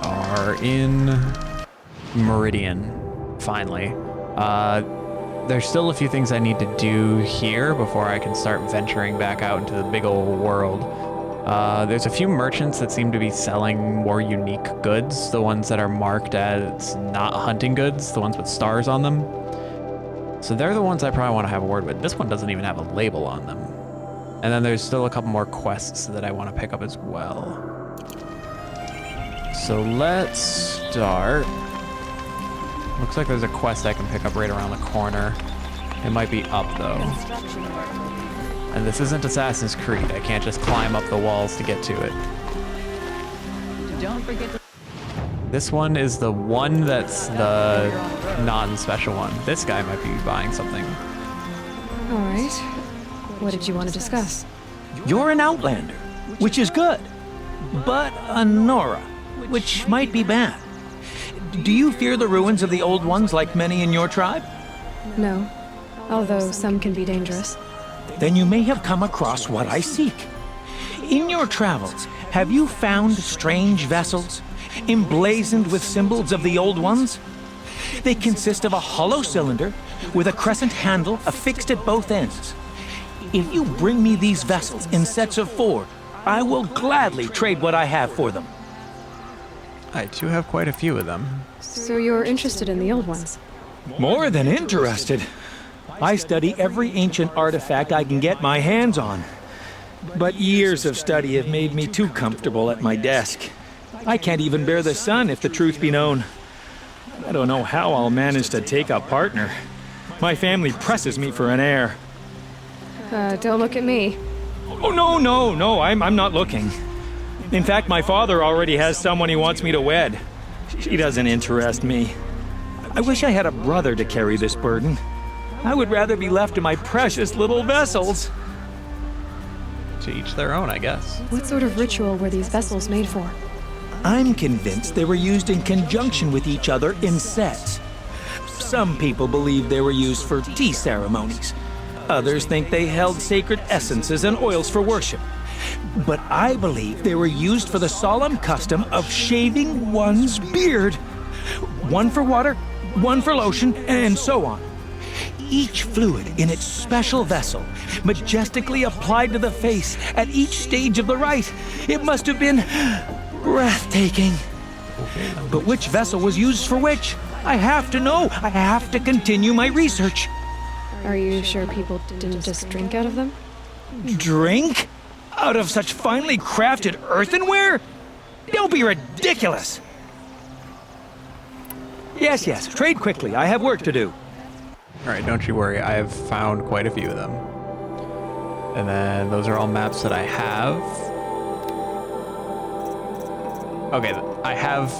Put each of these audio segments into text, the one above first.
are in Meridian, finally. There's still a few things I need to do here before I can start venturing back out into the big old world. There's a few merchants that seem to be selling more unique goods, the ones that are marked as not hunting goods, the ones with stars on them. So they're the ones I probably want to have a word with. This one doesn't even have a label on them. And then there's still a couple more quests that I want to pick up as well. So let's start. Looks like there's a quest I can pick up right around the corner. It might be up though. And this isn't Assassin's Creed. I can't just climb up the walls to get to it. Don't forget to... This one is the one that's the non-special one. This guy might be buying something. All right. What did you want to discuss? You're an outlander, which is good. But a Nora, which might be bad. Do you fear the ruins of the old ones like many in your tribe? No, although some can be dangerous. Then you may have come across what I seek. In your travels, have you found strange vessels, emblazoned with symbols of the old ones? They consist of a hollow cylinder with a crescent handle affixed at both ends. If you bring me these vessels in sets of 4, I will gladly trade what I have for them. I do have quite a few of them. So you're interested in the old ones? More than interested. I study every ancient artifact I can get my hands on. But years of study have made me too comfortable at my desk. I can't even bear the sun, if the truth be known. I don't know how I'll manage to take a partner. My family presses me for an heir. Don't look at me. Oh, no, I'm not looking. In fact, my father already has someone he wants me to wed. She doesn't interest me. I wish I had a brother to carry this burden. I would rather be left to my precious little vessels. To each their own, I guess. What sort of ritual were these vessels made for? I'm convinced they were used in conjunction with each other in sets. Some people believe they were used for tea ceremonies. Others think they held sacred essences and oils for worship. But I believe they were used for the solemn custom of shaving one's beard. One for water, one for lotion, and so on. Each fluid in its special vessel, majestically applied to the face at each stage of the rite. It must have been breathtaking. But which vessel was used for which? I have to know. I have to continue my research. Are you sure people didn't just drink out of them? Drink? Out of such finely crafted earthenware? Don't be ridiculous! Yes, trade quickly. I have work to do. Alright, don't you worry. I have found quite a few of them. And then those are all maps that I have. Okay, I have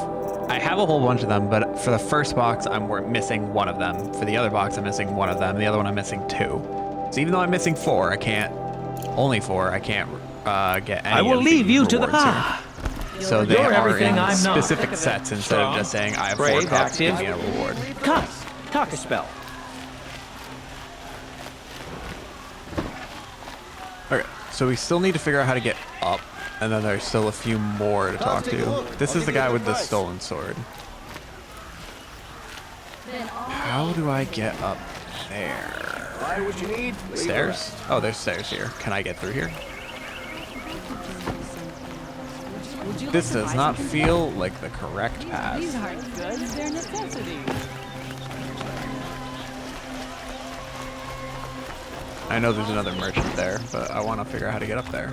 a whole bunch of them, but for the first box, we're missing one of them. For the other box, I'm missing one of them. The other one, I'm missing 2. So even though I'm missing 4, I can't get any. I will of leave the you to the rewards here. So they are in specific sets instead of just saying I have 4 copies, give me a reward. Talk a spell. Okay, so we still need to figure out how to get up, and then there's still a few more to talk to. This is the guy with the stolen sword. How do I get up there? Stairs? Oh, there's stairs here. Can I get through here? This does not feel like the correct path. These aren't goods, they're necessities. I know there's another merchant there, but I want to figure out how to get up there.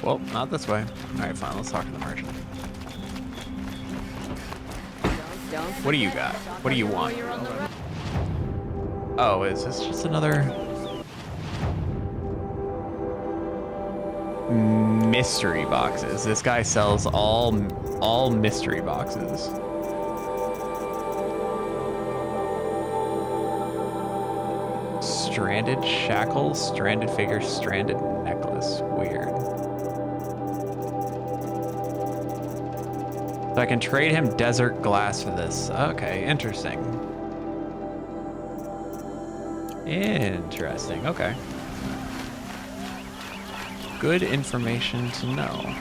Well, not this way. Alright, fine, let's talk to the merchant. What do you got? What do you want? Oh, is this just another mystery boxes? This guy sells all mystery boxes. Stranded shackles, stranded figure, stranded necklace. Weird. So I can trade him desert glass for this. Okay, interesting. Interesting, okay. Good information to know.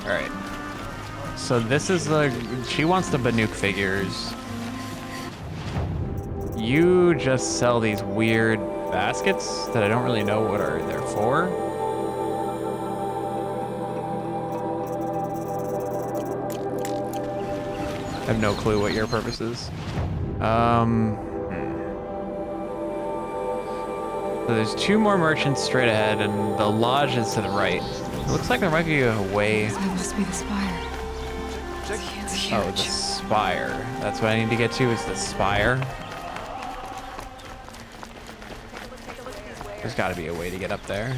All right. So this is the... She wants the Banuk figures. You just sell these weird baskets that I don't really know what are they're for. I have no clue what your purpose is. So there's 2 more merchants straight ahead, and the lodge is to the right. It looks like there might be a way. That must be the spire. It's huge. Oh, the spire. That's what I need to get to, is the spire. There's got to be a way to get up there.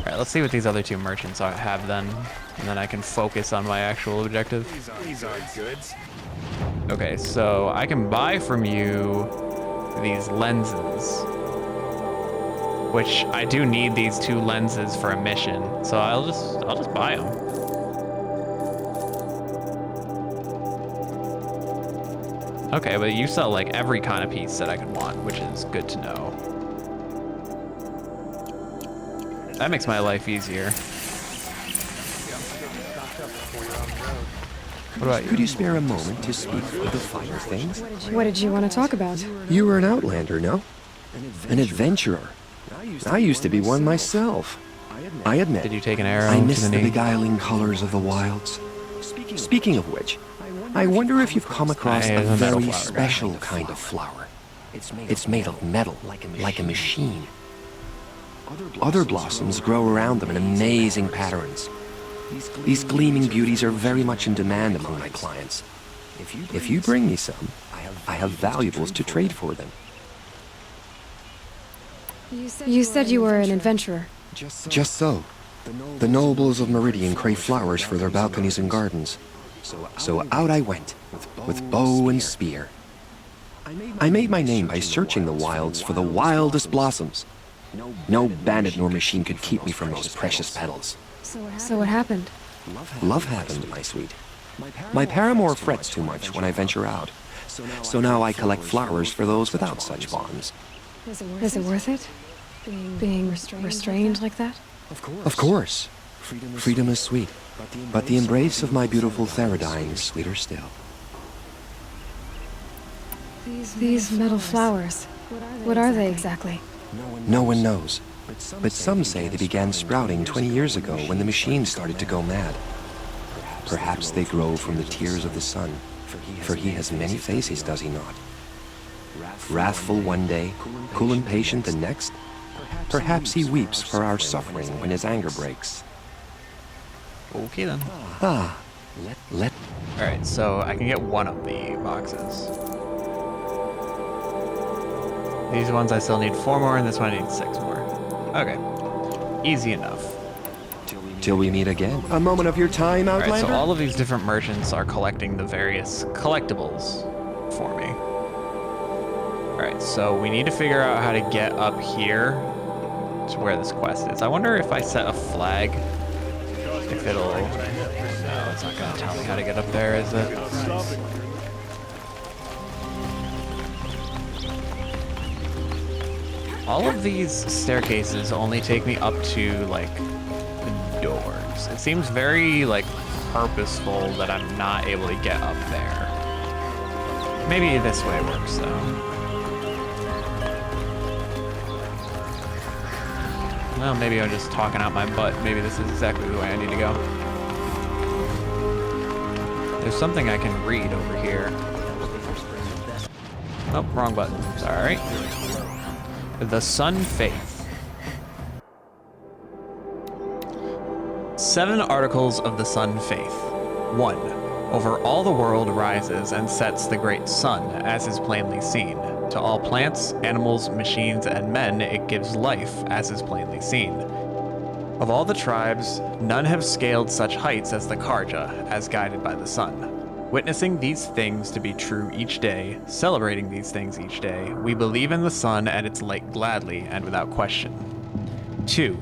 Alright, let's see what these other 2 merchants have then. And then I can focus on my actual objective. These aren't goods. Okay, so I can buy from you these lenses. Which I do need these 2 lenses for a mission. So I'll just buy them. Okay, but you sell like every kind of piece that I could want, which is good to know. That makes my life easier. What about you? Could you spare a moment to speak of the finer things? What did you want to talk about? You were an outlander, no? An adventurer. I used to be one myself. I admit, Did you take an arrow I to miss the the knee? beguiling colors of the wilds. Speaking of which, I wonder if you've come across Hey, a it's a metal very flower. special kind of flower. It's made of metal, like a machine. Other blossoms grow around them in amazing patterns. These gleaming beauties are very much in demand among my clients. If you bring me some, I have valuables to trade for them. You said you were an adventurer. Just so. The nobles of Meridian crave flowers for their balconies and gardens. So out I went, with bow and spear. I made my name by searching the wilds for the wildest blossoms. No bandit nor machine could keep me from those precious petals. So what happened? Love happened, my sweet. My paramour frets too much when I venture out. So now I collect flowers for those without such bonds. Is it worth it? Being restrained like that? Of course. Freedom is sweet. But the embrace of my beautiful Theridine is sweeter still. These metal flowers. What are they exactly? No one knows. But some say they began sprouting 20 years ago when the machines started to go mad. Perhaps they grow from the tears of the sun, for he has many faces, does he not? Wrathful one day, cool and patient the next. Perhaps he weeps for our suffering when his anger breaks. Okay then. Ah, let Alright, so I can get one of the boxes. These ones I still need 4 more, and this one I need 6 more. Okay. Easy enough. till we meet again. A moment of your time, Alright, Outlander? so all of these different merchants are collecting the various collectibles for me. Alright, so we need to figure out how to get up here to where this quest is. I wonder if I set a flag, if it'll... No, it's not going to tell me how to get up there, is it? All of these staircases only take me up to, like, the doors. It seems very, like, purposeful that I'm not able to get up there. Maybe this way works, though. Well, maybe I'm just talking out my butt. Maybe this is exactly the way I need to go. There's something I can read over here. Oh, wrong button. Sorry. The Sun Faith. 7 articles of the Sun Faith. 1. Over all the world rises and sets the great sun, as is plainly seen. To all plants, animals, machines, and men it gives life, as is plainly seen. Of all the tribes, none have scaled such heights as the Karja, as guided by the sun. Witnessing these things to be true each day, celebrating these things each day, we believe in the sun and its light gladly and without question. 2.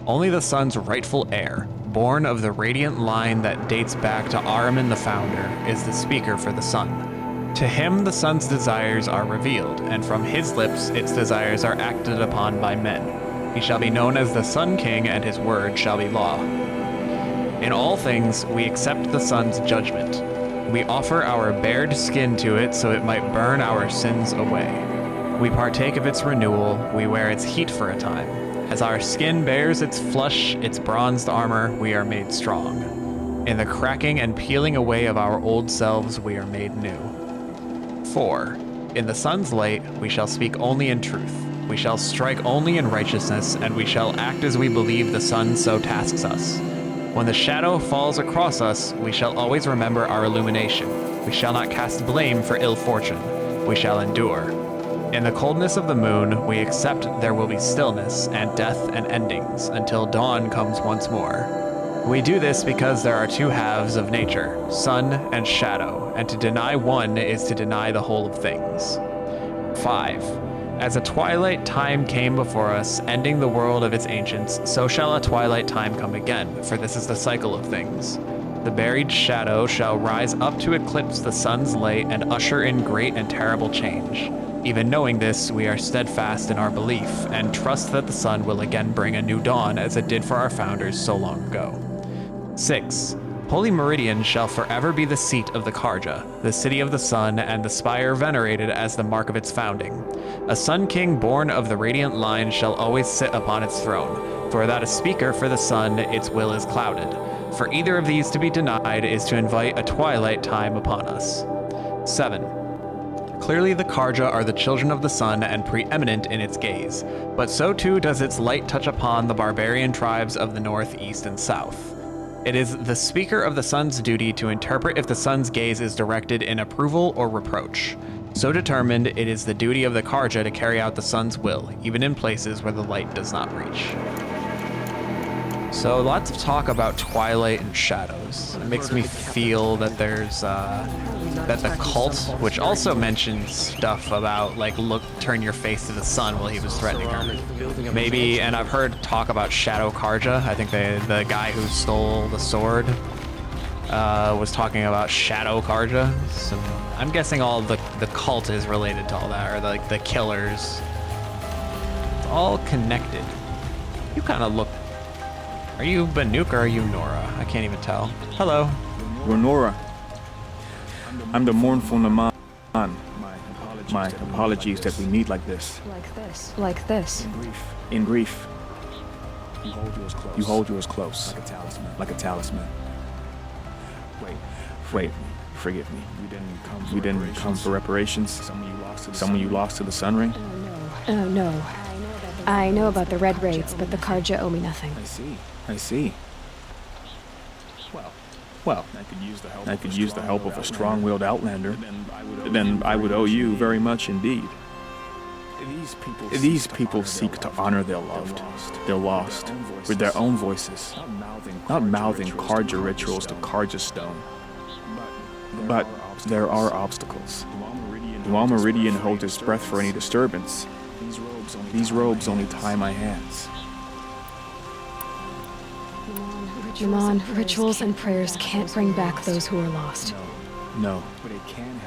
Only the sun's rightful heir, born of the radiant line that dates back to Ahriman the Founder, is the speaker for the sun. To him the sun's desires are revealed, and from his lips its desires are acted upon by men. He shall be known as the Sun King, and his word shall be law. In all things, we accept the sun's judgment. We offer our bared skin to it so it might burn our sins away. We partake of its renewal, we wear its heat for a time. As our skin bears its flush, its bronzed armor, we are made strong. In the cracking and peeling away of our old selves, we are made new. 4. In the sun's light, we shall speak only in truth. We shall strike only in righteousness, and we shall act as we believe the sun so tasks us. When the shadow falls across us, we shall always remember our illumination. We shall not cast blame for ill fortune. We shall endure. In the coldness of the moon, we accept there will be stillness and death and endings until dawn comes once more. We do this because there are two halves of nature, sun and shadow, and to deny one is to deny the whole of things. 5. As a twilight time came before us, ending the world of its ancients, so shall a twilight time come again, for this is the cycle of things. The buried shadow shall rise up to eclipse the sun's light and usher in great and terrible change. Even knowing this, we are steadfast in our belief, and trust that the sun will again bring a new dawn as it did for our founders so long ago. 6. Holy Meridian shall forever be the seat of the Karja, the city of the sun, and the spire venerated as the mark of its founding. A Sun King born of the radiant line shall always sit upon its throne, for without a speaker for the sun, its will is clouded. For either of these to be denied is to invite a twilight time upon us. 7. Clearly the Karja are the children of the sun and preeminent in its gaze, but so too does its light touch upon the barbarian tribes of the north, east, and south. It is the speaker of the sun's duty to interpret if the sun's gaze is directed in approval or reproach. So determined, it is the duty of the Karja to carry out the sun's will, even in places where the light does not reach. So lots of talk about twilight and shadows. It makes me feel that there's that the cult, which also mentions stuff about like turn your face to the sun while he was threatening her. Maybe, and I've heard talk about Shadow Karja. I think the guy who stole the sword was talking about Shadow Karja. So I'm guessing all the cult is related to all that, or like the killers. It's all connected. You kind of look. Are you Banuk or are you Nora? I can't even tell. Hello. We're Nora. I'm the mournful Naman. My apologies that we meet like this. Like this. In grief. You hold yours close. Like a talisman. Wait, forgive me. We didn't come for reparations? Someone you lost to the Sun Ring? Oh, no. I know about the Red Raids, but the Karja owe me nothing. I see. Well, I could use the help of a strong-willed outlander. Then I would owe you very much indeed. These people seek to honor their loved, their lost, with their own voices, not mouthing Karja rituals to Karja stone. But there are obstacles. While Meridian holds its breath for any disturbance, these robes only tie my hands. Naman, rituals and prayers can't bring back those who are lost. No,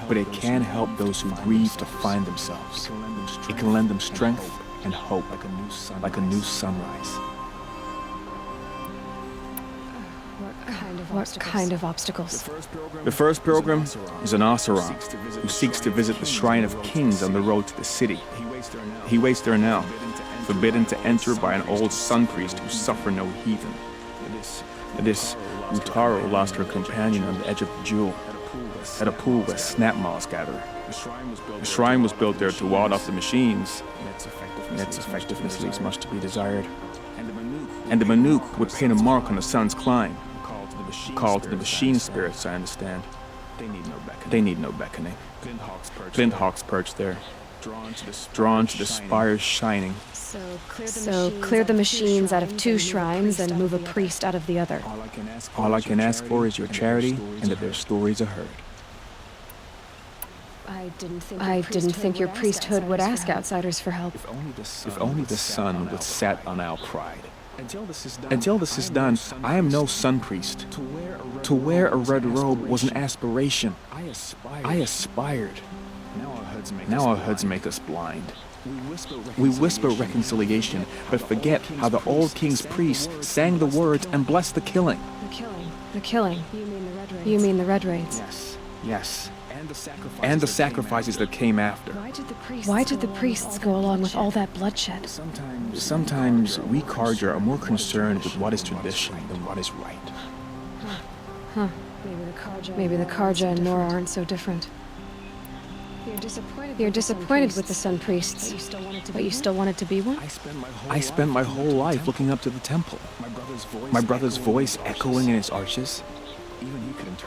but it can help those who grieve to find themselves. It can lend them strength and hope, like a new sunrise. What kind of obstacles? The first pilgrim is an Oseram who seeks to visit the Shrine of Kings on the road to the city. He waits there now, forbidden to enter by an old sun priest who suffer no heathen. This Utaro lost her companion on the edge of the jewel, at a pool where snap moths gather. The shrine was built there to ward off the machines, and its effectiveness leaves much to be desired. And the Manuk would paint a mark on the sun's climb, called to the machine spirits, I understand. They need no beckoning. Flint hawks perch there, drawn to the spires shining. So clear the machines out of two shrines and move a priest out of the other. All I can ask for is your charity and that their stories are heard. I didn't think your priesthood would ask outsiders for help. If only the sun would set on our pride. Until this is done, I am no sun priest. To wear a red robe was an aspiration. I aspired. Now our hoods make us blind. We whisper reconciliation, but forget how the old king's priests sang the words and blessed the killing. The killing. You mean the Red Raids? Yes. And the sacrifices that came after. Why did the priests go along with all that bloodshed? Sometimes we Karja are more concerned with what is tradition than what is right. Huh. Maybe the Karja and Nora aren't so different. You're disappointed with the Sun Priests, but you still wanted to be one? I spent my whole life looking up to the temple. My brother's voice echoing in its arches.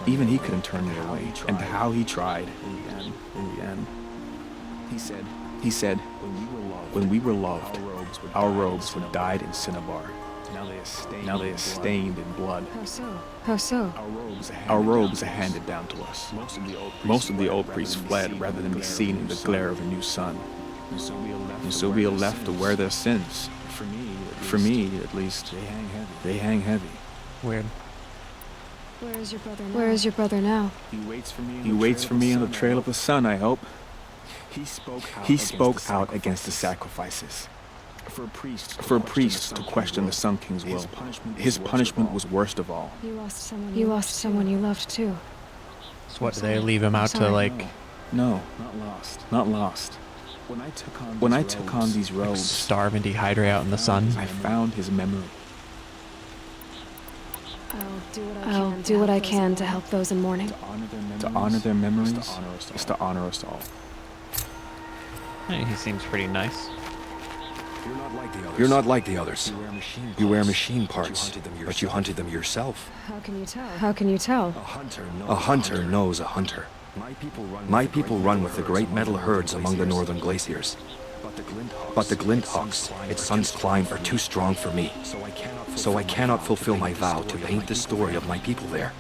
Even he couldn't turn me away, and how he tried. In the end, he said, when we were loved, our robes were dyed in cinnabar. Now they are stained in blood. How so? Our robes are handed down to us. Most of the old priests fled rather than be seen in the glare of a new sun. And so we are left to wear their sins. For me, at least, they hang heavy. Weird. Where is your brother now? He waits for me on the trail of the sun, I hope. He spoke out against the sacrifices. For a priest to question the Sun King's will, his punishment was worst of all. You lost someone you loved too. So what, do they leave him out to, like... No, not lost. When I took on these robes, starve and dehydrate out in the sun? I found his memory. I'll do what I can to help those in mourning. To honor their memories is to honor us all. Hey, he seems pretty nice. You're not like the others. You wear machine parts, but you hunted them yourself. How can you tell? A hunter knows a hunter. My people run with the great metal herds among the northern glaciers. But the Glinthawks, its sun's climb, are too strong for me. So I cannot fulfill my vow to paint the story of my people there.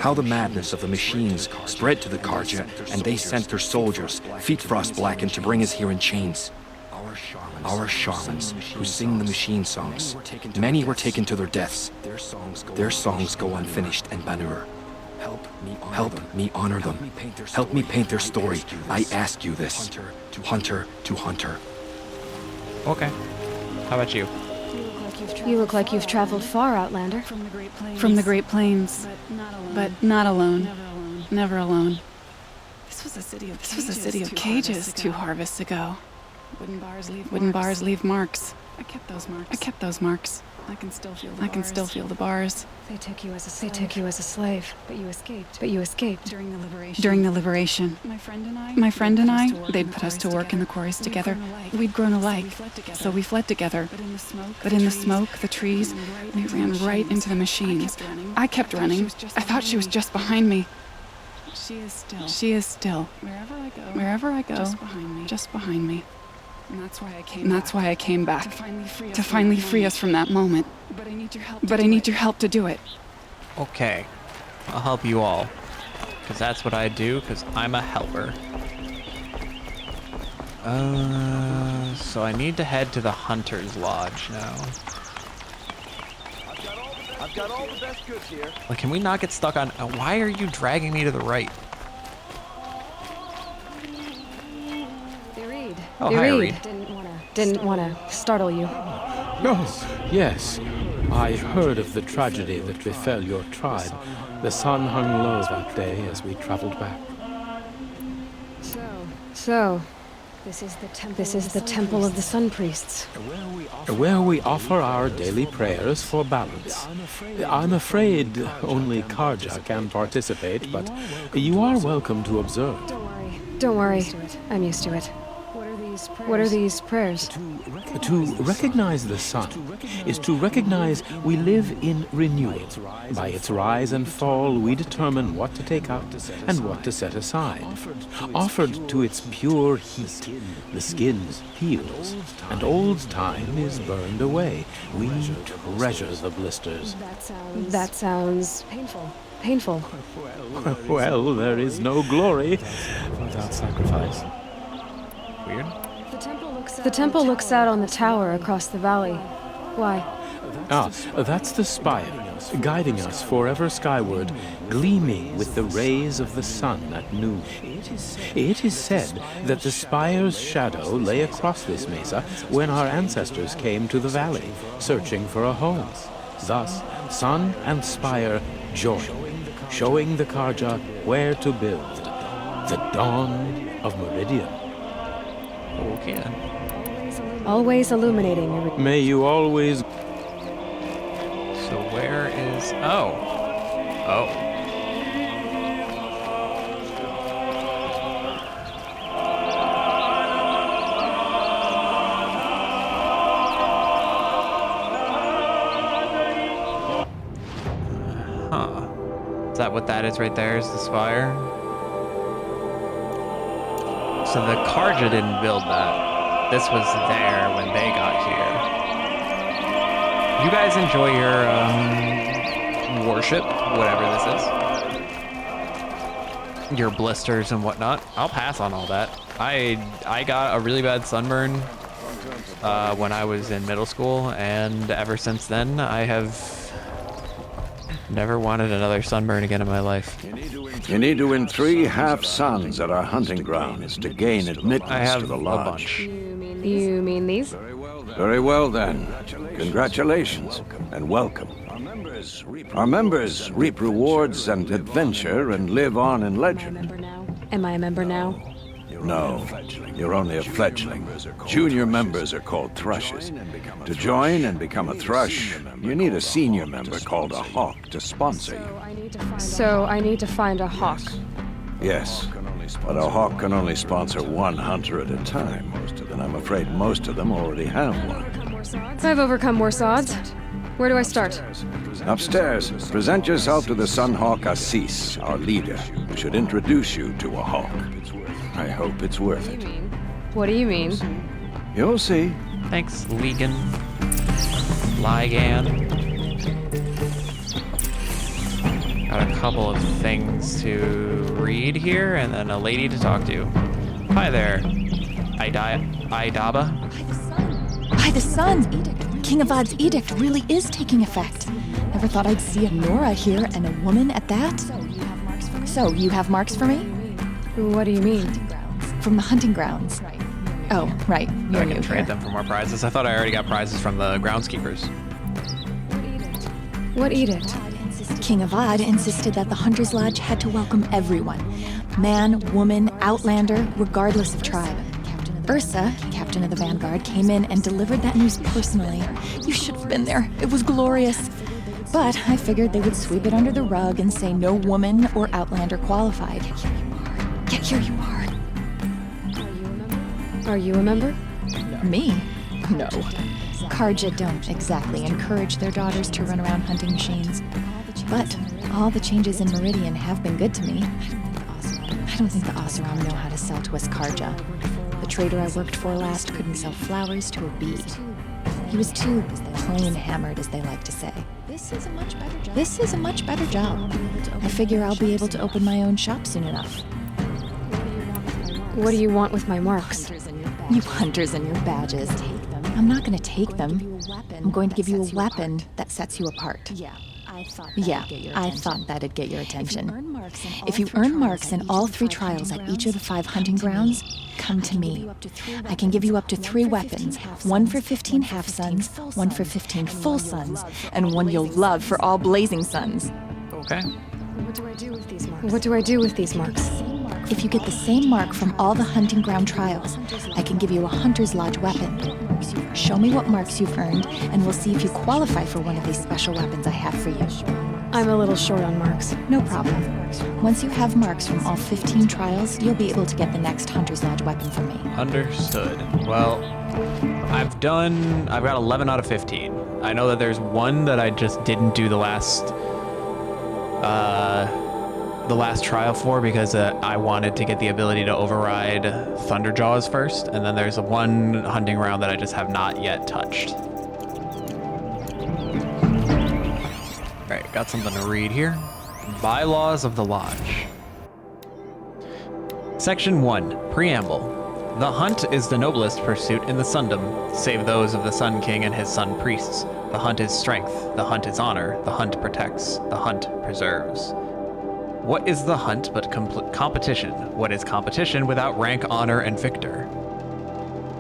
How the madness of the machines spread to the Karja, and they sent their soldiers, feet frost blackened, to bring us here in chains. Our shamans, who sing the machine songs, many were taken to their deaths. Their songs go unfinished in Banur. Help me honor them. Help me paint their story. I ask you this. Hunter to hunter. Okay. How about you? You look like you've traveled far, Outlander. From the Great Plains, but not alone. Never alone. This was a city of cages 2 harvests ago. Wooden bars leave marks. I kept those marks. I can still feel the bars. They took you as a slave, but you escaped. During the liberation. My friend and I, they'd put us to work in the quarries together. We'd grown alike, so we fled together. But in the smoke, the trees, we ran right into the machines. I kept running. I thought she was just behind me. She is still. Wherever I go, just behind me. And that's why I came back. To finally free us from that moment. But I need your help to do it. Okay. I'll help you all. Because that's what I do, because I'm a helper. So I need to head to the Hunter's Lodge now. I've got all the best goods here. Like, can we not get stuck on... why are you dragging me to the right? Oh, hi, Reed. Didn't want to startle you. Yes. I heard of the tragedy that befell your tribe. The sun hung low that day as we traveled back. So, this is the temple of the Sun Priests. Where we offer our daily prayers for balance. I'm afraid only Karja can participate, but you are welcome to observe. Don't worry. I'm used to it. What are these prayers? To recognize the sun is to recognize we live in renewal. By its rise and fall, we determine what to take up and what to set aside. Offered to its pure heat, the skin heals, and old time is burned away. We treasure the blisters. That sounds painful. Well, there is no glory without sacrifice. Weird. The temple looks out on the tower across the valley. Why? That's the spire. guiding us forever skyward, gleaming with the rays of the sun at noon. It is said that the spire's shadow lay across this mesa when our ancestors came to the valley, searching for a home. Thus, sun and spire join, showing the Karja where to build. The dawn of Meridian. Okay. Always illuminating. May you always... So where is... Oh. Oh. Huh. Is that what that is right there? Is the spire? So the Karja didn't build that. This was there when they got here. You guys enjoy your worship, whatever this is. Your blisters and whatnot. I'll pass on all that. I got a really bad sunburn when I was in middle school, and ever since then I have never wanted another sunburn again in my life. You need to win 3 half-suns at our hunting grounds to gain admittance to the lodge. A bunch. You mean these? Very well then. Congratulations and welcome. Our members reap rewards and adventure and live on in legend. Am I a member now? No, you're only a fledgling. Junior members are called thrushes. To join and become a thrush, you need a senior member called a hawk to sponsor you. So I need to find a hawk. Yes, but a hawk can only sponsor 1 hunter at a time, and I'm afraid most of them already have one. I've overcome worse odds. Where do I start? Upstairs, present yourself to the Sunhawk Assis, our leader, who should introduce you to a hawk. I hope it's worth it. What do you mean? You'll see. Thanks, Ligan. Ligan. Got a couple of things to read here, and then a lady to talk to. Hi there. Idaba? By the sun! King Avad's edict really is taking effect. Never thought I'd see a Nora here, and a woman at that. So, you have marks for me? What do you mean? From the hunting grounds. Oh, right. You're I new can trade here. them for more prizes. I thought I already got prizes from the groundskeepers. What edict? King Avad insisted that the Hunter's Lodge had to welcome everyone. Man, woman, outlander, regardless of tribe. Ursa, captain of the Vanguard, came in and delivered that news personally. You should have been there. It was glorious. But I figured they would sweep it under the rug and say no woman or outlander qualified. Yet here you are. Are you a member? Me? No. Karja don't exactly encourage their daughters to run around hunting machines. But all the changes in Meridian have been good to me. I don't think the Oseram know how to sell to us Karja. The trader I worked for last couldn't sell flowers to a bee. He was too plain hammered, as they like to say. This is a much better job. I figure I'll be able to open my own shop soon enough. What do you want with my marks? You hunters and your badges. I'm not going to take them. I'm going to give you a weapon that sets you apart. Yeah, I thought that'd get your attention. If you earn marks in all 3 trials at each of the 5 hunting grounds, come to me. I can give you up to 3 weapons, 1 for 15 half-suns, 1 for 15 full suns, and 1 you'll love for all blazing suns. Okay. What do I do with these marks? If you get the same mark from all the hunting ground trials, I can give you a Hunter's Lodge weapon. Show me what marks you've earned, and we'll see if you qualify for one of these special weapons I have for you. I'm a little short on marks. No problem. Once you have marks from all 15 trials, you'll be able to get the next Hunter's Lodge weapon from me. Understood. Well, I've got 11 out of 15. I know that there's one that I just didn't do the last trial for because I wanted to get the ability to override Thunderjaws first, and then there's one hunting round that I just have not yet touched. Alright, got something to read here. Bylaws of the Lodge. Section 1, Preamble. The hunt is the noblest pursuit in the Sundom, save those of the Sun King and his Sun Priests. The hunt is strength. The hunt is honor. The hunt protects. The hunt preserves. What is the hunt but competition? What is competition without rank, honor, and victor?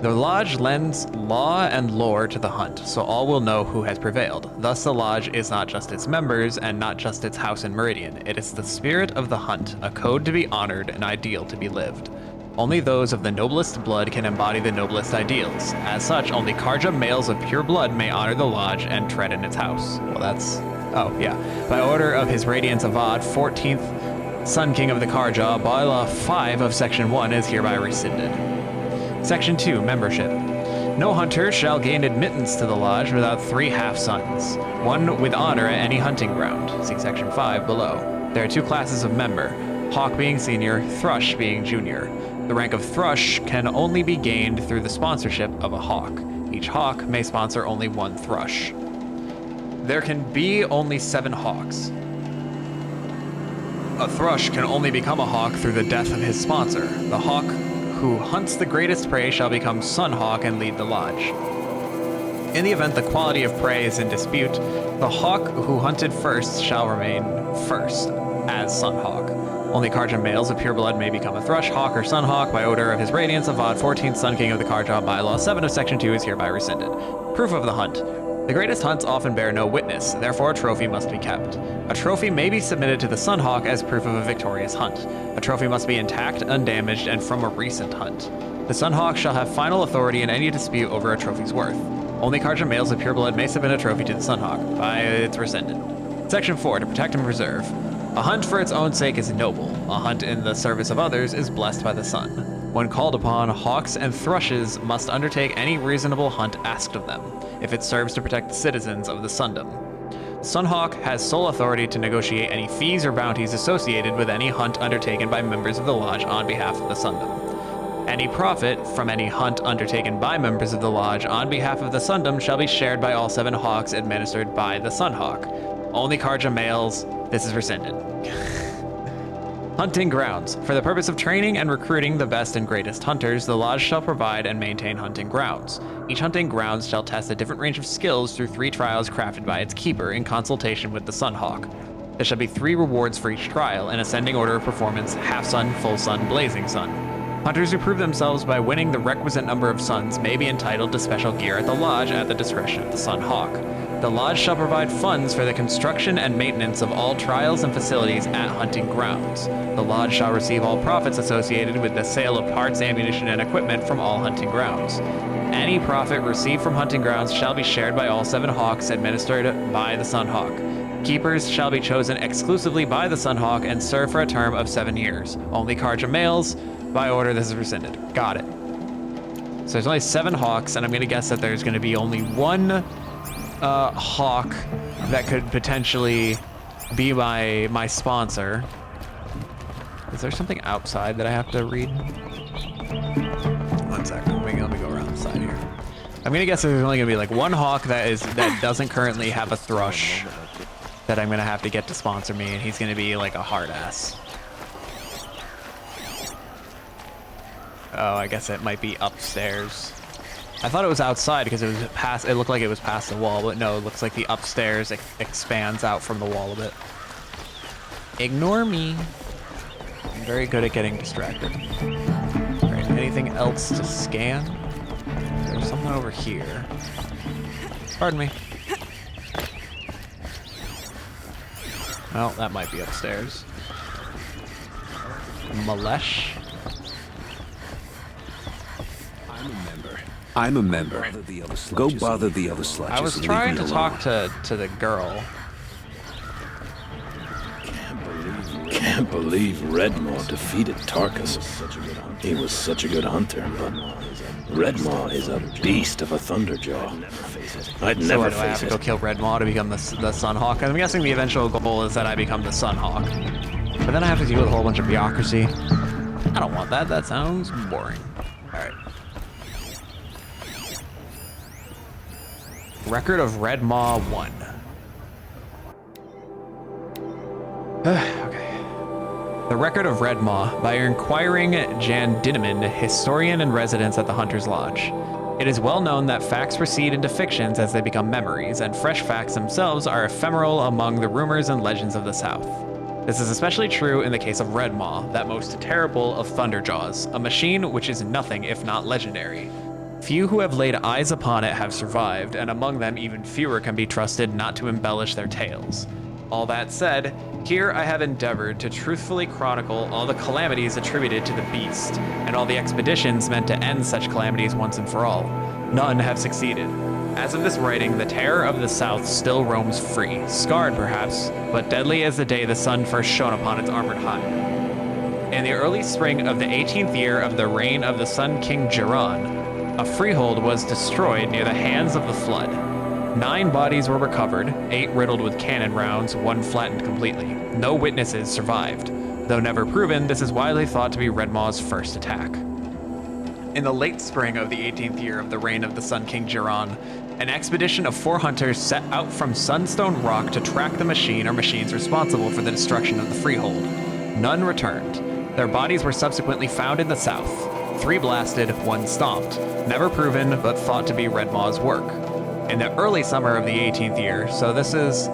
The Lodge lends law and lore to the hunt, so all will know who has prevailed. Thus the Lodge is not just its members, and not just its house in Meridian. It is the spirit of the hunt, a code to be honored, an ideal to be lived. Only those of the noblest blood can embody the noblest ideals. As such, only Karja males of pure blood may honor the Lodge and tread in its house. Well, that's... oh, yeah. By order of His Radiance Avad, 14th Sun King of the Karja, Bylaw 5 of Section 1 is hereby rescinded. Section 2, Membership. No hunter shall gain admittance to the Lodge without 3 half-sons, one with honor at any hunting ground. See Section 5 below. There are 2 classes of member, Hawk being senior, Thrush being junior. The rank of Thrush can only be gained through the sponsorship of a Hawk. Each Hawk may sponsor only 1 Thrush. There can be only 7 Hawks. A Thrush can only become a Hawk through the death of his sponsor. The Hawk who hunts the greatest prey shall become Sun Hawk and lead the Lodge. In the event the quality of prey is in dispute, the Hawk who hunted first shall remain first as Sun Hawk. Only Karja males of pure blood may become a Thrush, Hawk, or Sun Hawk by order of His Radiance Avad, 14th Sun King of the Karja, Bylaw 7 of Section 2 is hereby rescinded. Proof of the hunt. The greatest hunts often bear no witness, therefore a trophy must be kept. A trophy may be submitted to the Sun Hawk as proof of a victorious hunt. A trophy must be intact, undamaged, and from a recent hunt. The Sun Hawk shall have final authority in any dispute over a trophy's worth. Only Karja males of pure blood may submit a trophy to the Sun Hawk. By it's rescinded. Section 4, to protect and preserve. A hunt for its own sake is noble. A hunt in the service of others is blessed by the sun. When called upon, hawks and thrushes must undertake any reasonable hunt asked of them, if it serves to protect the citizens of the Sundom. Sunhawk has sole authority to negotiate any fees or bounties associated with any hunt undertaken by members of the Lodge on behalf of the Sundom. Any profit from any hunt undertaken by members of the Lodge on behalf of the Sundom shall be shared by all 7 hawks administered by the Sunhawk. Only Karja males. This is rescinded. Hunting grounds. For the purpose of training and recruiting the best and greatest hunters, the Lodge shall provide and maintain hunting grounds. Each hunting grounds shall test a different range of skills through 3 trials crafted by its keeper in consultation with the Sunhawk. There shall be 3 rewards for each trial in ascending order of performance: half sun, full sun, blazing sun. Hunters who prove themselves by winning the requisite number of suns may be entitled to special gear at the Lodge at the discretion of the Sunhawk. The Lodge shall provide funds for the construction and maintenance of all trials and facilities at hunting grounds. The Lodge shall receive all profits associated with the sale of parts, ammunition, and equipment from all hunting grounds. Any profit received from hunting grounds shall be shared by all 7 hawks administered by the Sunhawk. Keepers shall be chosen exclusively by the Sunhawk and serve for a term of 7 years. Only Karja males. By order, this is rescinded. Got it. So there's only 7 hawks, and I'm going to guess that there's going to be only 1 hawk that could potentially be my sponsor. Is there something outside that I have to read? 1 second. Let me go around the side here. I'm gonna guess there's only gonna be like 1 hawk that doesn't currently have a thrush that I'm gonna have to get to sponsor me, and he's gonna be like a hard ass. Oh, I guess it might be upstairs. I thought it was outside because it was past. It looked like it was past the wall, but no, it looks like the upstairs expands out from the wall a bit. Ignore me. I'm very good at getting distracted. All right, anything else to scan? There's something over here. Pardon me. Well, that might be upstairs. Malesh. I'm a member. Go bother the other sludges. I was trying to talk to the girl. Can't believe Redmaw defeated Tarkus. He was such a good hunter, but Redmaw is a beast of a Thunderjaw. I'd never So do I have to go kill Redmaw to become the Sunhawk? I'm guessing the eventual goal is that I become the Sunhawk. But then I have to deal with a whole bunch of bureaucracy. I don't want that. That sounds boring. All right. Record of Redmaw 1. Okay. The Record of Redmaw by inquiring Jan Dinneman, historian and residence at the Hunter's Lodge. It is well known that facts recede into fictions as they become memories, and fresh facts themselves are ephemeral among the rumors and legends of the South. This is especially true in the case of Red Maw, that most terrible of Thunderjaws, a machine which is nothing if not legendary. Few who have laid eyes upon it have survived, and among them even fewer can be trusted not to embellish their tales. All that said, here I have endeavored to truthfully chronicle all the calamities attributed to the beast, and all the expeditions meant to end such calamities once and for all. None have succeeded. As of this writing, the terror of the South still roams free, scarred perhaps, but deadly as the day the sun first shone upon its armored hide. In the early spring of the 18th year of the reign of the Sun King Jiran, a freehold was destroyed near the hands of the flood. 9 bodies were recovered, 8 riddled with cannon rounds, 1 flattened completely. No witnesses survived. Though never proven, this is widely thought to be Red Maw's first attack. In the late spring of the 18th year of the reign of the Sun King Jiran, an expedition of 4 hunters set out from Sunstone Rock to track the machine or machines responsible for the destruction of the freehold. None returned. Their bodies were subsequently found in the south. 3 blasted, 1 stomped. Never proven, but thought to be Red Maw's work. In the early summer of the 18th year, so this is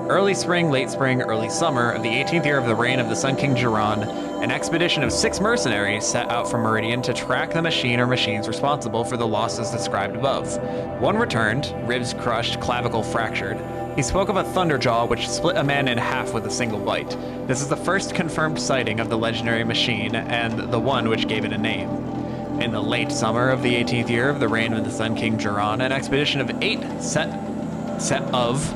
early spring, early summer of the 18th year of the reign of the Sun King Jiran, an expedition of 6 mercenaries set out from Meridian to track the machine or machines responsible for the losses described above. 1 returned, ribs crushed, clavicle fractured. He spoke of a thunderjaw which split a man in half with a single bite. This is the first confirmed sighting of the legendary machine, and the one which gave it a name. In the late summer of the 18th year of the reign of the Sun King Jiran, an expedition of 8 set off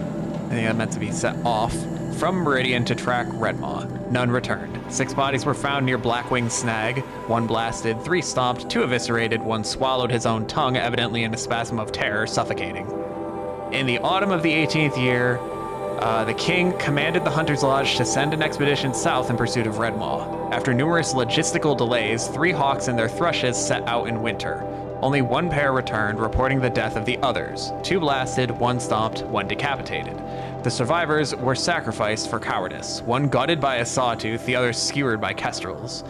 from Meridian to track Red Maw. None returned. 6 bodies were found near Blackwing Snag, 1 blasted, 3 stomped, 2 eviscerated, 1 swallowed his own tongue, evidently in a spasm of terror, suffocating. In the autumn of the 18th year, the king commanded the Hunter's Lodge to send an expedition south in pursuit of Red Maw. After numerous logistical delays, 3 hawks and their thrushes set out in winter. Only 1 pair returned, reporting the death of the others. 2 blasted, 1 stomped, 1 decapitated. The survivors were sacrificed for cowardice, 1 gutted by a sawtooth, the other skewered by kestrels.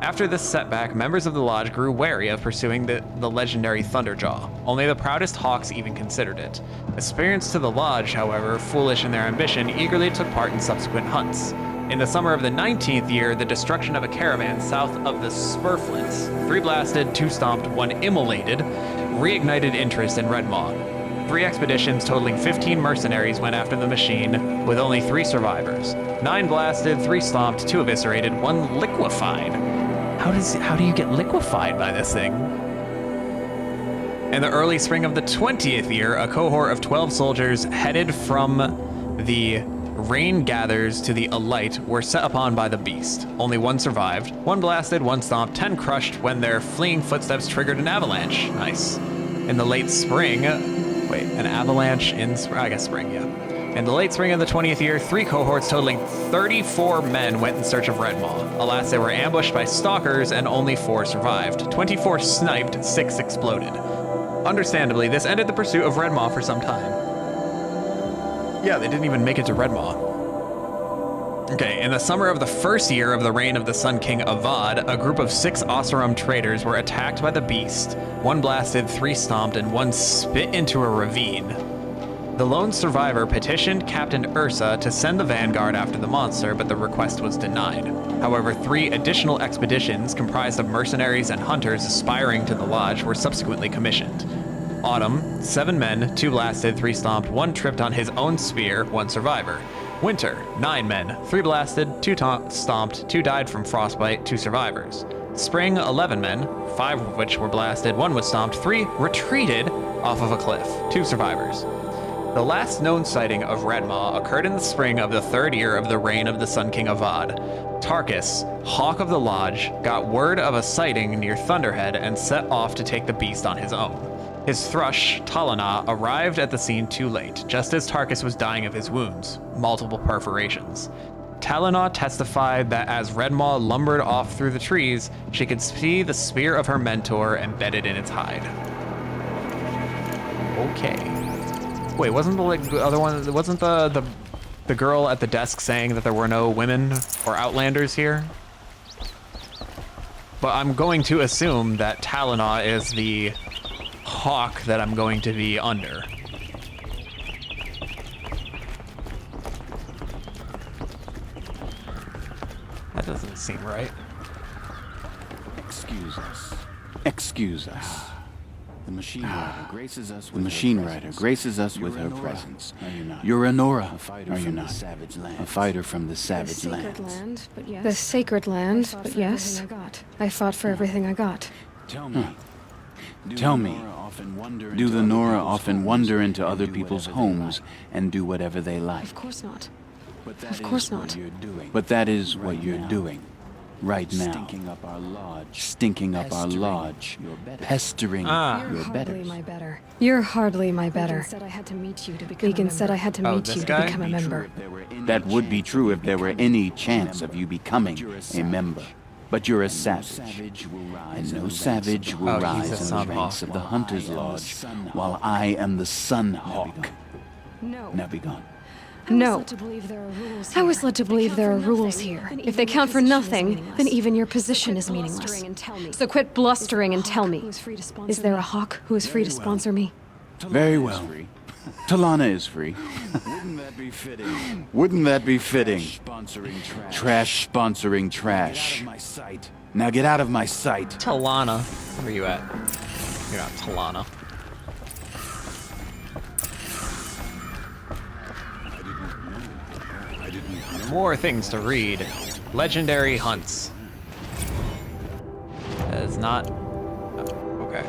After this setback, members of the lodge grew wary of pursuing the legendary Thunderjaw. Only the proudest hawks even considered it. Aspirants to the lodge, however, foolish in their ambition, eagerly took part in subsequent hunts. In the summer of the 19th year, the destruction of a caravan south of the Spurflints, 3 blasted, 2 stomped, 1 immolated, reignited interest in Red Maw. 3 expeditions totaling 15 mercenaries went after the machine, with only 3 survivors. 9 blasted, 3 stomped, 2 eviscerated, 1 liquefied. How do you get liquefied by this thing? In the early spring of the 20th year, a cohort of 12 soldiers headed from the Rain Gathers to the Alight were set upon by the beast. Only 1 survived. 1 blasted, 1 stomped, 10 crushed when their fleeing footsteps triggered an avalanche. Nice. In the late spring, an avalanche in spring, yeah. In the late spring of the 20th year, 3 cohorts totaling 34 men went in search of Red Maw. Alas, they were ambushed by stalkers and only 4 survived. 24 sniped, 6 exploded. Understandably, this ended the pursuit of Red Maw for some time. Yeah, they didn't even make it to Red Maw. Okay, in the summer of the first year of the reign of the Sun King Avad, a group of 6 Oseram traders were attacked by the beast. 1 blasted, 3 stomped, and 1 spit into a ravine. The lone survivor petitioned Captain Ursa to send the vanguard after the monster, but the request was denied. However, 3 additional expeditions comprised of mercenaries and hunters aspiring to the lodge were subsequently commissioned. Autumn, 7 men, 2 blasted, 3 stomped, 1 tripped on his own spear, 1 survivor. Winter, 9 men, 3 blasted, 2 stomped, 2 died from frostbite, 2 survivors. Spring, 11 men, 5 of which were blasted, 1 was stomped, 3 retreated off of a cliff, 2 survivors. The last known sighting of Red Maw occurred in the spring of the 3rd year of the reign of the Sun King Avad. Tarkus, Hawk of the Lodge, got word of a sighting near Thunderhead and set off to take the beast on his own. His thrush, Talana, arrived at the scene too late, just as Tarkus was dying of his wounds, multiple perforations. Talana testified that as Red Maw lumbered off through the trees, she could see the spear of her mentor embedded in its hide. Okay. Wait, wasn't the other one? Wasn't the girl at the desk saying that there were no women or outlanders here? But I'm going to assume that Talana is the hawk that I'm going to be under. That doesn't seem right. Excuse us. Excuse us. The machine writer graces us with her presence. You're a Nora, are you not? A fighter from the savage lands. The sacred land, but yes. I fought for everything I got. Tell me, do the Nora often wander into other people's homes and do whatever they like? Of course not. Of course not. But that is what you're doing. Right now. Stinking up our lodge. Pestering your betters. You're hardly my better. Deacon said I had to meet you to become a member. That would be true if there were any chance of you becoming a member. But you're a savage, and no savage will rise in the ranks of the Hunter's Lodge, while I am the Sun Hawk. Now be gone. No. I was led to believe there are rules here. If they count for nothing, then even your position is meaningless. So quit blustering and tell me. Is there a hawk who is free to sponsor me? Very well. Talana is free. Wouldn't that be fitting? Trash sponsoring trash. Now get out of my sight. Talana. Where are you at? You're not Talana. More things to read. Legendary hunts. That is not... Okay.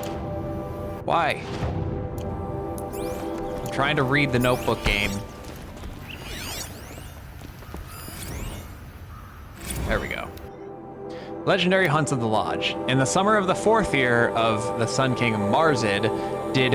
Why? I'm trying to read the notebook game. There we go. Legendary hunts of the Lodge. In the summer of the 4th year of the Sun King Marzid, did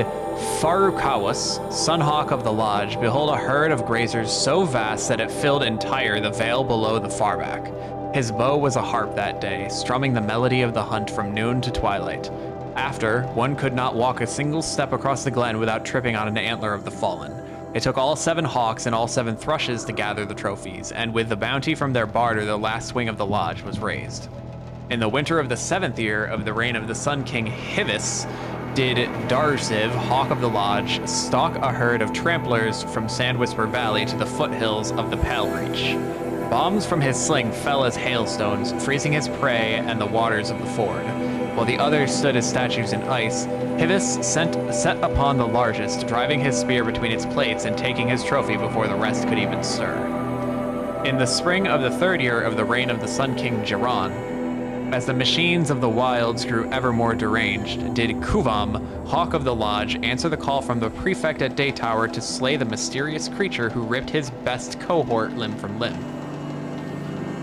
Farukawas, Sunhawk of the Lodge, behold a herd of grazers so vast that it filled entire the vale below the farback. His bow was a harp that day, strumming the melody of the hunt from noon to twilight. After, one could not walk a single step across the glen without tripping on an antler of the fallen. It took all 7 hawks and all 7 thrushes to gather the trophies, and with the bounty from their barter, the last swing of the lodge was raised. In the winter of the 7th year of the reign of the Sun King Hivis, did Darziv, Hawk of the Lodge, stalk a herd of tramplers from Sandwhisper Valley to the foothills of the Pale Reach. Bombs from his sling fell as hailstones, freezing his prey and the waters of the ford. While the others stood as statues in ice, Hivis set upon the largest, driving his spear between its plates and taking his trophy before the rest could even stir. In the spring of the 3rd year of the reign of the Sun King Jiran, as the machines of the wilds grew ever more deranged, did Kuvam, Hawk of the Lodge, answer the call from the prefect at Daytower to slay the mysterious creature who ripped his best cohort limb from limb.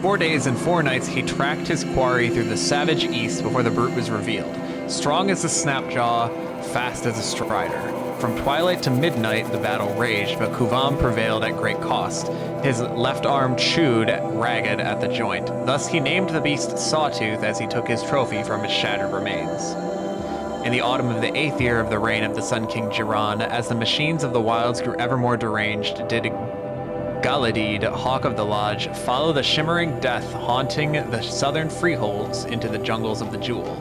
4 days and 4 nights he tracked his quarry through the savage east before the brute was revealed. Strong as a snapjaw, fast as a strider. From twilight to midnight the battle raged, but Kuvam prevailed at great cost. His left arm chewed ragged at the joint. Thus he named the beast Sawtooth as he took his trophy from its shattered remains. In the autumn of the 8th year of the reign of the Sun King Jiran, as the machines of the wilds grew ever more deranged, did Galadid, Hawk of the Lodge, follow the shimmering death haunting the southern freeholds into the jungles of the Jewel.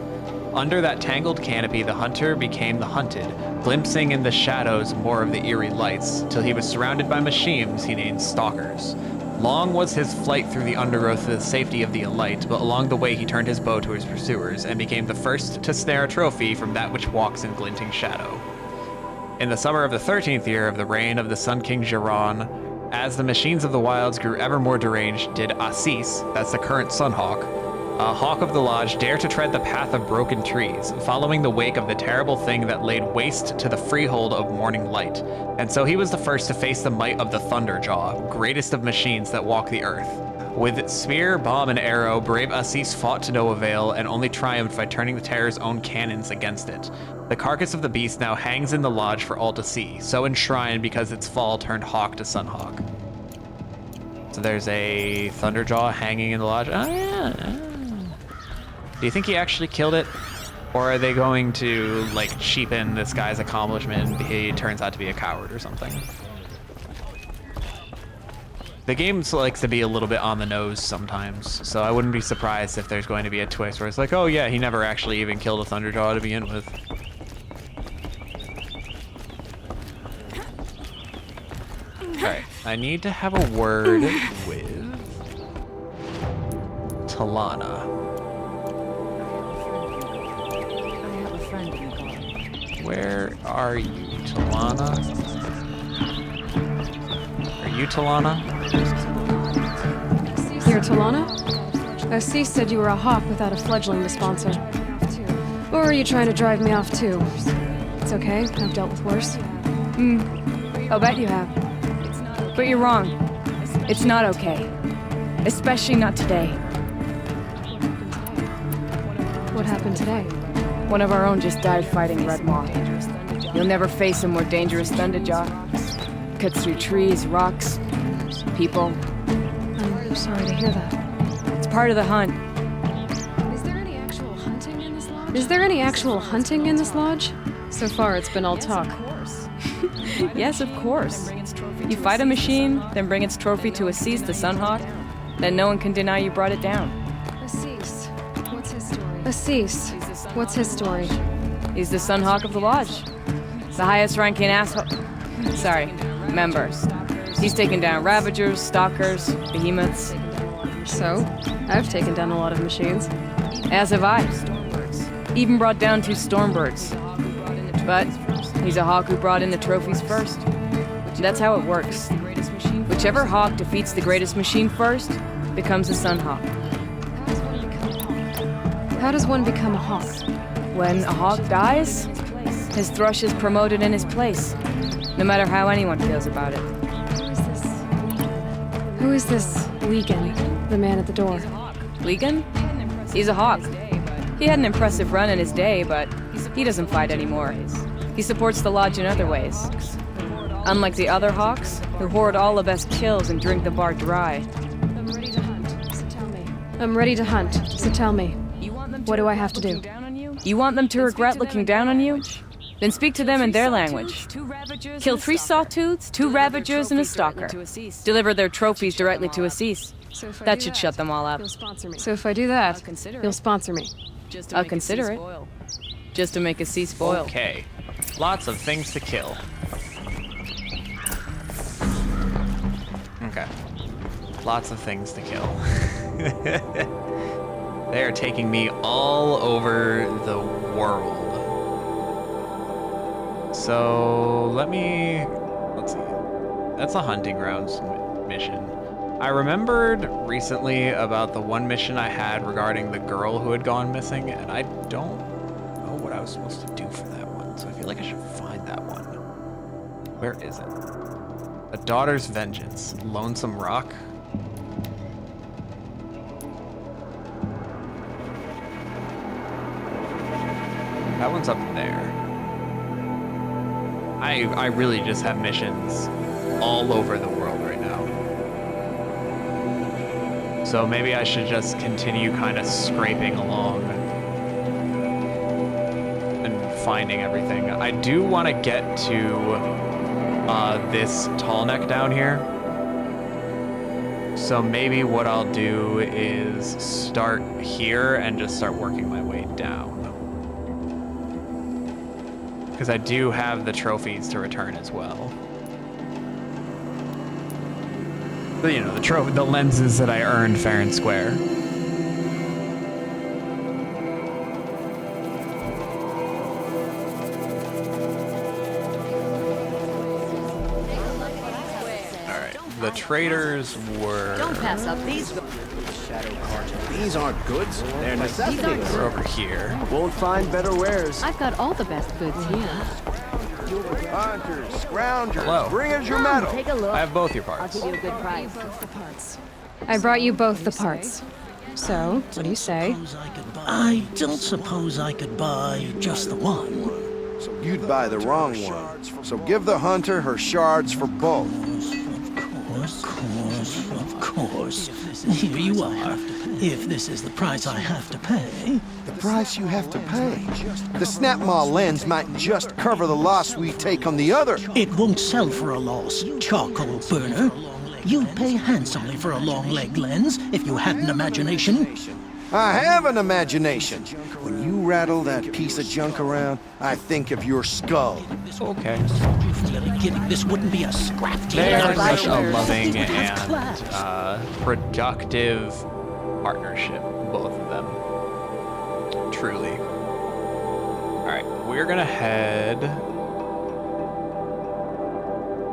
Under that tangled canopy, the hunter became the hunted, glimpsing in the shadows more of the eerie lights, till he was surrounded by machines he named stalkers. Long was his flight through the undergrowth to the safety of the elite, but along the way he turned his bow to his pursuers, and became the first to snare a trophy from that which walks in glinting shadow. In the summer of the 13th year of the reign of the Sun King Jiran, as the machines of the wilds grew ever more deranged, did Assis, that's the current Sunhawk, a Hawk of the Lodge, dare to tread the path of broken trees, following the wake of the terrible thing that laid waste to the freehold of morning light. And so he was the first to face the might of the Thunderjaw, greatest of machines that walk the earth. With spear, bomb, and arrow, brave Assis fought to no avail, and only triumphed by turning the Terror's own cannons against it. The carcass of the beast now hangs in the lodge for all to see, so enshrined because its fall turned Hawk to Sunhawk. So there's a Thunderjaw hanging in the lodge. Oh yeah. Do you think he actually killed it? Or are they going to, like, cheapen this guy's accomplishment and he turns out to be a coward or something? The game likes to be a little bit on the nose sometimes, so I wouldn't be surprised if there's going to be a twist where it's like, oh yeah, he never actually even killed a Thunderjaw to begin with. Alright, I need to have a word with Talana. Where are you, Talana? Are you Talana? You're Talana? Assis said you were a hawk without a fledgling to sponsor. Or are you trying to drive me off too? It's okay, I've dealt with worse. I'll bet you have. But you're wrong. It's not okay. Especially not today. What happened today? One of our own just died fighting Red Maw. You'll never face a more dangerous Thunderjaw. Cuts through trees, rocks, people. I'm sorry to hear that. It's part of the hunt. Is there any actual hunting in this lodge? Is there any actual hunting in this lodge? So far, it's been all talk. Yes, of course. You fight a machine, then bring its trophy to Assis the Sunhawk, then no one can deny you brought it down. Assis. What's his story? Assis. What's his story? He's the Sunhawk of the Lodge. The highest ranking asshole. Sorry, member. He's taken down Ravagers, Stalkers, Behemoths. So, I've taken down a lot of machines. As have I. Even brought down 2 Stormbirds. But he's a hawk who brought in the trophies first. That's how it works. Whichever hawk defeats the greatest machine first becomes a Sunhawk. How does one become a hawk? When a hawk dies, his thrush is promoted in his place, no matter how anyone feels about it. Who is this Legan, the man at the door? Legan? He's a hawk. He had an impressive run in his day, but he doesn't fight anymore. He supports the lodge in other ways. Unlike the other hawks, who hoard all the best kills and drink the bar dry. I'm ready to hunt, so tell me. I'm ready to hunt, so tell me. What do I have to do? You want them to regret looking down on you? Then speak to them in their language. Kill 3 Sawtooths, 2 Ravagers, and a Stalker. Deliver their trophies directly to Assis. That should shut them all up. So if I do that, you'll sponsor me. I'll consider it. Just to make Assis spoil. Okay. Lots of things to kill. Okay. Lots of things to kill. They are taking me all over the world. So let's see. That's a hunting grounds mission. I remembered recently about the one mission I had regarding the girl who had gone missing, and I don't know what I was supposed to do for that one, so I feel like I should find that one. Where is it? A Daughter's Vengeance. Lonesome Rock? That one's up there. I really just have missions all over the world right now. So maybe I should just continue kind of scraping along and finding everything. I do want to get to this tall neck down here. So maybe what I'll do is start here and just start working my way down. Because I do have the trophies to return as well. But, you know, the lenses that I earned fair and square. Alright, the traders were... Don't pass up these. These aren't goods, they're necessities. We're over here. Won't find better wares. I've got all the best goods here. Hunters, scroungers, Hello. bring us your metal. Take a look. I have both your parts. I'll give you a good price. I brought you both the parts. So, what do you say? I don't suppose I could buy just the one. So you'd buy the wrong one. So give the hunter her shards for both. Of course. Here you are. If this is the price I have to pay. The price you have to pay? The Snapmaw lens might just cover the loss we take on the other. It won't sell for a loss, charcoal burner. You'd pay handsomely for a long leg lens if you had an imagination. I have an imagination. When you rattle that piece of junk around, I think of your skull. Okay. Really kidding? This wouldn't be a scrap deal. They are such a loving and productive partnership, both of them. Truly. Alright, we're gonna head...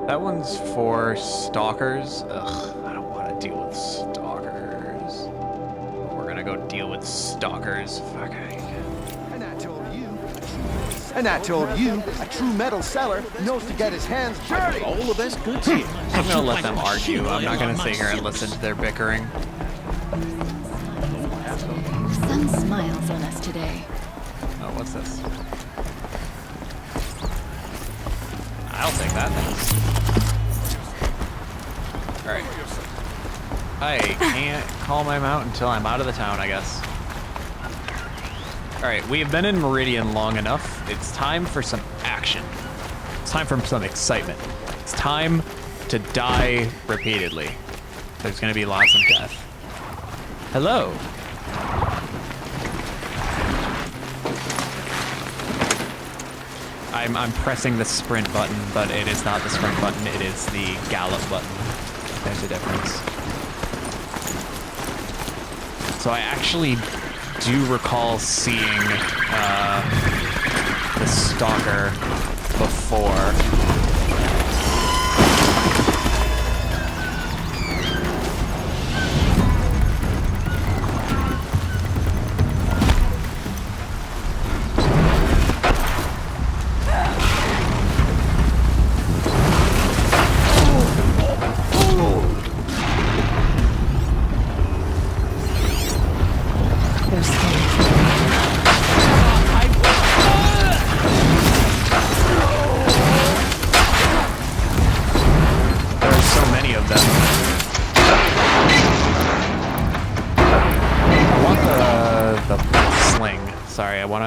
That one's for stalkers. Ugh, I don't want to deal with stalkers. We're gonna go deal with stalkers. Fuck. And I told you, a true metal seller knows to get his hands dirty. All the best goods here. I'm gonna let them argue. I'm not gonna sit here and listen to their bickering. The sun smiles on us today. Oh, what's this? I'll take that, thanks. Alright. I can't call my mount until I'm out of the town, I guess. Alright, we have been in Meridian long enough. It's time for some action. It's time for some excitement. It's time to die repeatedly. There's gonna be lots of death. Hello. I'm pressing the sprint button, but it is not the sprint button, it is the gallop button. There's a difference. So I actually do recall seeing the stalker before.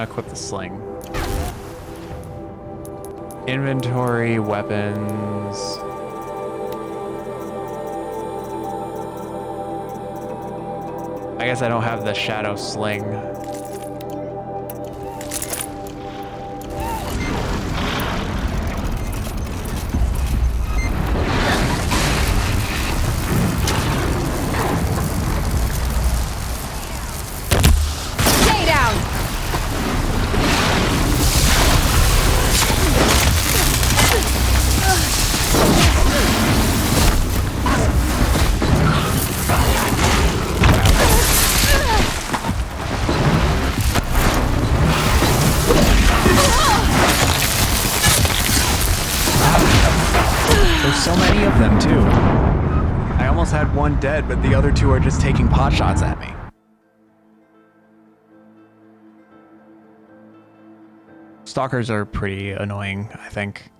Equip the sling. Inventory, weapons. I guess I don't have the shadow sling. One dead, but the other two are just taking pot shots at me. Stalkers are pretty annoying, I think.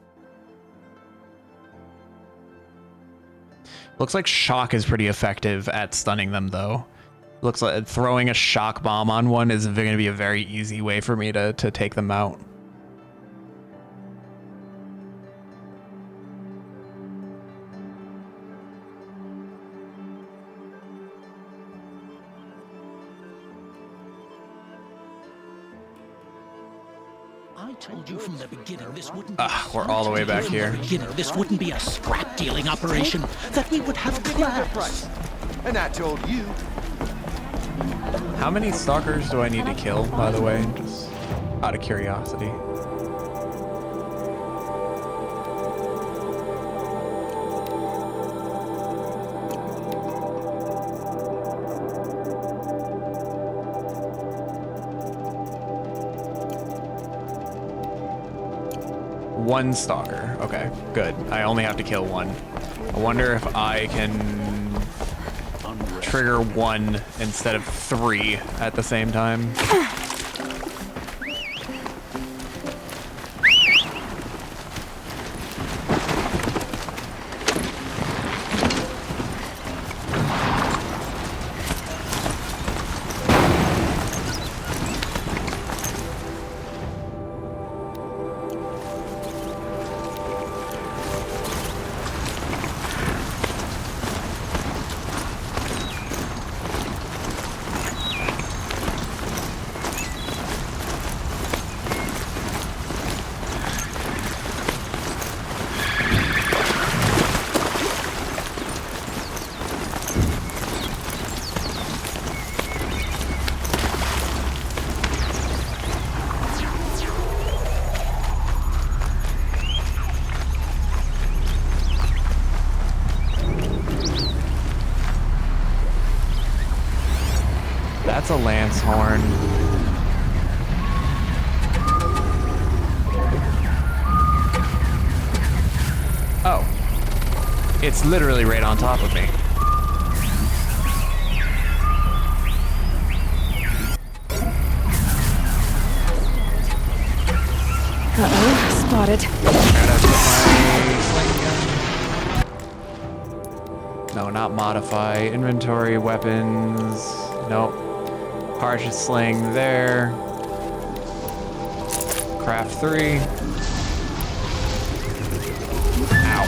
Looks like shock is pretty effective at stunning them, though. Looks like throwing a shock bomb on one is going to be a very easy way for me to take them out. I told you from the beginning this wouldn't be we're all the way back here. This wouldn't be a scrap dealing operation, that we would have class. And I told you. How many stalkers do I need to kill, by the way? Just out of curiosity. One stalker. Okay, good. I only have to kill one. I wonder if I can trigger one instead of 3 at the same time. a lance horn. Oh. It's literally right on top of me. Uh-oh, spotted. No, not modify. Inventory, weapons. Nope. Harsha sling there. Craft 3. Ow.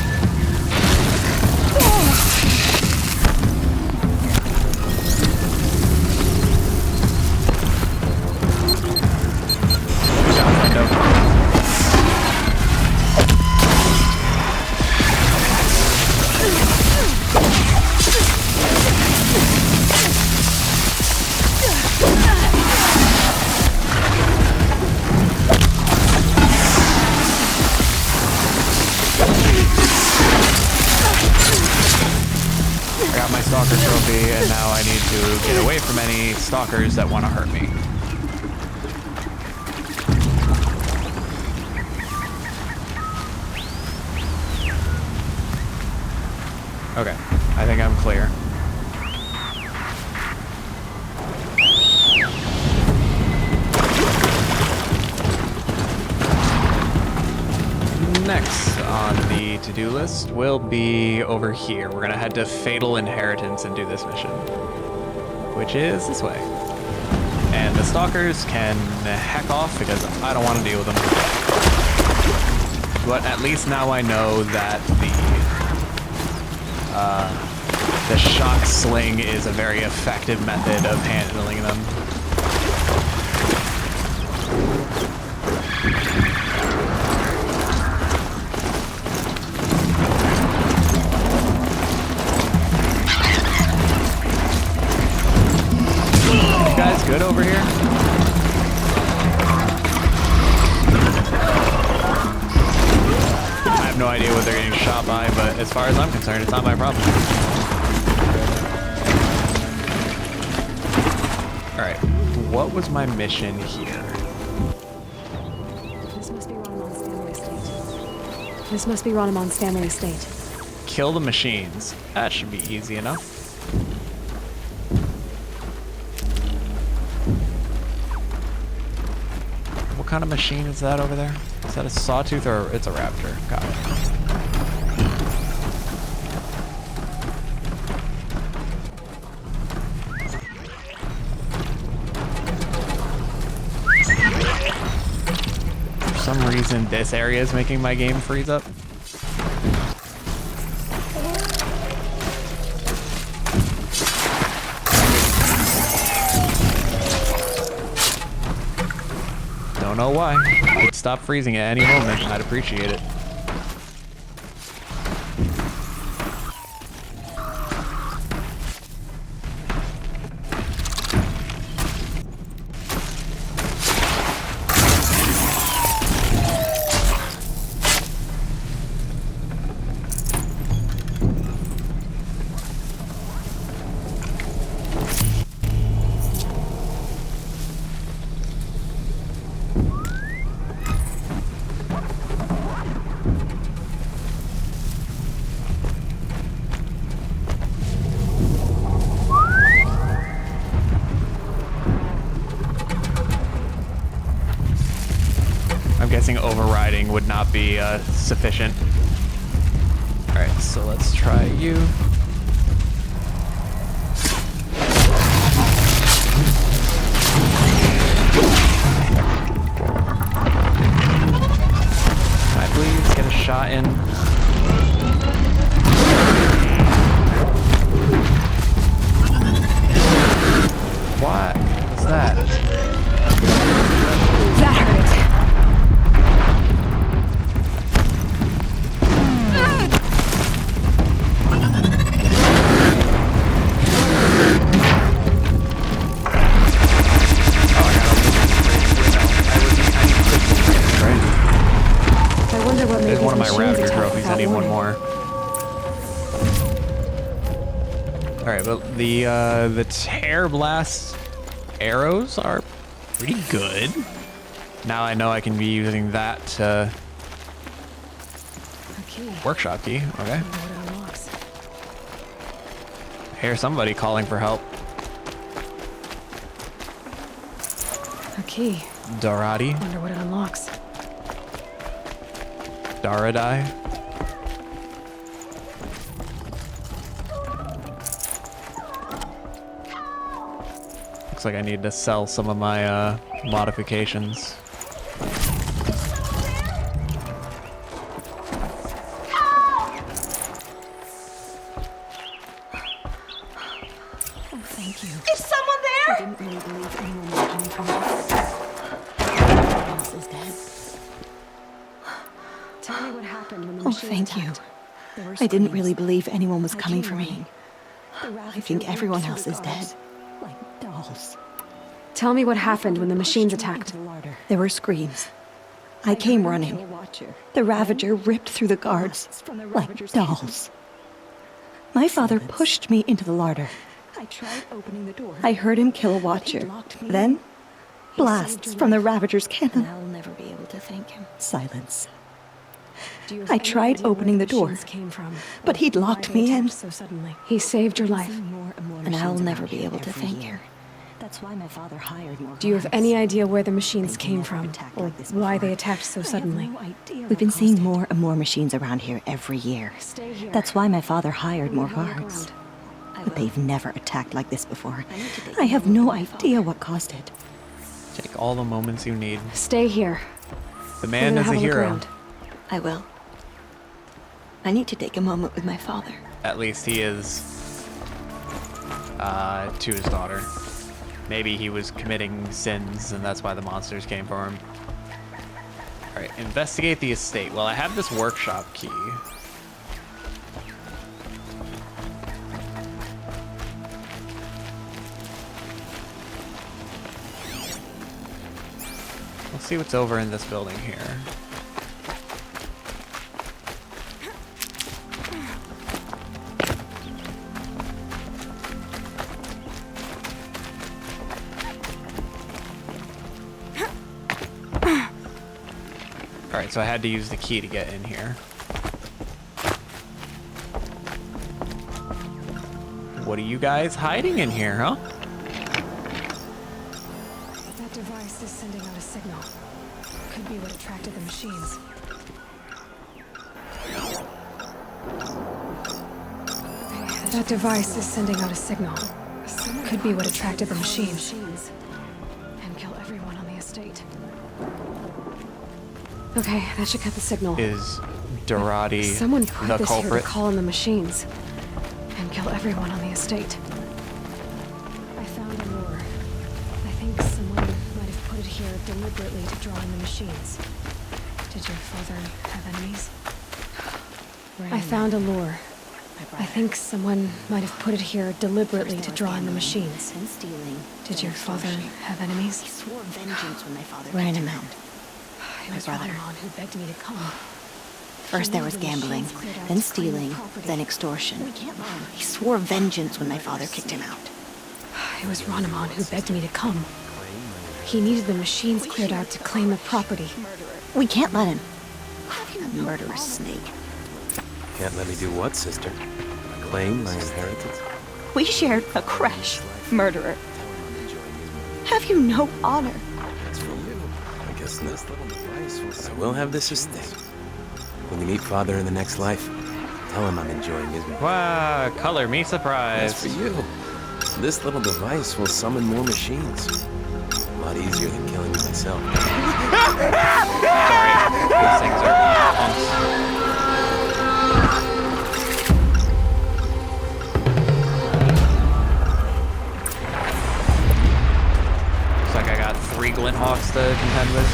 Stalker trophy, and now I need to get away from any stalkers that want to hurt me. Okay, I think I'm clear. Next on the to-do list will be over here. We're gonna head to Fatal Inheritance and do this mission, which is this way. And the stalkers can heck off because I don't want to deal with them. But at least now I know that the shock sling is a very effective method of handling them. Good over here. I have no idea what they're getting shot by, but as far as I'm concerned, it's not my problem. Alright, what was my mission here? This must be Ranamon's family estate. This must be Ranamon's family estate. Kill the machines. That should be easy enough. What kind of machine is that over there? Is that a sawtooth or it's a raptor? Got it. For some reason, this area is making my game freeze up. Don't know why. It'd stop freezing at any moment. I'd appreciate it. Guessing overriding would not be sufficient. Alright, so let's try you. Can I please get a shot in? What is that? That hurt. There's one of my raptor trophies. I need one more. All right, but the tear blast arrows are pretty good. Now I know I can be using that to... Workshop key, okay. I hear somebody calling for help. A key. Dorati. Wonder what it unlocks. Daradai. Looks like I need to sell some of my modifications. I didn't really believe anyone was coming for me. I think everyone else is dead. Like dolls. Tell me what happened when the machines attacked. There were screams. I came running. The Ravager ripped through the guards like dolls. My father pushed me into the larder. I heard him kill a watcher. Then, blasts from the Ravager's cannon. I'll never be able to thank him. Silence. I tried opening the door, but he'd locked me in. He saved your life. And I'll never be able to thank him. That's why my father hired more. Do you have any idea where the machines came from, or why they attacked so suddenly? We've been seeing more and more machines around here every year. That's why my father hired more guards. But they've never attacked like this before. I have no idea what caused it. Take all the moments you need. Stay here. The man is a hero. I will. I need to take a moment with my father. At least he is to his daughter. Maybe he was committing sins and that's why the monsters came for him. Alright, investigate the estate. Well, I have this workshop key. Let's see what's over in this building here. Alright, so I had to use the key to get in here. What are you guys hiding in here, huh? That device is sending out a signal. Could be what attracted the machines. That device is sending out a signal. Could be what attracted the machines. And kill everyone on the estate. Okay, that should cut the signal. Is Dorati Someone put the this culprit? here to call in the machines and kill everyone on the estate. I found a lure. I think someone might have put it here deliberately to draw in the machines. Did your father have enemies? I found a lure. I think someone might have put it here deliberately to draw in the machines. Did your father have enemies? He swore vengeance when my father Ran him out. It was brother. Ramon who begged me to come. First there was gambling, then stealing, then extortion. He swore vengeance when my father kicked him out. It was Ranamon who begged me to come. He needed the machines cleared out to claim the property. We can't let him. That murderous snake. Can't let me do what, sister? Claim my inheritance? We shared a crash, murderer. Have you no honor? That's for you. I guess this little device will... I will have this estate. When you meet father in the next life, tell him I'm enjoying his... Wow, color me surprised. That's for you. This little device will summon more machines. A lot easier than killing me myself. Sorry, these things are punks. Looks like I got 3 Glinthawks to contend with.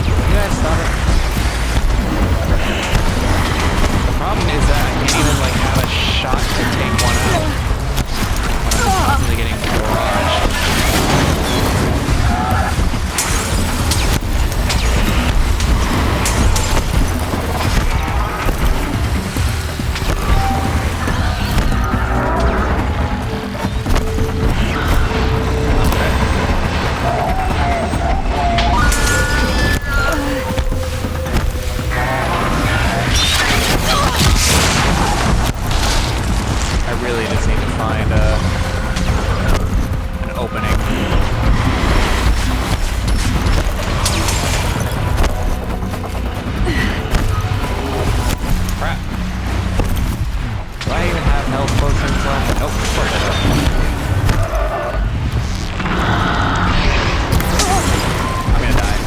You guys stop it. The problem is that I can't even like have a shot to take one out. I'm constantly getting barraged. really just need to find an opening. Crap. Do I even have health potions left? Nope, of course I don't. I'm gonna die.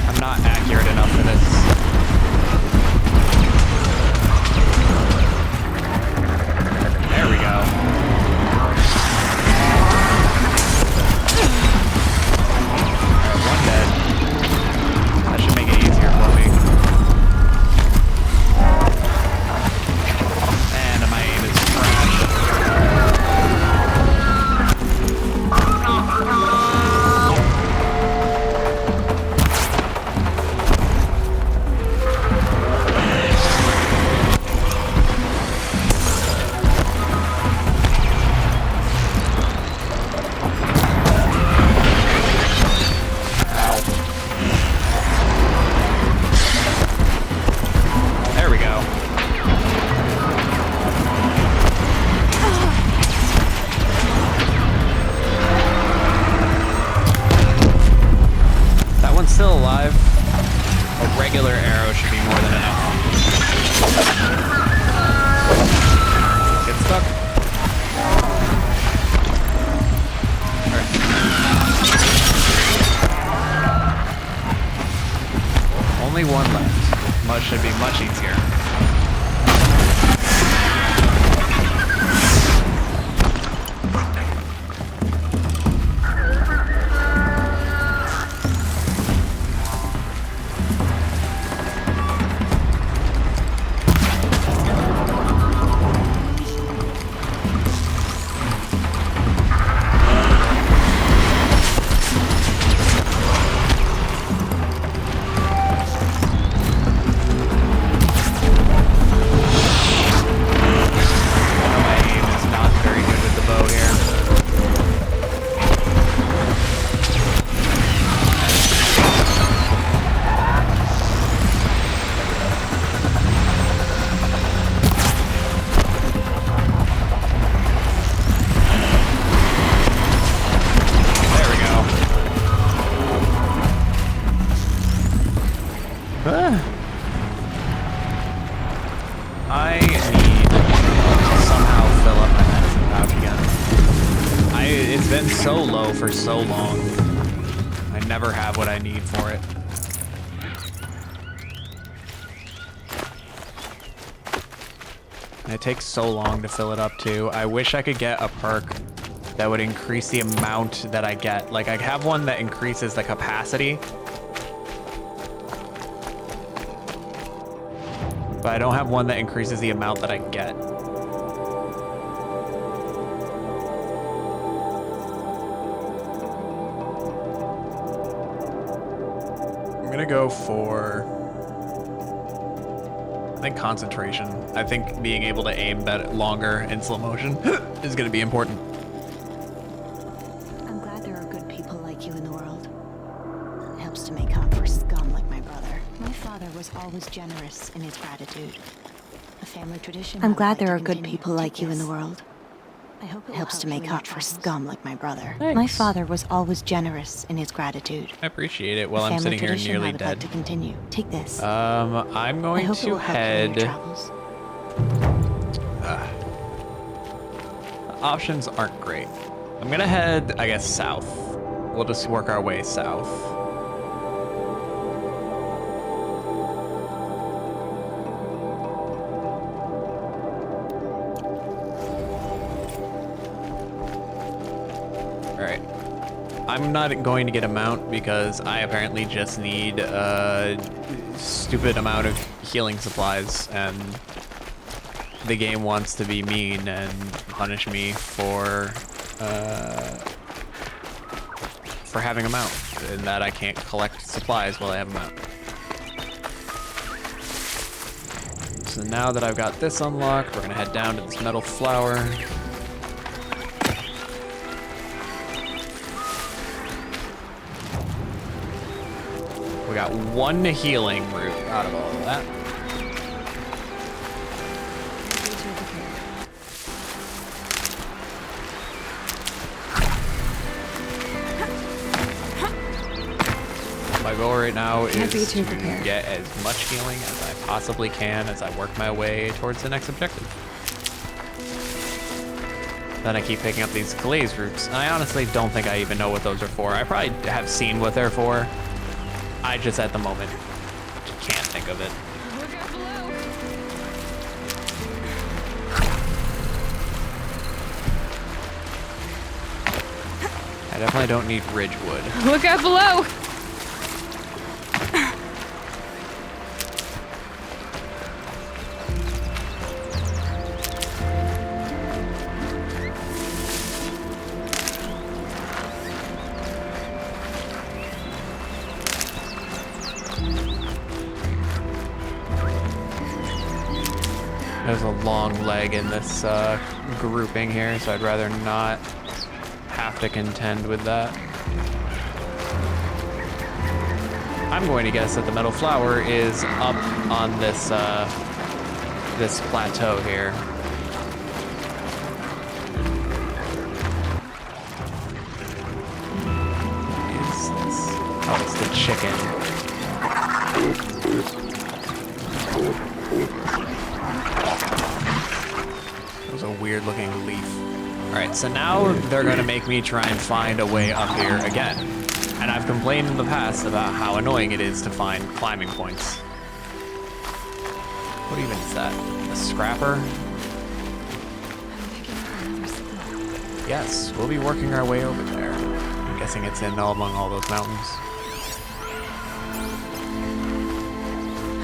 I'm not accurate enough for this. There we go. Alright, one dead. That should make it easier for me. And my aim is trash. There we go. That one's still alive. A regular arrow should be more than enough. Get stuck. Alright. Only one left. Much should be much easier. I need to somehow fill up my medicine pouch again. It's been so low for so long. I never have what I need for it. And it takes so long to fill it up too. I wish I could get a perk that would increase the amount that I get. Like I have one that increases the capacity, but I don't have one that increases the amount that I get. I'm gonna go for, I think, concentration. I think being able to aim that longer in slow motion is gonna be important. I'm glad there are good people like you in the world. It helps to make up for scum like my brother. My father was always generous in his gratitude. A family tradition. I'm glad there are good people like you in the world. I hope it helps to make up for scum like my brother. Thanks. My father was always generous in his gratitude. I appreciate it. While I'm sitting here nearly dead. Like to continue. Take this. I'm going to head. Options aren't great. I'm gonna head, I guess, south. We'll just work our way south. Alright. I'm not going to get a mount because I apparently just need a stupid amount of healing supplies, and the game wants to be mean and punish me for having a mount, and that I can't collect supplies while I have a mount. So now that I've got this unlocked, we're gonna head down to this metal flower. We got one healing root out of all of that. My goal right now is to get as much healing as I possibly can as I work my way towards the next objective. Then I keep picking up these glaze roots, and I honestly don't think I even know what those are for. I probably have seen what they're for. I just, at the moment, can't think of it. I definitely don't need ridgewood. Look out below! There's a long leg in this grouping here, so I'd rather not have to contend with that. I'm going to guess that the metal flower is up on this this plateau here. What is this? Oh, it's the chicken. That was a weird looking leaf. All right, so now they're gonna make me try and find a way up here again. And I've complained in the past about how annoying it is to find climbing points. What even is that? A scrapper? Yes, we'll be working our way over there. I'm guessing it's in all among all those mountains.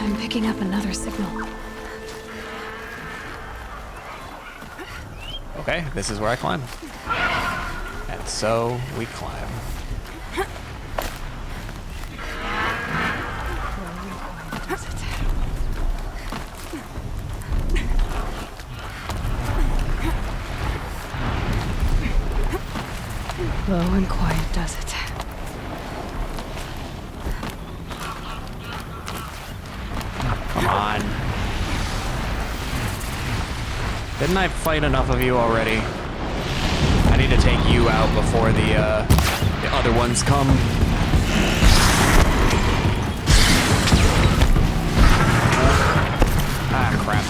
I'm picking up another signal. Okay, this is where I climb. And so we climb. Low and quiet does it. Come on. Didn't I fight enough of you already? I need to take you out before the other ones come. Ah, crap.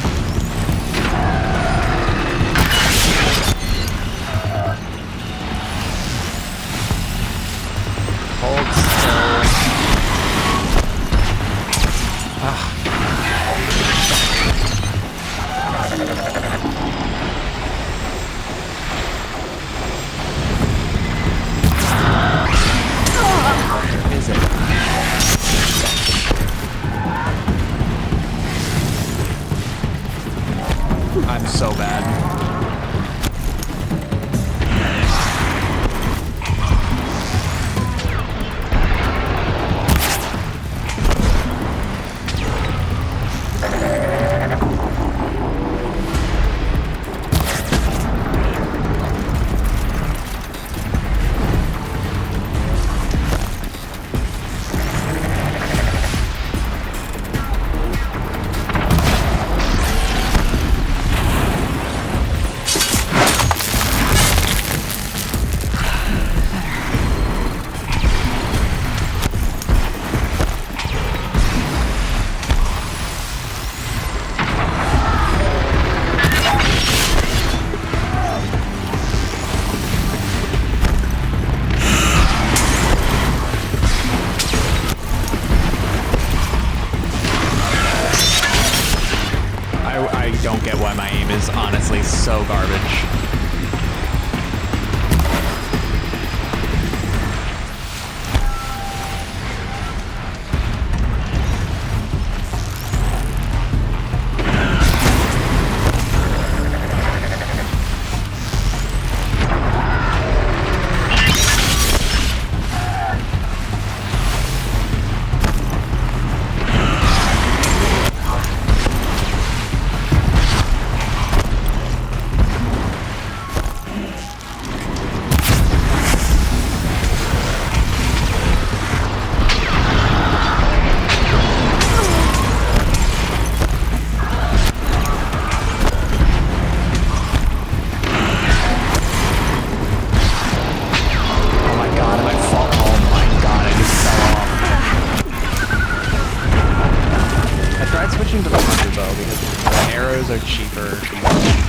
Hold still. Ah. Where is it? I'm so bad. I don't get why my aim is honestly so garbage. hunter bow because the arrows are cheaper.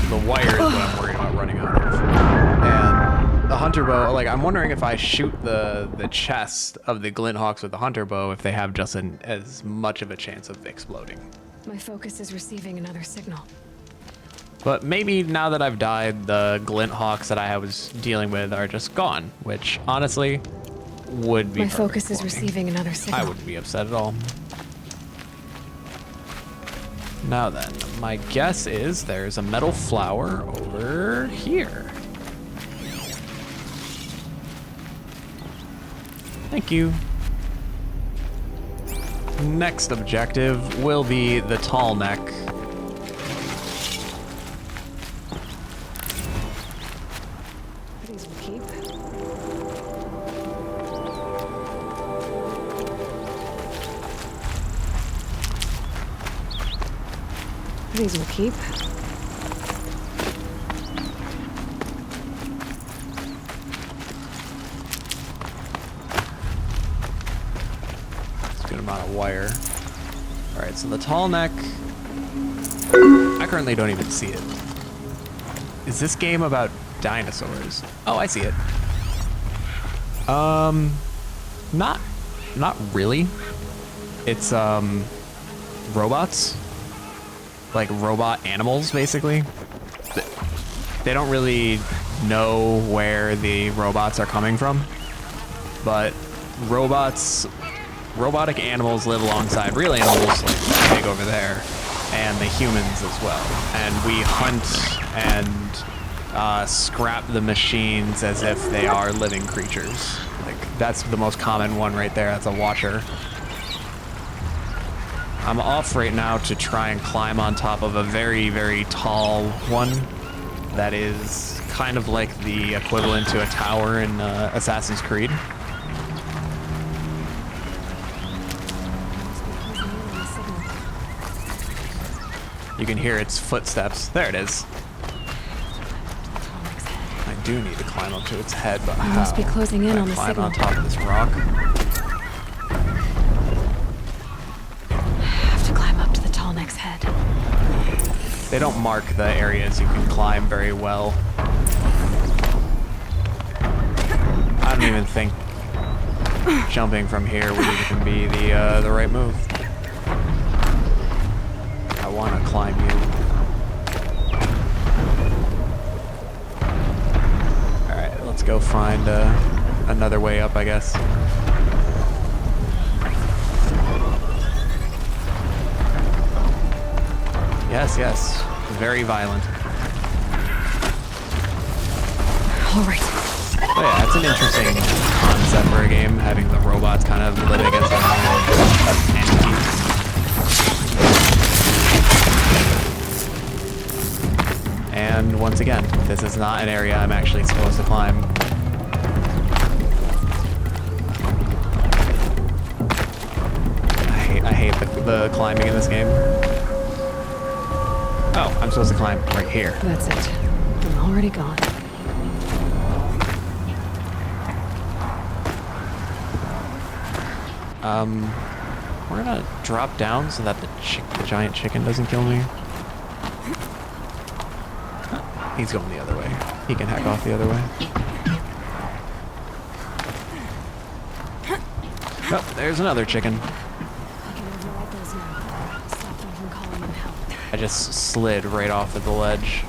The wire is what I'm worried about running out of. And the hunter bow, like, I'm wondering if I shoot the chest of the glint hawks with the hunter bow, if they have just as much of a chance of exploding. My focus is receiving another signal. But maybe now that I've died, the glint hawks that I was dealing with are just gone, which honestly would be. My focus is receiving another signal. I wouldn't be upset at all. Now then, my guess is there's a metal flower over here. Thank you. Next objective will be the tall neck. These will keep. These will keep. Good amount of wire. All right, so the tall neck, I currently don't even see it. Is this game about dinosaurs? Oh, I see it. Not really. It's robots, like robot animals, basically. They don't really know where the robots are coming from, but robotic animals live alongside real animals, like the pig over there, and the humans as well. And we hunt and scrap the machines as if they are living creatures. Like, that's the most common one right there. That's a watcher. I'm off right now to try and climb on top of a very, very tall one that is kind of like the equivalent to a tower in Assassin's Creed. You can hear its footsteps. There it is. I do need to climb up to its head, but how? I must be closing in on the signal. Climb on top of this rock. I have to climb up to the tall neck's head. They don't mark the areas you can climb very well. I don't even think jumping from here would even be the right move. I want to climb you. Alright, let's go find another way up, I guess. Yes, yes. Very violent. Alright. Oh yeah, it's an interesting concept for a game, having the robots kind of live against their own entities. And once again, this is not an area I'm actually supposed to climb. I hate the climbing in this game. Oh, I'm supposed to climb right here. That's it. I'm already gone. We're gonna drop down so that the giant chicken doesn't kill me. He's going the other way. He can hack off the other way. Oh, there's another chicken. I just slid right off of the ledge.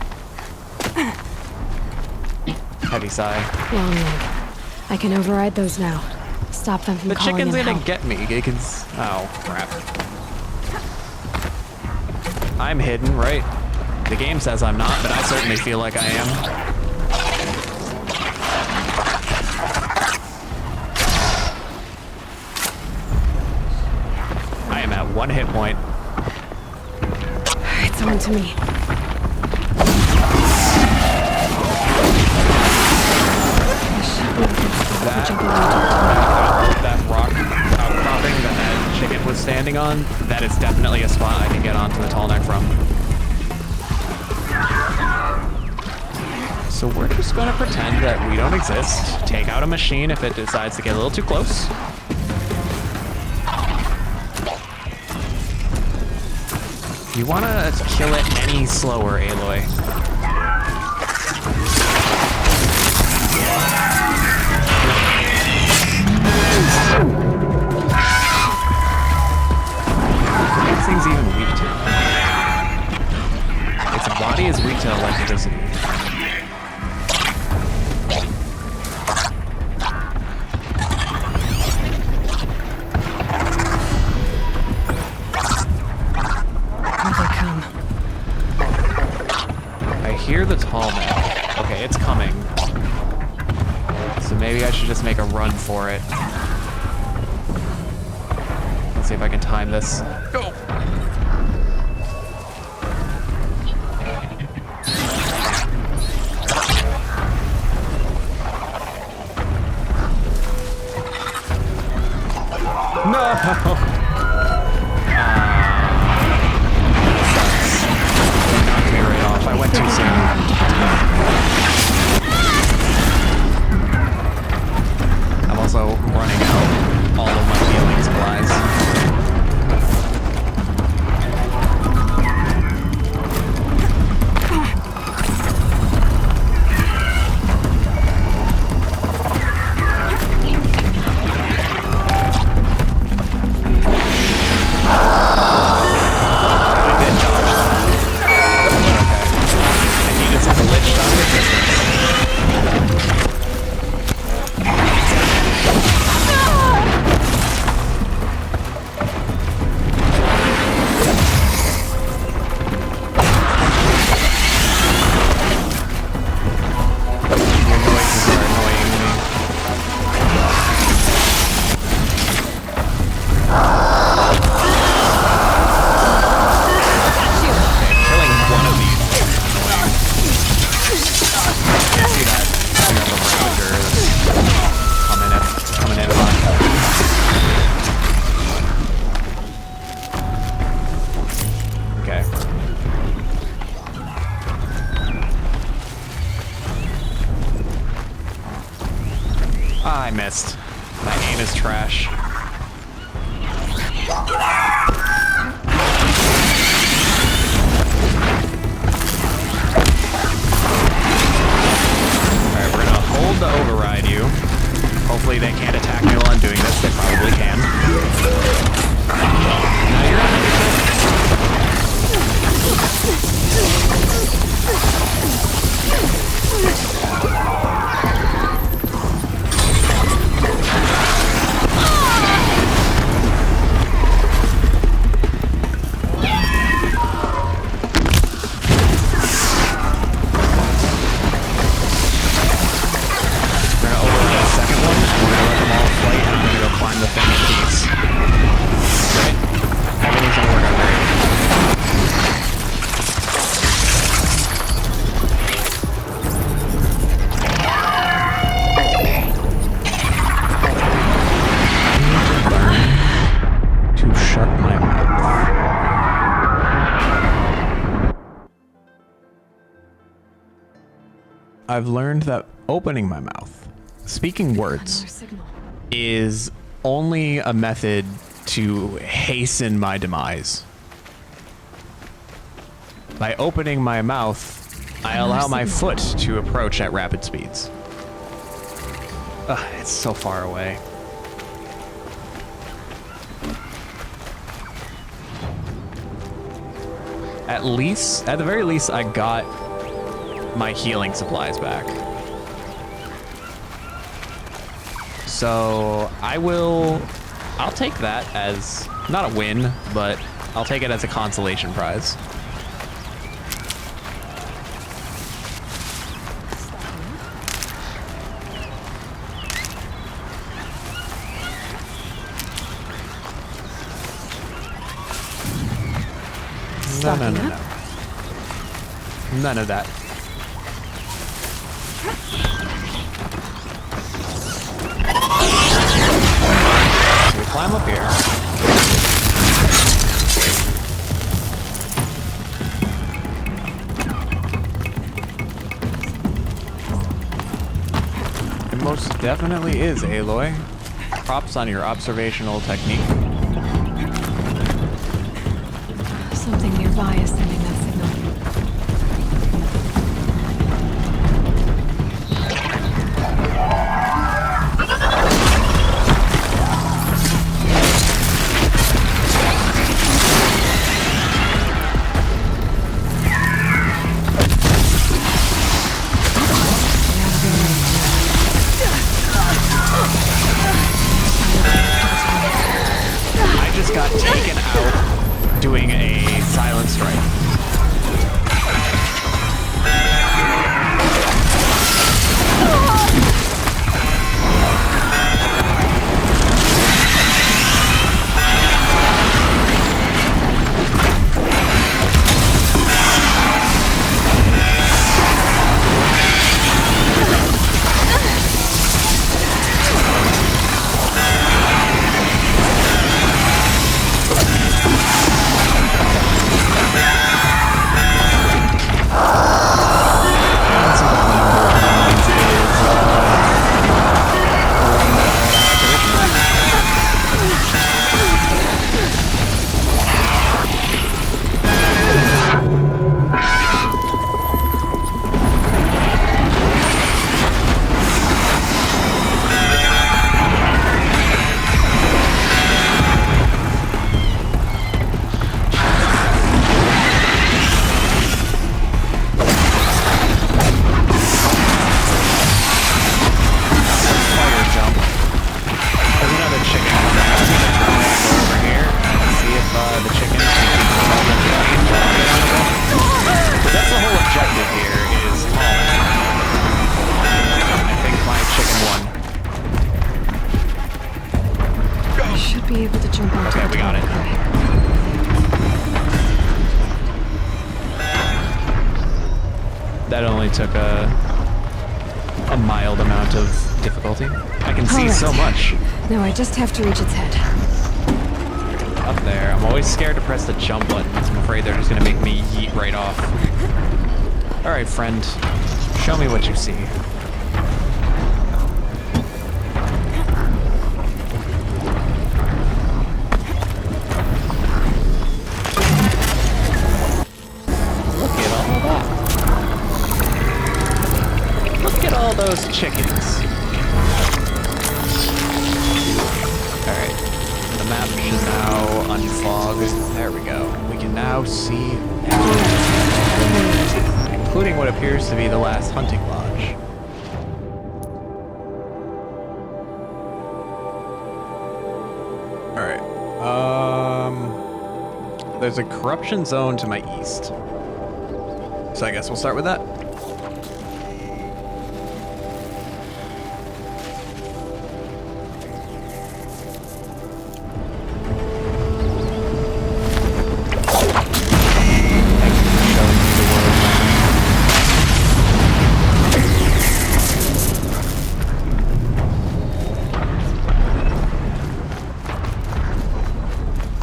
Heavy sigh. Long leg. I can override those now. Stop them from calling The chicken's in gonna help. get me. It can. Oh crap! I'm hidden, right? The game says I'm not, but I certainly feel like I am. I am at 1 hit point. It's on to me. That rock outcropping that chicken was standing on, that is definitely a spot I can get onto the tall neck from. So we're just gonna pretend that we don't exist, take out a machine if it decides to get a little too close. You wanna kill it any slower, Aloy. What this thing's even weak to? Its body is weak to electricity. Hear the tall man. Okay, it's coming. So maybe I should just make a run for it. Let's see if I can time this. Go! No! I went too soon. I'm also running out all of my healing supplies. I missed. My aim is trash. Alright, we're gonna hold to override you. Hopefully they can't attack me while I'm doing this. They probably can. Now you're on I've learned that opening my mouth, speaking words, is only a method to hasten my demise. By opening my mouth, I allow my foot to approach at rapid speeds. Ugh, it's so far away. At the very least, I got my healing supplies back. So I'll take that as not a win, but I'll take it as a consolation prize. No. None of that. We climb up here. It most definitely is, Aloy. Props on your observational technique. Something nearby. eye is sending that signal. I just got taken out doing a silent strike. Be able to jump onto we got it. That only took a mild amount of difficulty. I can see so much. Now I just have to reach its head. Up there. I'm always scared to press the jump button because I'm afraid they're just going to make me yeet right off. Alright, friend. Show me what you see. Those chickens. Alright. The map should now unfog. There we go. We can now see everything, including what appears to be the last hunting lodge. Alright. There's a corruption zone to my east. So I guess we'll start with that.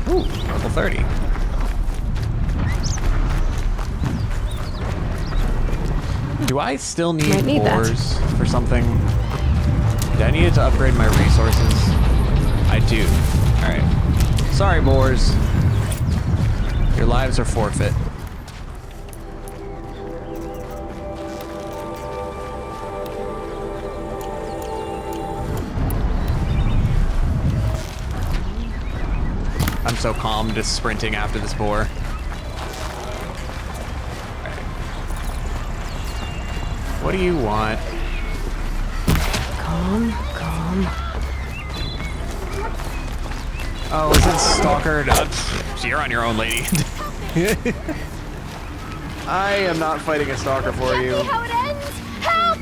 Level 30. Do I still need ores for something? Do I need to upgrade my resources? I do. Alright. Sorry, boars. Your lives are forfeit. I'm so calm just sprinting after this boar. What do you want? Calm, calm. Oh, is it Stalker? So you're on your own, lady. I am not fighting a Stalker for you. How it ends? Help!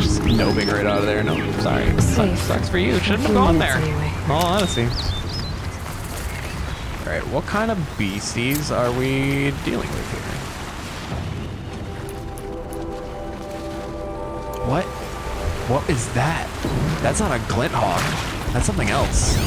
Just nobing right out of there. No, sorry. Sucks for you. Shouldn't have gone there. In all honesty. Alright, what kind of beasties are we dealing with here? What? What is that? That's not a glint hawk. That's something else.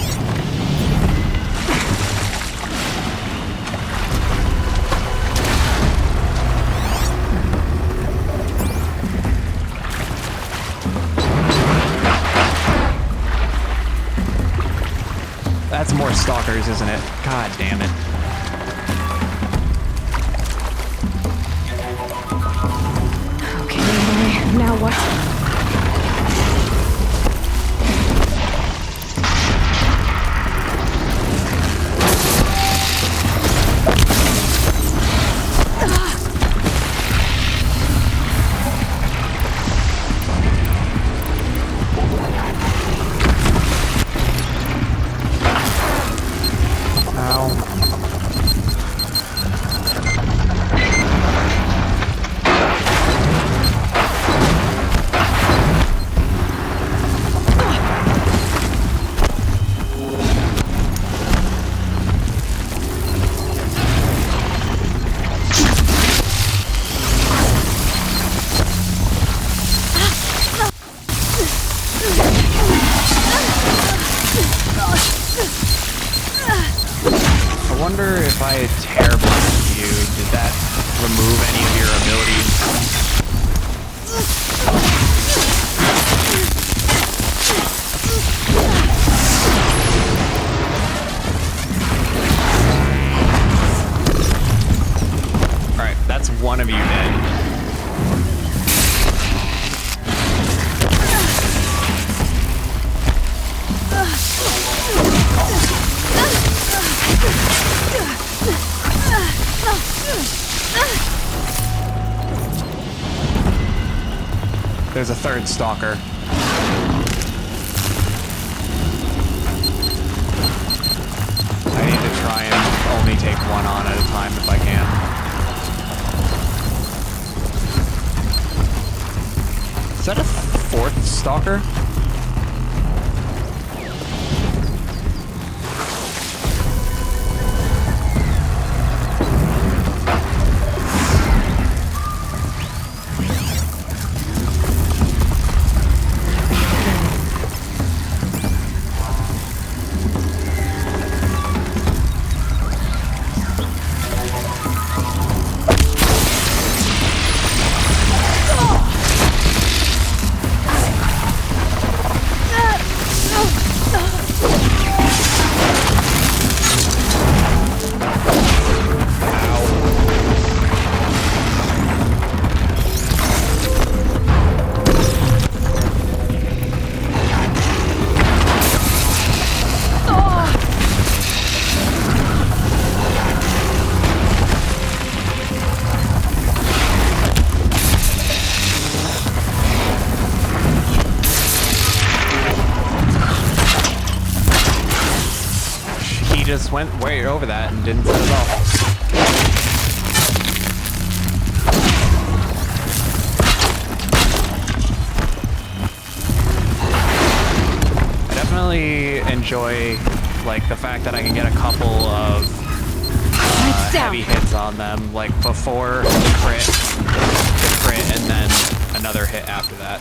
That's more stalkers, isn't it? God damn it. Okay, Aloy, now what? If I tear blast you, did that remove any of your abilities? Alright, that's one of you dead. There's a third stalker. I need to try and only take one on at a time if I can. Is that a fourth stalker? Just went way over that and didn't set it off. I definitely enjoy like the fact that I can get a couple of heavy hits on them, like before the crit, and then another hit after that.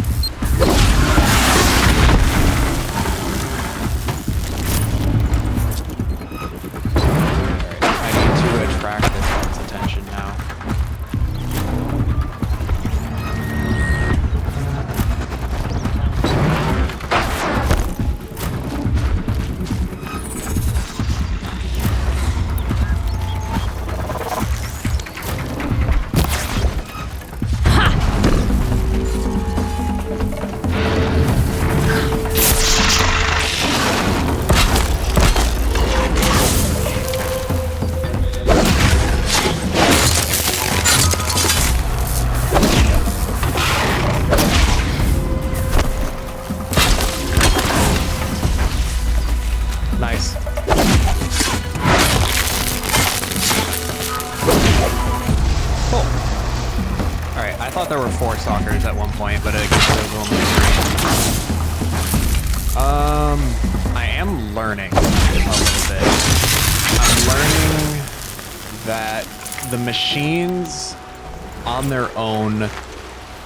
Attract this one's attention now. Nice. Cool. Alright, I thought there were 4 stalkers at one point, but I guess there was only 3. I am learning a little bit. I'm learning that the machines on their own,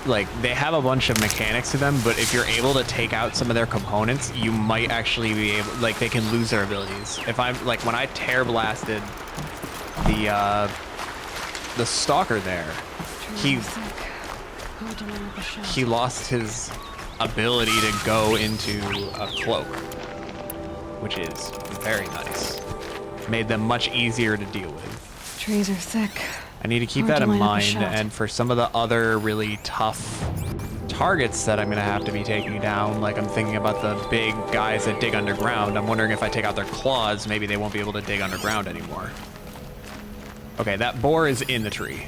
like, they have a bunch of mechanics to them, but if you're able to take out some of their components, you might actually be able, like, they can lose their abilities. If I'm, like, when I tear blasted the stalker there, he lost his ability to go into a cloak. which is very nice. Made them much easier to deal with. Trees are thick. I need to keep Hard that to in line up a mind, shot. and for some of the other really tough targets that I'm gonna have to be taking down, like I'm thinking about the big guys that dig underground. I'm wondering if I take out their claws, maybe they won't be able to dig underground anymore. Okay, that boar is in the tree.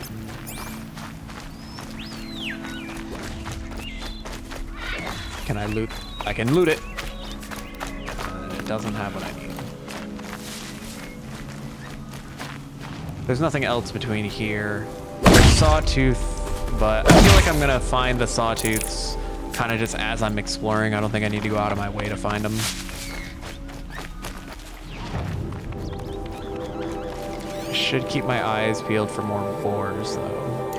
Can I loot? I can loot it. It doesn't have what I need. There's nothing else between here. There's sawtooth, but I feel like I'm gonna find the sawtooths kind of just as I'm exploring. I don't think I need to go out of my way to find them. I should keep my eyes peeled for more boars, though.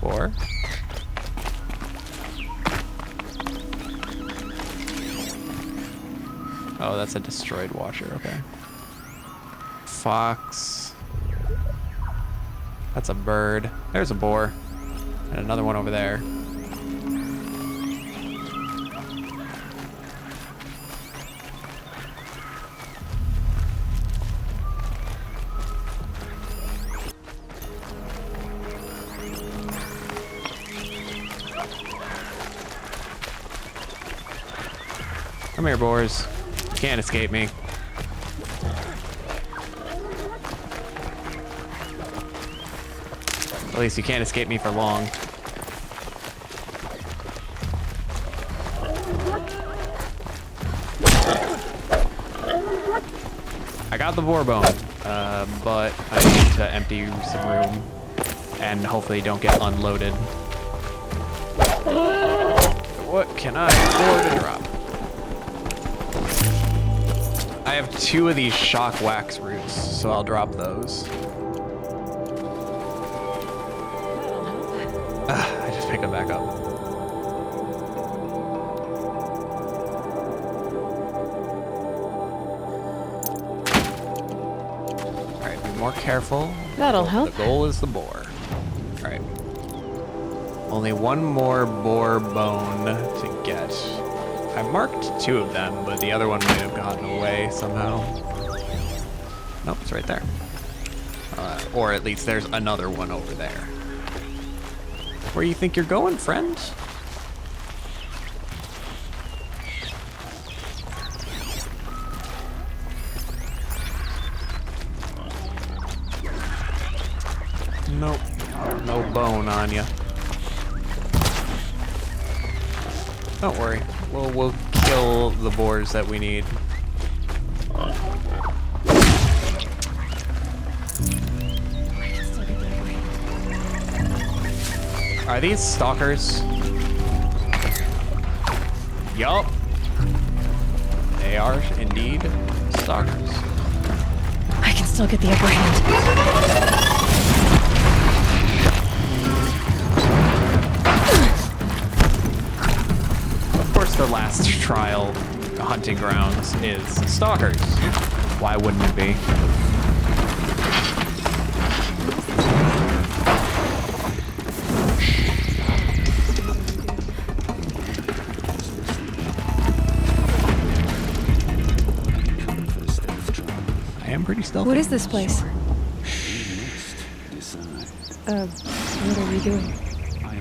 Boar? Oh, that's a destroyed watcher, okay. Fox. That's a bird. There's a boar. And another one over there. Come here, boars. You can't escape me. At least you can't escape me for long. I got the boar bone, but I need to empty some room and hopefully don't get unloaded. What can I afford to drop? I have 2 of these shock wax roots, so I'll drop those. I just picked them back up. Alright, be more careful. That'll help. The goal is the boar. Alright. Only one more boar bone to get. I marked 2 of them, but the other one might have gotten away somehow. Nope, it's right there. Or at least there's another one over there. Where you think you're going, friend? Nope, no bone on you. Don't worry, we'll kill the boars that we need. Are these stalkers? Yup. They are indeed stalkers. I can still get the upper hand. Of course, the last trial hunting grounds is stalkers. Why wouldn't it be? Pretty stealthy. What is this place? What are we doing?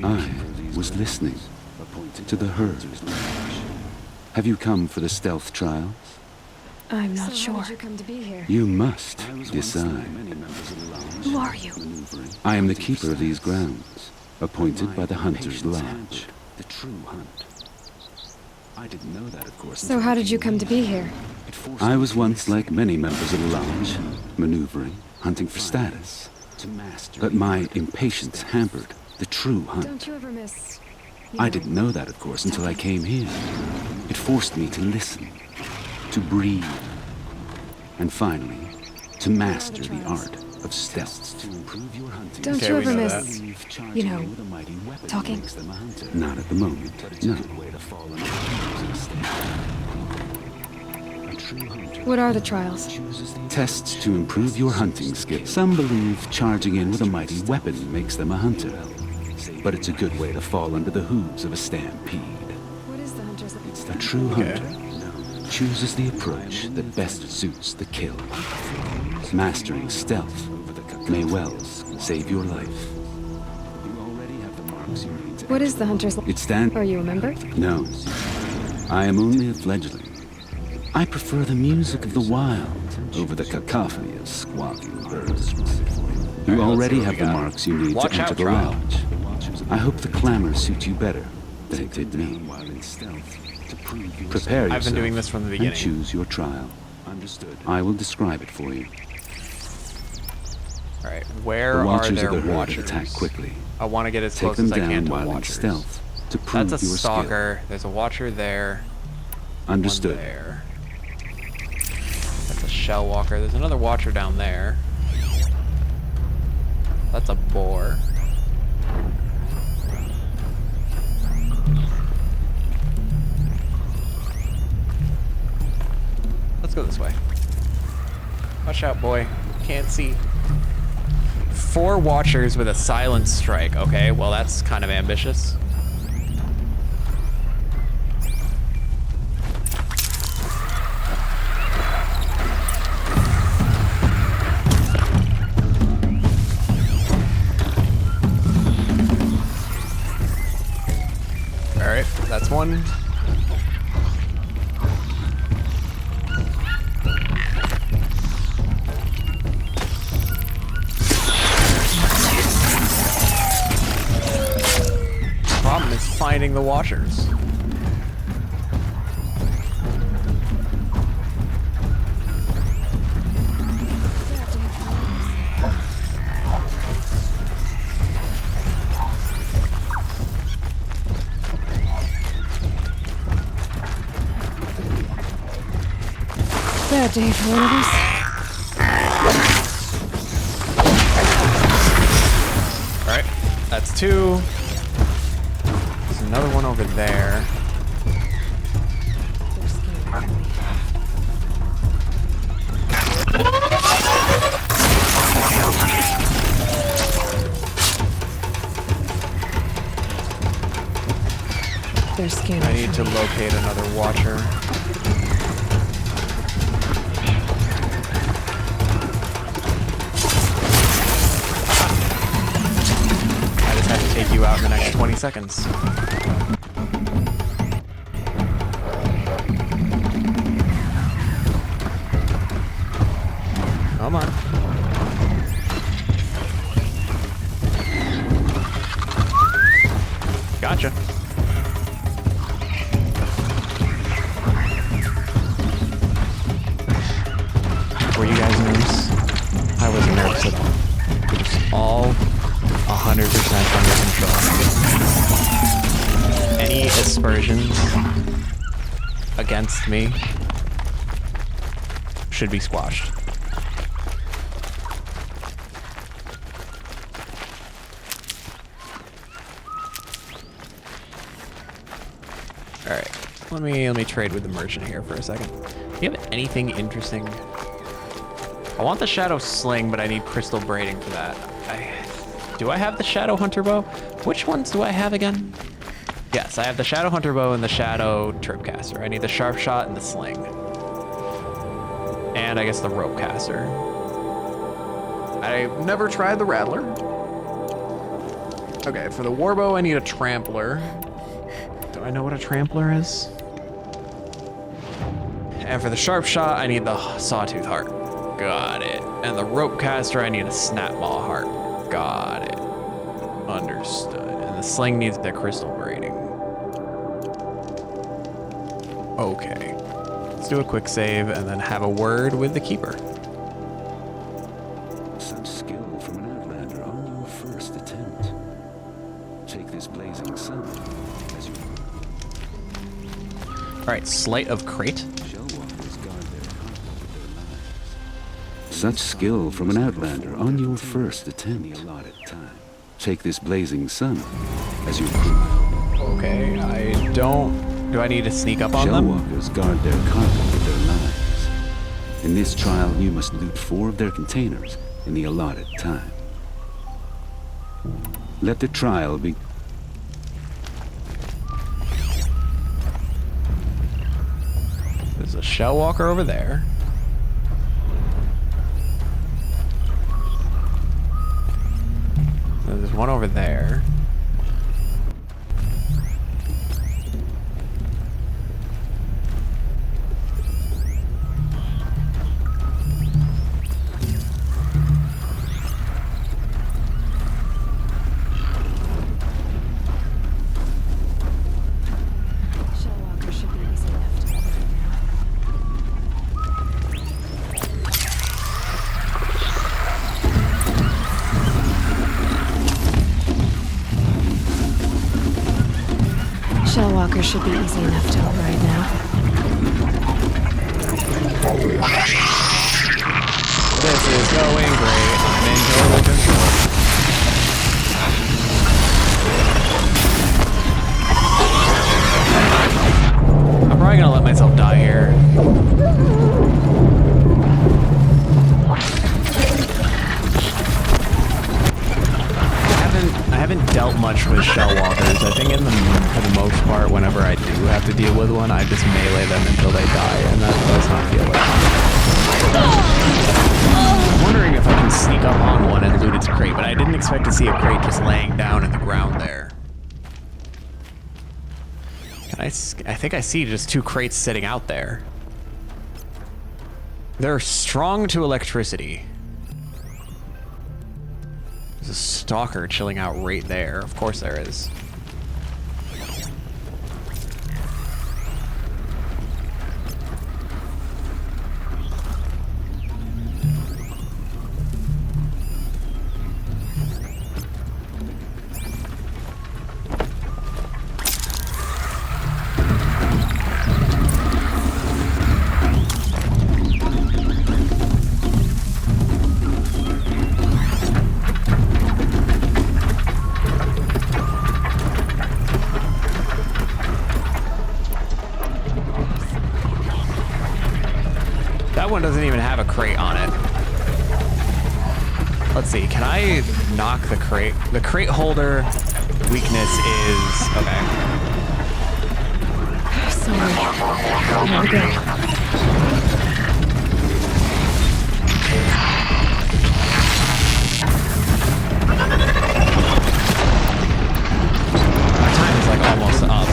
I was listening to the herd. Have you come for the stealth trials? I'm not sure. How did you come to be here? You must decide. Who are you? I am the keeper of these grounds, appointed by the Hunter's Lodge. The true hunt. I didn't know that, of course. So how did you come to be here? I was once like many members of the Lodge, maneuvering, hunting for status. But my impatience hampered the true hunt. Don't you ever miss... I didn't know that, of course, until I came here. It forced me to listen, to breathe, and finally, to master the art of stealth. Don't you ever miss, you know, talking? Not at the moment, no. What are the trials? Tests to improve your hunting skill. Some believe charging in with a mighty weapon makes them a hunter. But it's a good way to fall under the hooves of a stampede. What is the Hunter's A true hunter chooses the approach that best suits the kill. Mastering stealth may well save your life. What is the hunter's... It stands... Are you a member? No. I am only a fledgling. I prefer the music of the wild over the cacophony of squawking birds. You already have the marks you need to enter the lodge. I hope the clamor suits you better than it did me. Prepare yourself. I've been doing this from the beginning. And choose your trial. Understood. I will describe it for you. All right, where the are watchers there of the herd watchers? Attack quickly. I want to get as Take close them as I down can to while in watchers. stealth to prove That's a your stalker. skill. There's a watcher there. Understood. One there. That's a shell walker. There's another watcher down there. That's a boar. Let's go this way. Watch out, boy. Can't see. 4 watchers with a silent strike. Okay, well that's kind of ambitious. Alright, that's one. Problem is finding the watchers. Bad day for one of these. Alright, that's 2. There's another one over there. They're scanning. I need to locate another watcher. I just have to take you out in the next 20 seconds. Come on. Gotcha. Were you guys nervous? I wasn't nervous at all. It was all 100% under control. Any aspersions against me should be squashed. Alright, let me trade with the merchant here for a second. Do you have anything interesting? I want the shadow sling, but I need crystal braiding for that. Do I have the shadow hunter bow? Which ones do I have again? Yes, I have the shadow hunter bow and the shadow tripcaster. I need the sharp shot and the sling. And I guess the rope caster. I've never tried the rattler. Okay, for the warbow, I need a trampler. Do I know what a trampler is? And for the sharp shot, I need the sawtooth heart. Got it. And the rope caster, I need a snapmaw heart. Got it. Understood. And the sling needs the crystal braiding. Okay. Let's do a quick save and then have a word with the keeper. Such skill from an outlander on your first attempt. Take this blazing sun as you... Alright, Sleight of Crate. Such skill from an outlander on your first attempt. Allotted time. Take this blazing sun as you crew. Okay, I don't... Do I need to sneak up on them? Shellwalkers guard their cargo with their lives. In this trial, you must loot 4 of their containers in the allotted time. Let the trial be... a shell walker over there. There's one over there. Shellwalker should be easy enough to override now. This is going great. I'm in total control. I'm probably gonna let myself die here. I haven't dealt much with shell walkers. I think for the most part, whenever I do have to deal with one, I just melee them until they die, and that does not feel like I'm wondering if I can sneak up on one and loot its crate, but I didn't expect to see a crate just laying down in the ground there. I think I see just 2 crates sitting out there. They're strong to electricity. There's a stalker chilling out right there. Of course there is. One doesn't even have a crate on it. Let's see, can I knock the crate? The crate holder weakness is... okay. Sorry. Here we go. My time is like almost up.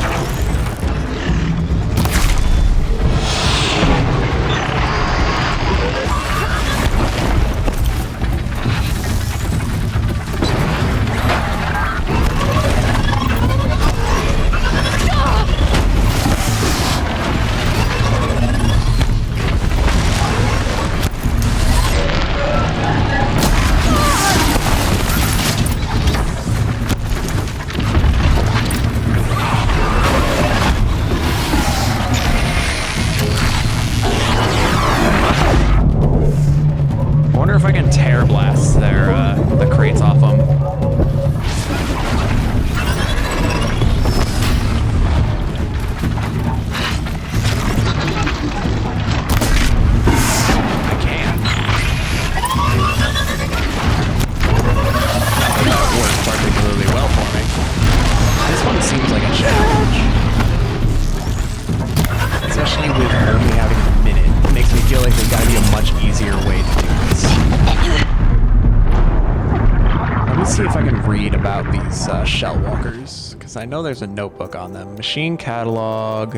Shell walkers, because I know there's a notebook on them. Machine catalog,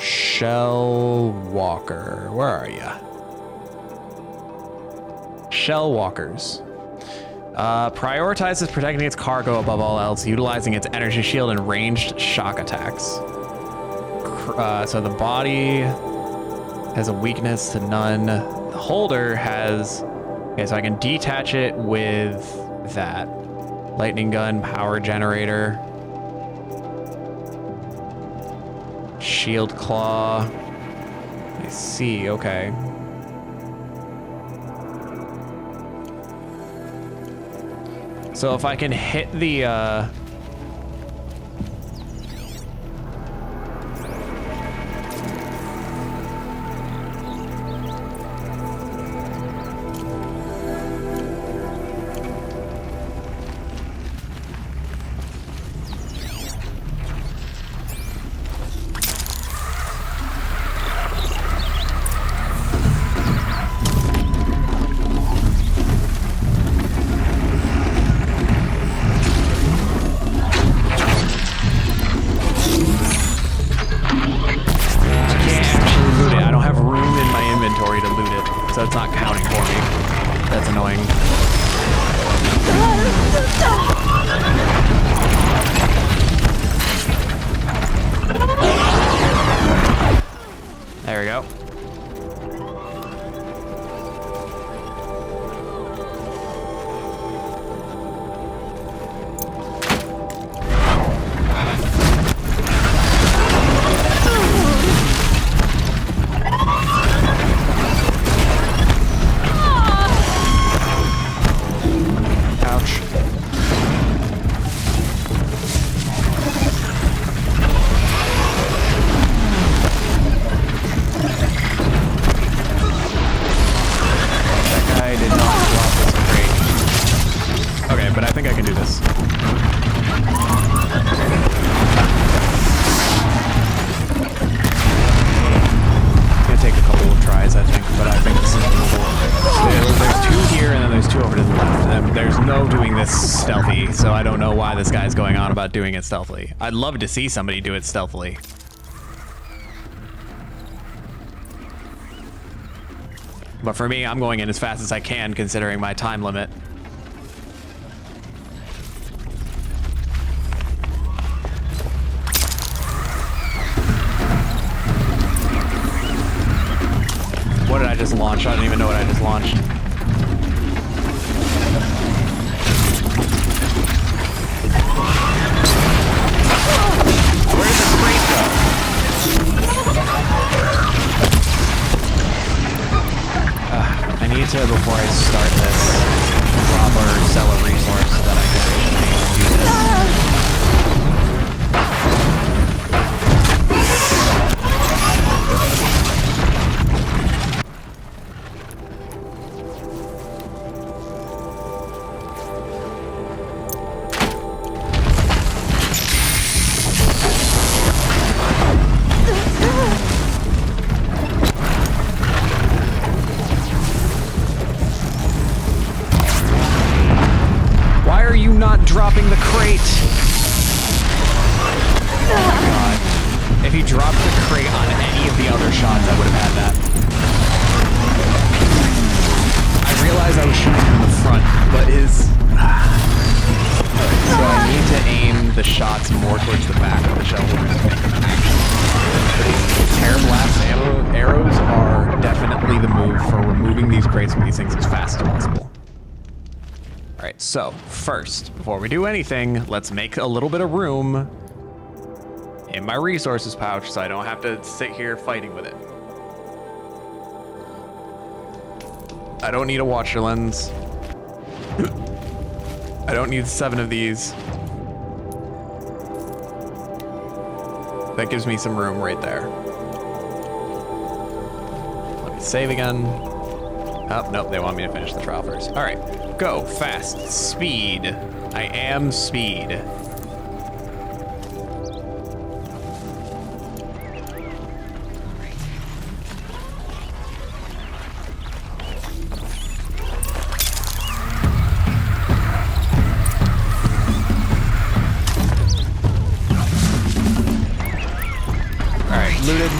shell walker. Where are ya? Shell walkers. Prioritizes protecting its cargo above all else, utilizing its energy shield and ranged shock attacks. So the body has a weakness to none. The holder has... okay, so I can detach it with that. Lightning gun, power generator, shield claw. I see, okay. So if I can hit the not counting for me. That's annoying. There we go. Stealthy, so I don't know why this guy's going on about doing it stealthily. I'd love to see somebody do it stealthily. But for me, I'm going in as fast as I can considering my time limit. What did I just launch? I don't even know what I just launched. I need to, before I start this, rob or sell a resource so that I can actually do this. Dropping the crate. Oh my god. If he dropped the crate on any of the other shots, I would have had that. I realized I was shooting from the front, but his... So I need to aim the shots more towards the back of the shell. Tear blast arrows are definitely the move for removing these crates from these things as fast as possible. Alright, so first, before we do anything, let's make a little bit of room in my resources pouch so I don't have to sit here fighting with it. I don't need a watcher lens. I don't need 7 of these. That gives me some room right there. Let me save again. Oh, nope, they want me to finish the trial first. All right, go, fast, speed. I am speed. All right, looted.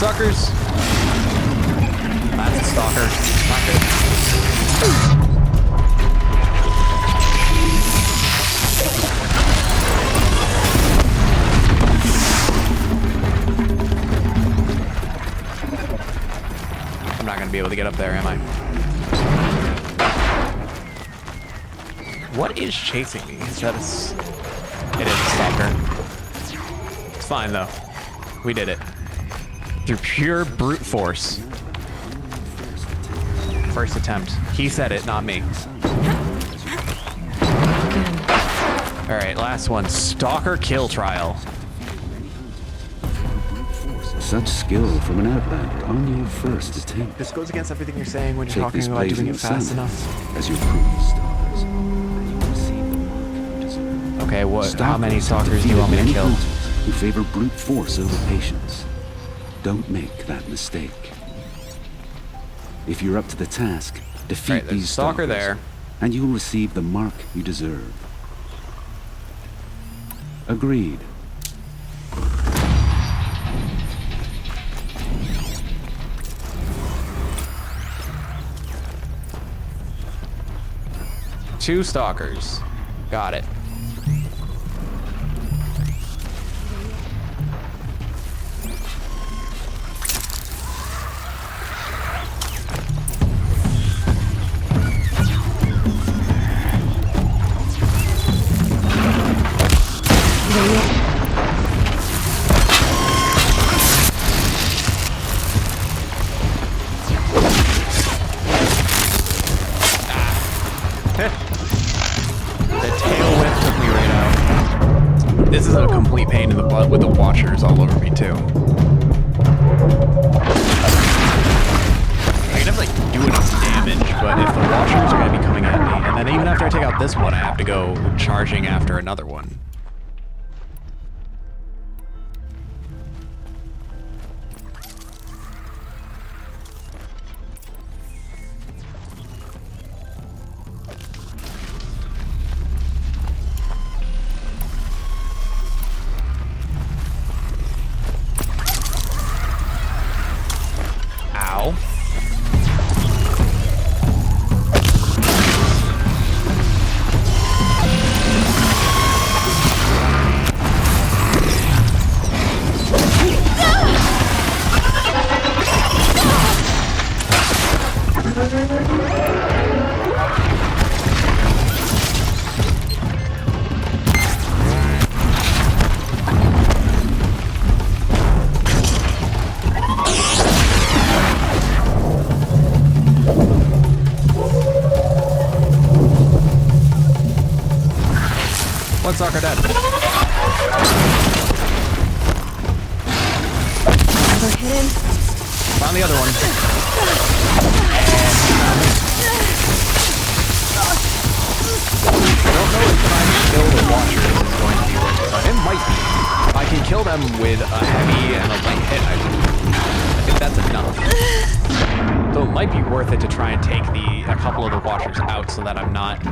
Suckers. That's a stalker. Not good. I'm not gonna be able to get up there, am I? What is chasing me? Is that it is a stalker. It's fine though. We did it. Through pure brute force. First attempt. He said it, not me. Alright, last one. Stalker kill trial. Such skill from an outlander on your first attempt. This goes against everything you're saying when you're talking about doing it fast enough. As you prove stars. Okay, what? How many stalkers do you want me to kill? Who favor brute force over patience. Don't make that mistake. If you're up to the task, defeat these stalker stalkers, there, and you'll receive the mark you deserve. Agreed. Two stalkers. Got it. This is a complete pain in the butt with the watchers all over me too. I can definitely do enough damage, but if the watchers are going to be coming at me, and then even after I take out this one, I have to go charging after another one. One stalker dead. We're hidden. Found the other one. I don't know if trying to kill the watchers is going to be worth it, but it might be. If I can kill them with a heavy and a light hit, I think that's enough. So it might be worth it to try and take a couple of the watchers out so that I'm not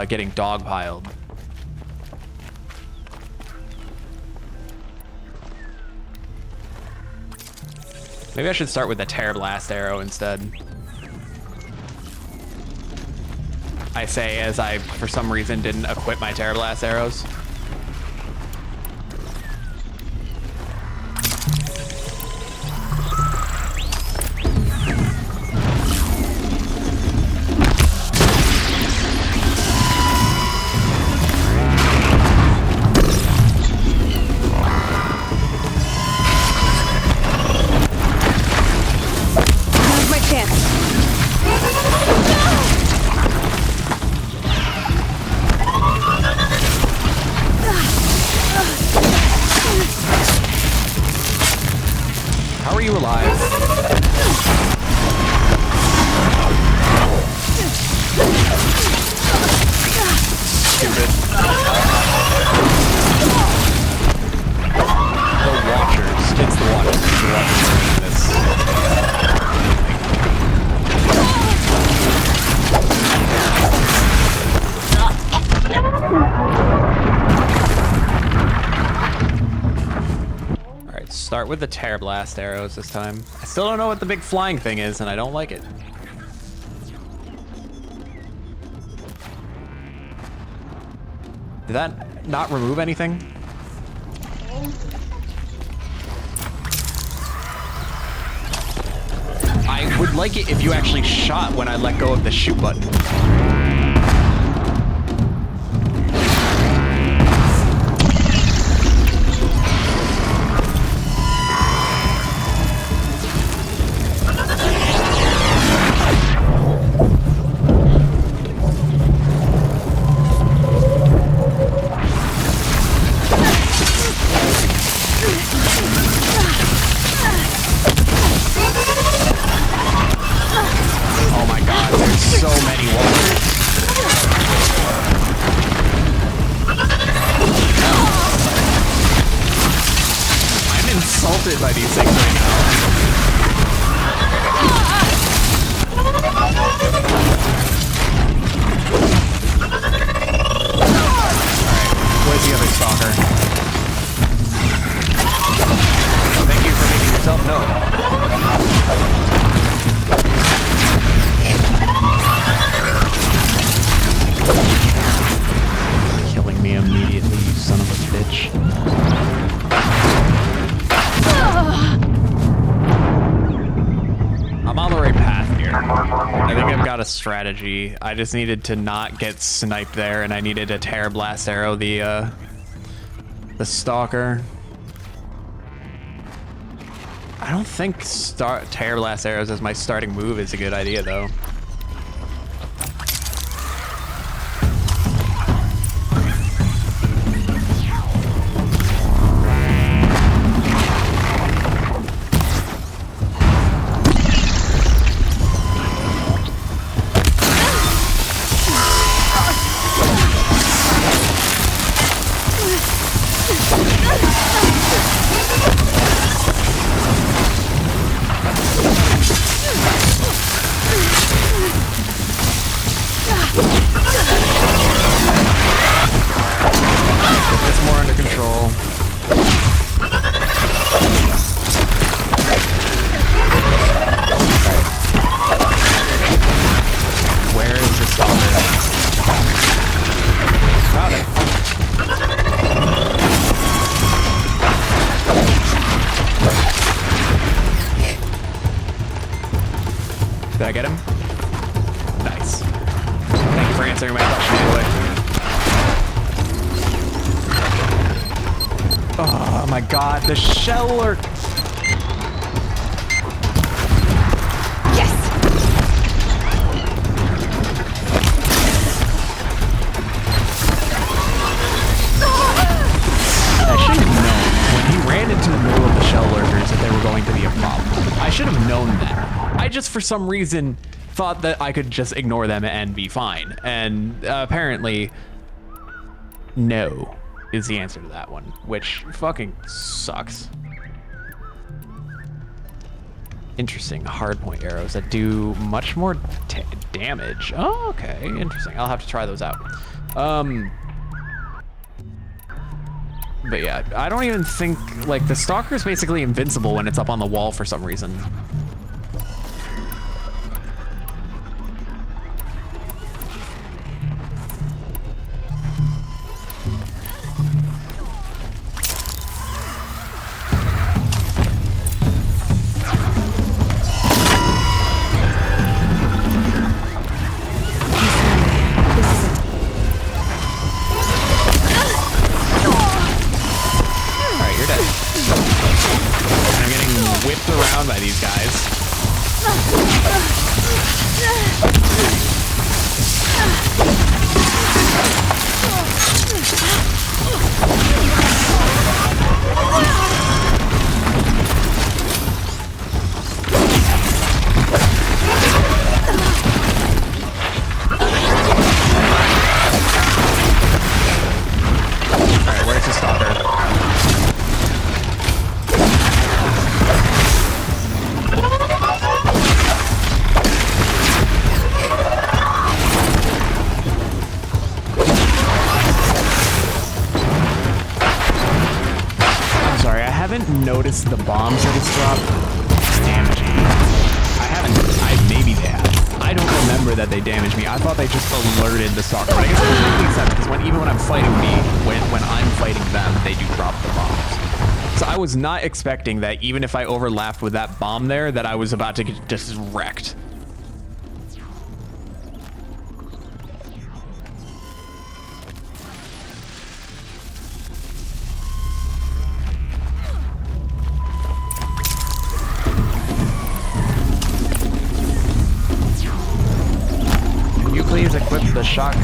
getting dogpiled. Maybe I should start with the Terror Blast arrow instead. I say as I, for some reason, didn't equip my Terror Blast arrows. Start with the Terror Blast arrows this time. I still don't know what the big flying thing is, and I don't like it. Did that not remove anything? I would like it if you actually shot when I let go of the shoot button. By these things right now. me immediately, you son of a bitch. I'm on the right path here. I think I've got a strategy. I just needed to not get sniped there, and I needed to tear blast arrow the stalker. I don't think tear blast arrows as my starting move is a good idea though. Did I get him? Nice. Thank you for answering my question, Aloy. Oh my god, the sheller! Yes! I should have known when he ran into the middle of the shell lurkers that they were going to be a problem. I should have known that. I just, for some reason, thought that I could just ignore them and be fine. And apparently, no is the answer to that one, which fucking sucks. Interesting. Hardpoint arrows that do much more damage. Oh, okay. Interesting. I'll have to try those out. But yeah, I don't even think, like, the stalker is basically invincible when it's up on the wall for some reason. By these guys. Alright, where's the stalker? Notice the bombs that it's dropped. It's damaging. Maybe they have. I don't remember that they damaged me. I thought they just alerted the stalker. But I guess it doesn't make sense because even when I'm fighting when I'm fighting them, they do drop the bombs. So I was not expecting that even if I overlapped with that bomb there, that I was about to get just wrecked. Please equip the shocks.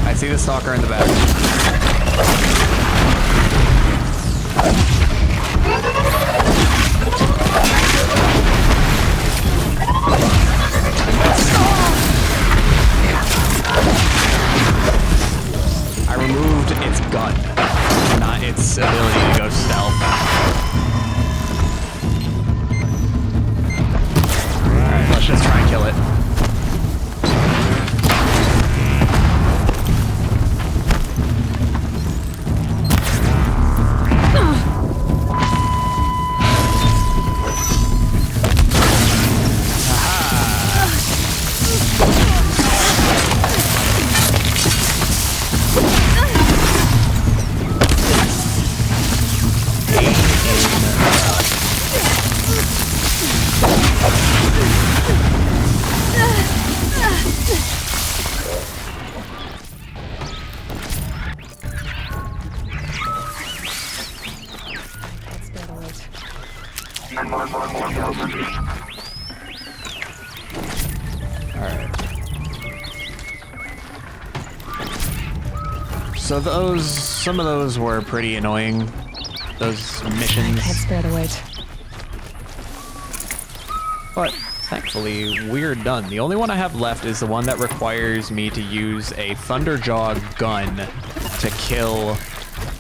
I see the stalker in the back. I removed its gun, not its ability to go stealth. So some of those were pretty annoying. Those missions. Can't spare the wait. But thankfully, we're done. The only one I have left is the one that requires me to use a Thunderjaw gun to kill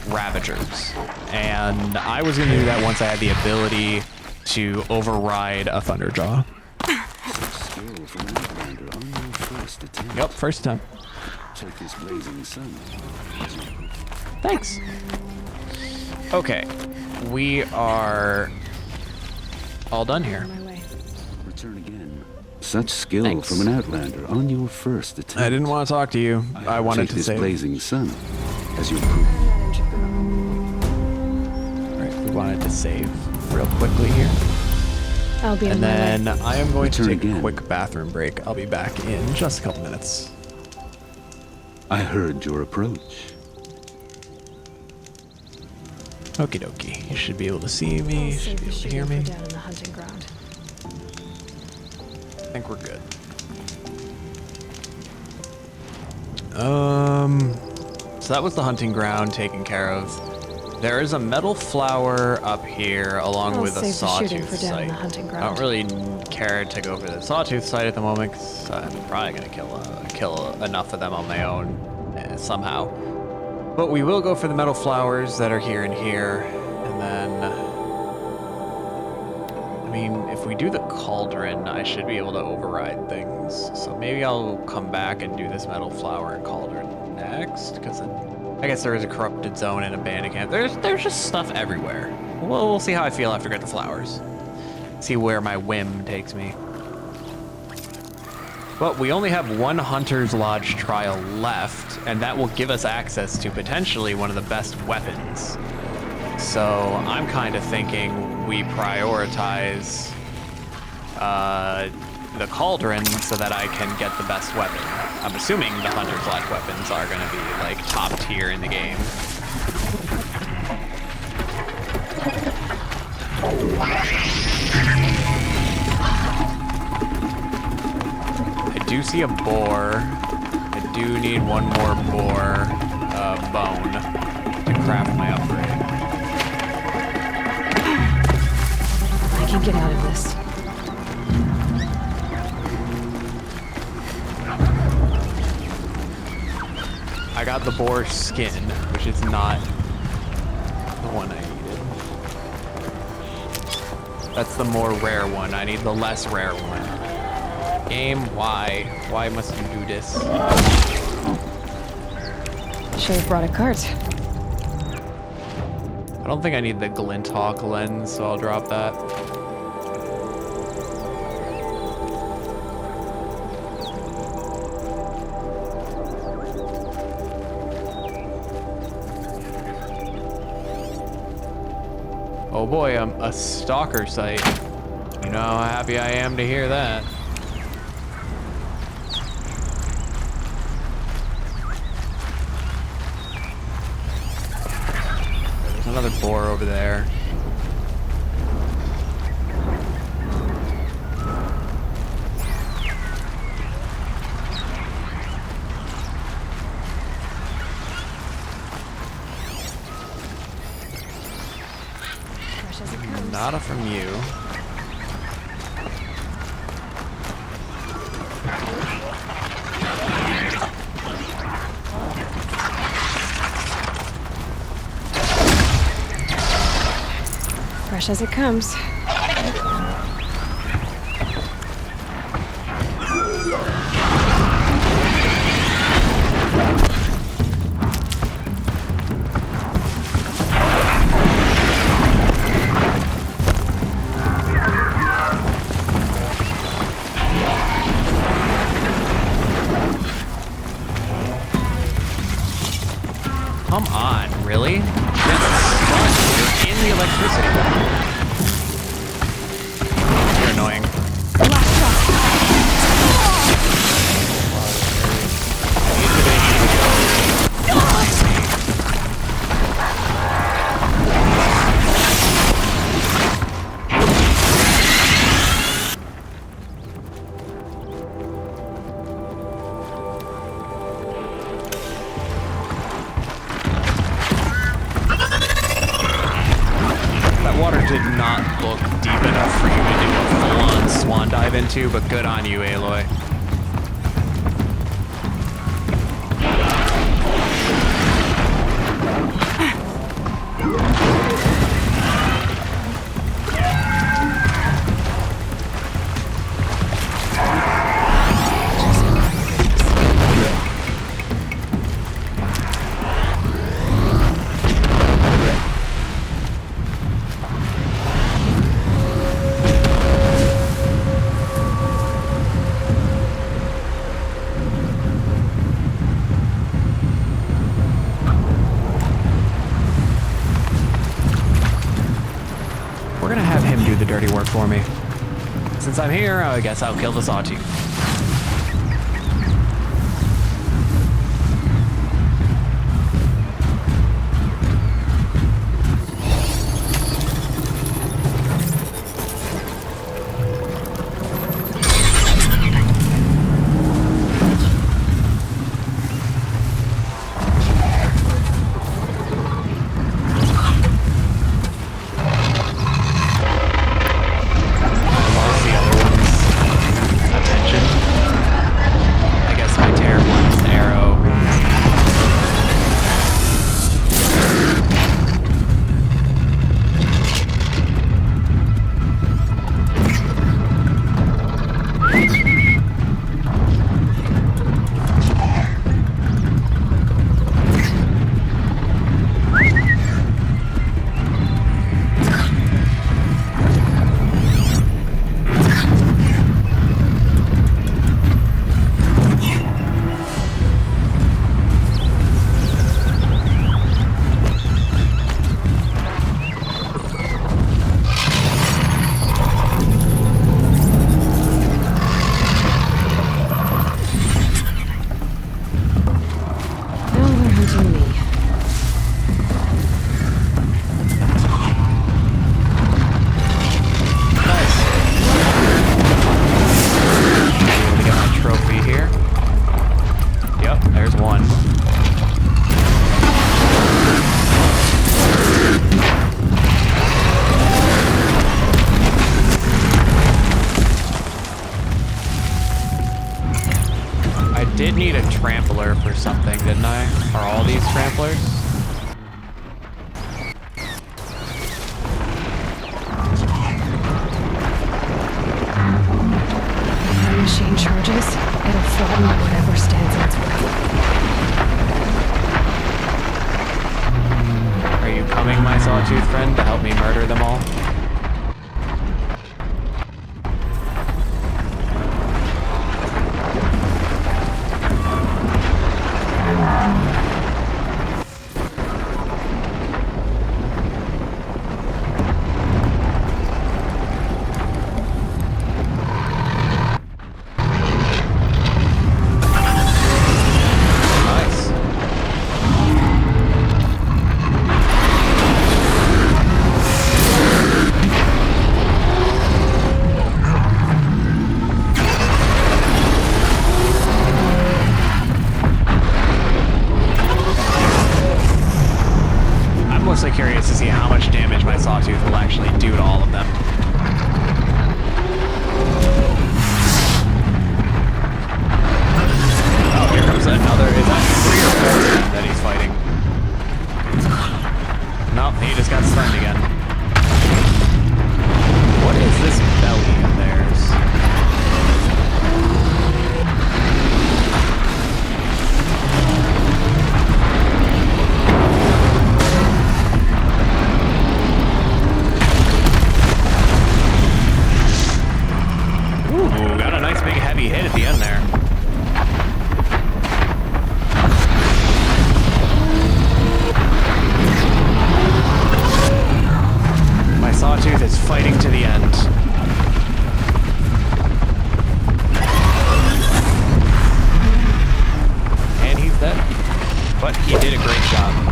Ravagers. And I was gonna do that once I had the ability to override a Thunderjaw. Yep, first time. Thanks. Okay, we are all done here. Return again. Such skill Thanks. from an outlander on your first attempt. I didn't want to talk to you. I wanted Take to this save. blazing sun as your proof. Alright, we wanted to save real quickly here. I'll be on And my then way. I am going to Return take a again. quick bathroom break. I'll be back in just a couple minutes. I heard your approach. Okie dokie. You should be able to see me. You should be able to hear me. Down in the hunting ground. I think we're good. So that was the hunting ground taken care of. There is a metal flower up here along I'll with a save the shooting sawtooth for down in site. the hunting I ground. don't really care to go for the sawtooth site at the moment because I'm probably gonna kill enough of them on my own somehow. But we will go for the metal flowers that are here and here, and then I mean, if we do the cauldron, I should be able to override things. So maybe I'll come back and do this metal flower and cauldron next, because I guess there is a corrupted zone and a bandit camp. There's just stuff everywhere. We'll see how I feel after I get the flowers. See where my whim takes me. But we only have one Hunter's Lodge trial left, and that will give us access to potentially one of the best weapons. So I'm kind of thinking we prioritize the cauldron so that I can get the best weapon. I'm assuming the Hunter's Lodge weapons are going to be like top tier in the game. I do see a boar. I do need one more boar bone to craft my upgrade. I can get out of this. I got the boar skin, which is not the one I needed. That's the more rare one. I need the less rare one. Game, why? Why must you do this? Should have brought a cart. I don't think I need the Glint Hawk lens, so I'll drop that. Oh boy, a stalker site. You know how happy I am to hear that. There's another boar over there. Nada from you. Fresh as it comes. Come on, really? You're in the electricity. You're annoying. water did not look deep enough for you to do a full-on swan dive into, but good on you, Aloy. Dirty work for me. Since I'm here, I guess I'll kill the sawtooth. did need a trampler for something, didn't I? Are all these tramplers? If our machine charges, it'll flatten whatever stands in its way. Are you coming, my sawtooth friend, to help me murder them all? Curious to see how much damage my sawtooth will actually do to all of them. Oh, here comes another. Is that 3 or 4 that he's fighting? Nope, he just got stunned again. What is this belly of theirs? Ooh, got a nice big heavy hit at the end there. My sawtooth is fighting to the end. And he's dead. But he did a great job.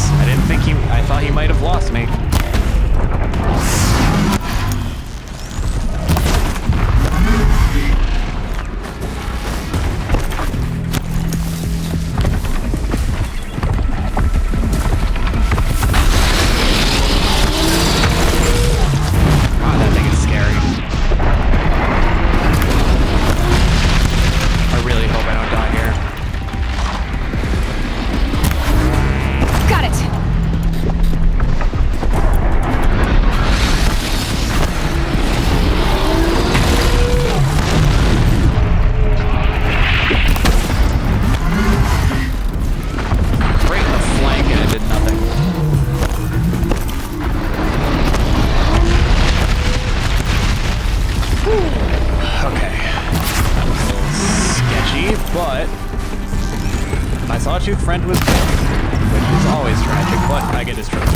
I didn't think I thought he might have lost me. Sawtooth friend was dead, which is always tragic, but I get his trophy. Do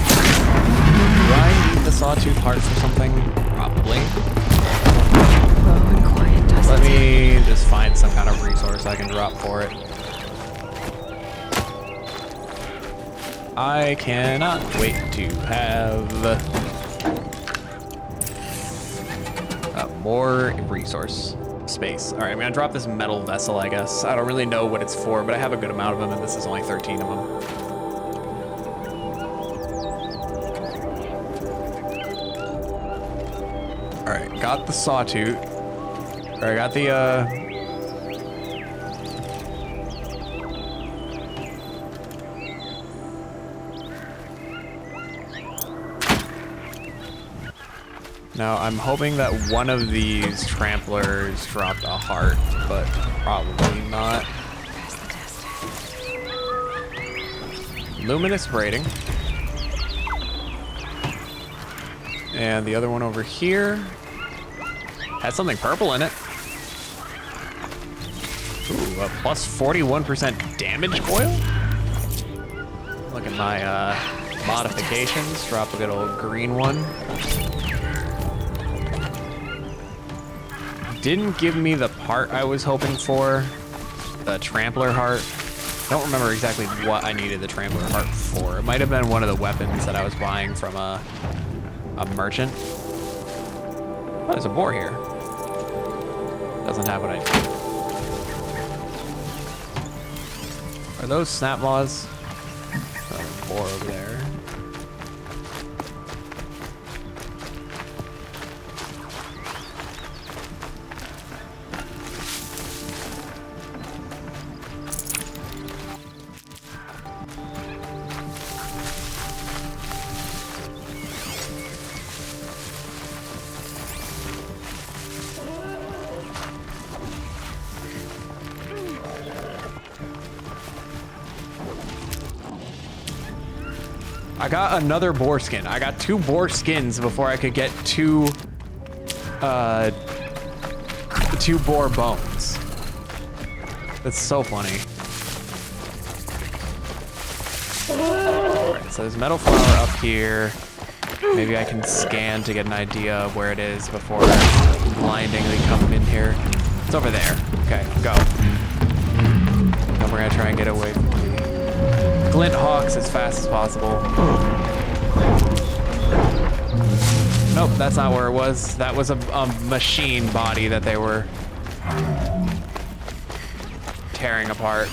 I need the Sawtooth heart for something? Probably. Low and quiet does Let me just find some kind of resource I can drop for it. I cannot wait to have more resource space. All right, I'm gonna drop this metal vessel, I guess. I don't really know what it's for, but I have a good amount of them, and this is only 13 of them. All right, got the Sawtooth. All right, got the, Now, I'm hoping that one of these tramplers dropped a heart, but probably not. Luminous braiding. And the other one over here has something purple in it. Ooh, a plus 41% damage coil? Look at my modifications. Drop a good old green one. Didn't give me the part I was hoping for, the trampler heart. I don't remember exactly what I needed the trampler heart for. It might have been one of the weapons that I was buying from a merchant. Oh, there's a boar here. Doesn't have what I need. Are those snap laws? Oh, boar over there. I got another boar skin. I got 2 boar skins before I could get 2 boar bones. That's so funny. Alright, so there's metal flower up here. Maybe I can scan to get an idea of where it is before blindingly come in here. It's over there. Okay, go. Then we're gonna try and get away from the glint hawks as fast as possible. Nope, that's not where it was. That was a machine body that they were tearing apart.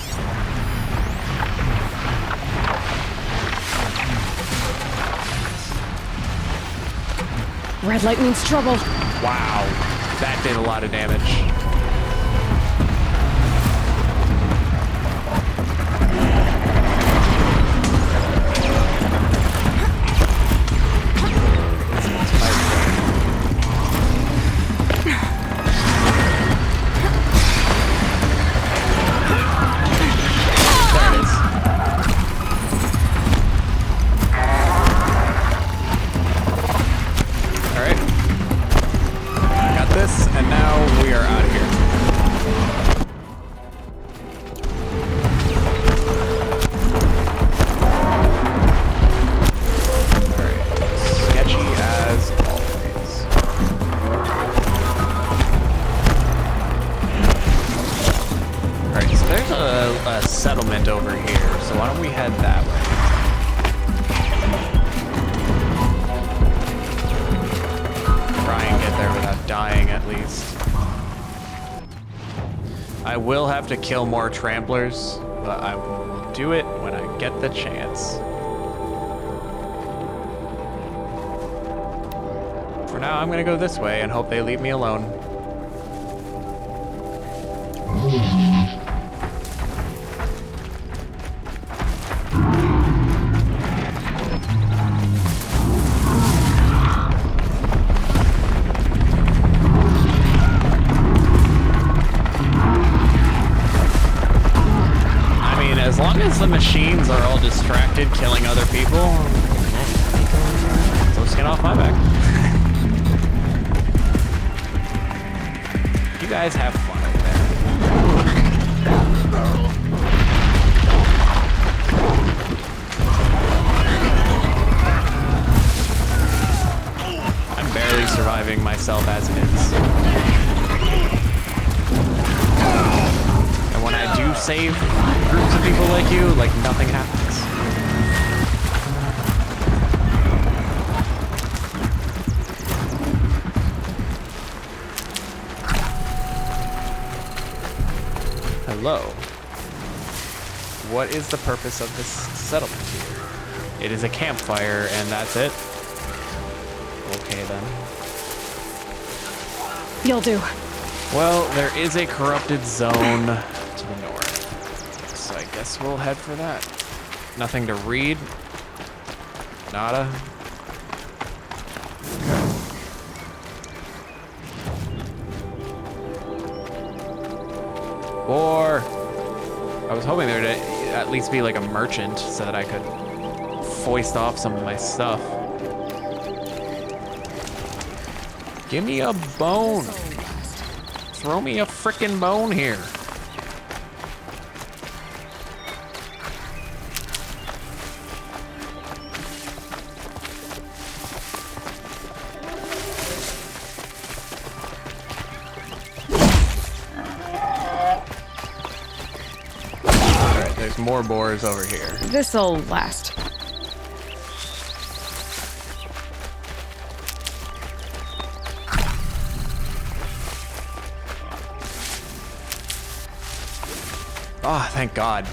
Red light means trouble. Wow, that did a lot of damage. And now we are out of here. I will have to kill more tramplers, but I will do it when I get the chance. For now, I'm gonna go this way and hope they leave me alone. As long as the machines are all distracted killing other people, so skin off my back. You guys have fun over there. I'm barely surviving myself as it is. And when I do save groups of people like you, like nothing happens. Hello. What is the purpose of this settlement here? It is a campfire and that's it? Okay then. You'll do. Well, there is a corrupted zone to the north. So I guess we'll head for that. Nothing to read. Nada. Or I was hoping there to at least be like a merchant so that I could foist off some of my stuff. Give me a bone. Throw me a frickin' bone here. Alright, there's more boars over here. This'll last. Ah, oh, thank God.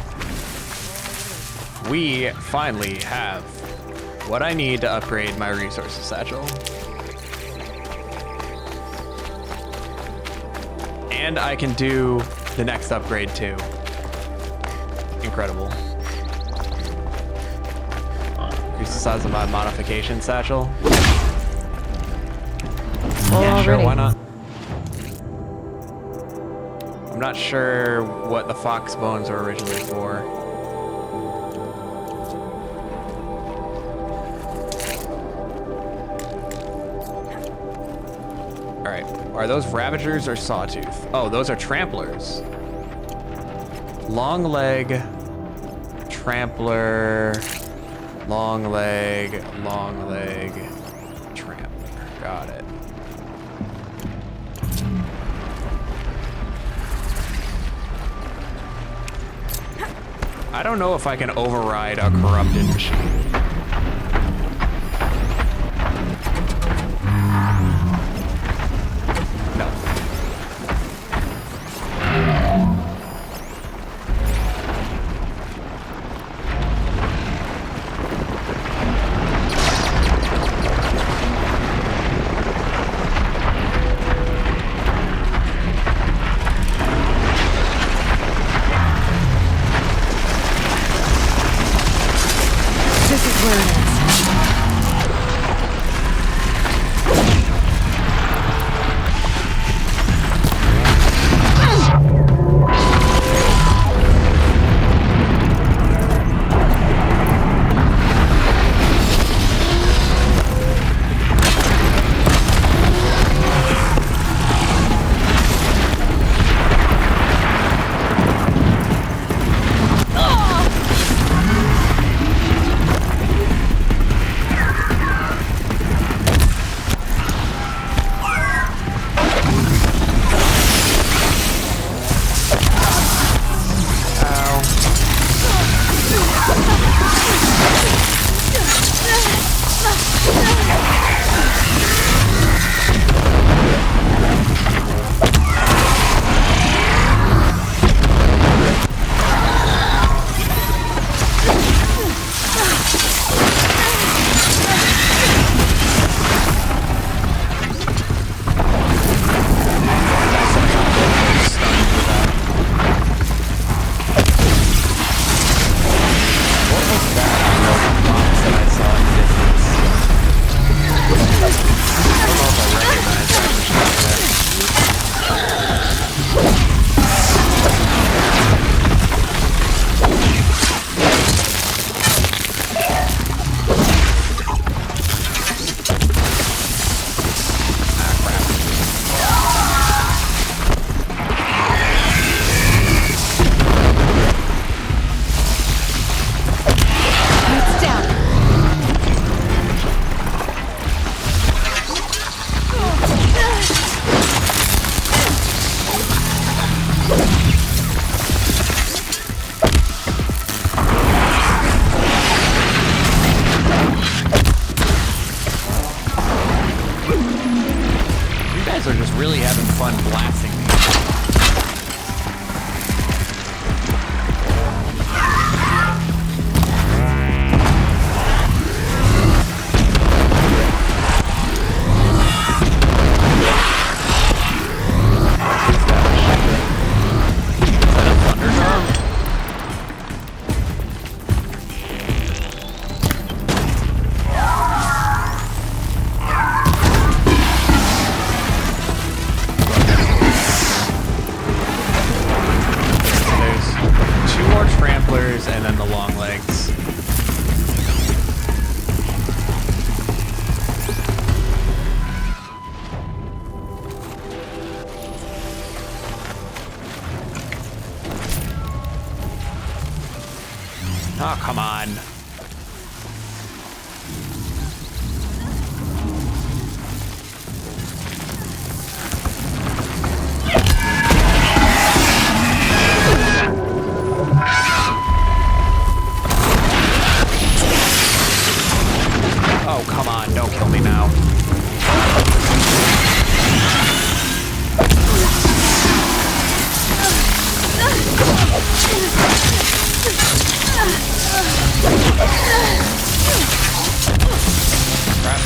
We finally have what I need to upgrade my resources satchel. And I can do the next upgrade too. Incredible. Increase the size of my modification satchel. Yeah, sure, why not? I'm not sure what the fox bones were originally for. Alright, are those Ravagers or Sawtooth? Oh, those are Tramplers. Long leg, Trampler, long leg, Trampler. Got it. I don't know if I can override a corrupted machine. No. are just really having fun blasting me. And then the long legs. Oh, come on. Oh, come on, don't kill me now. Crap.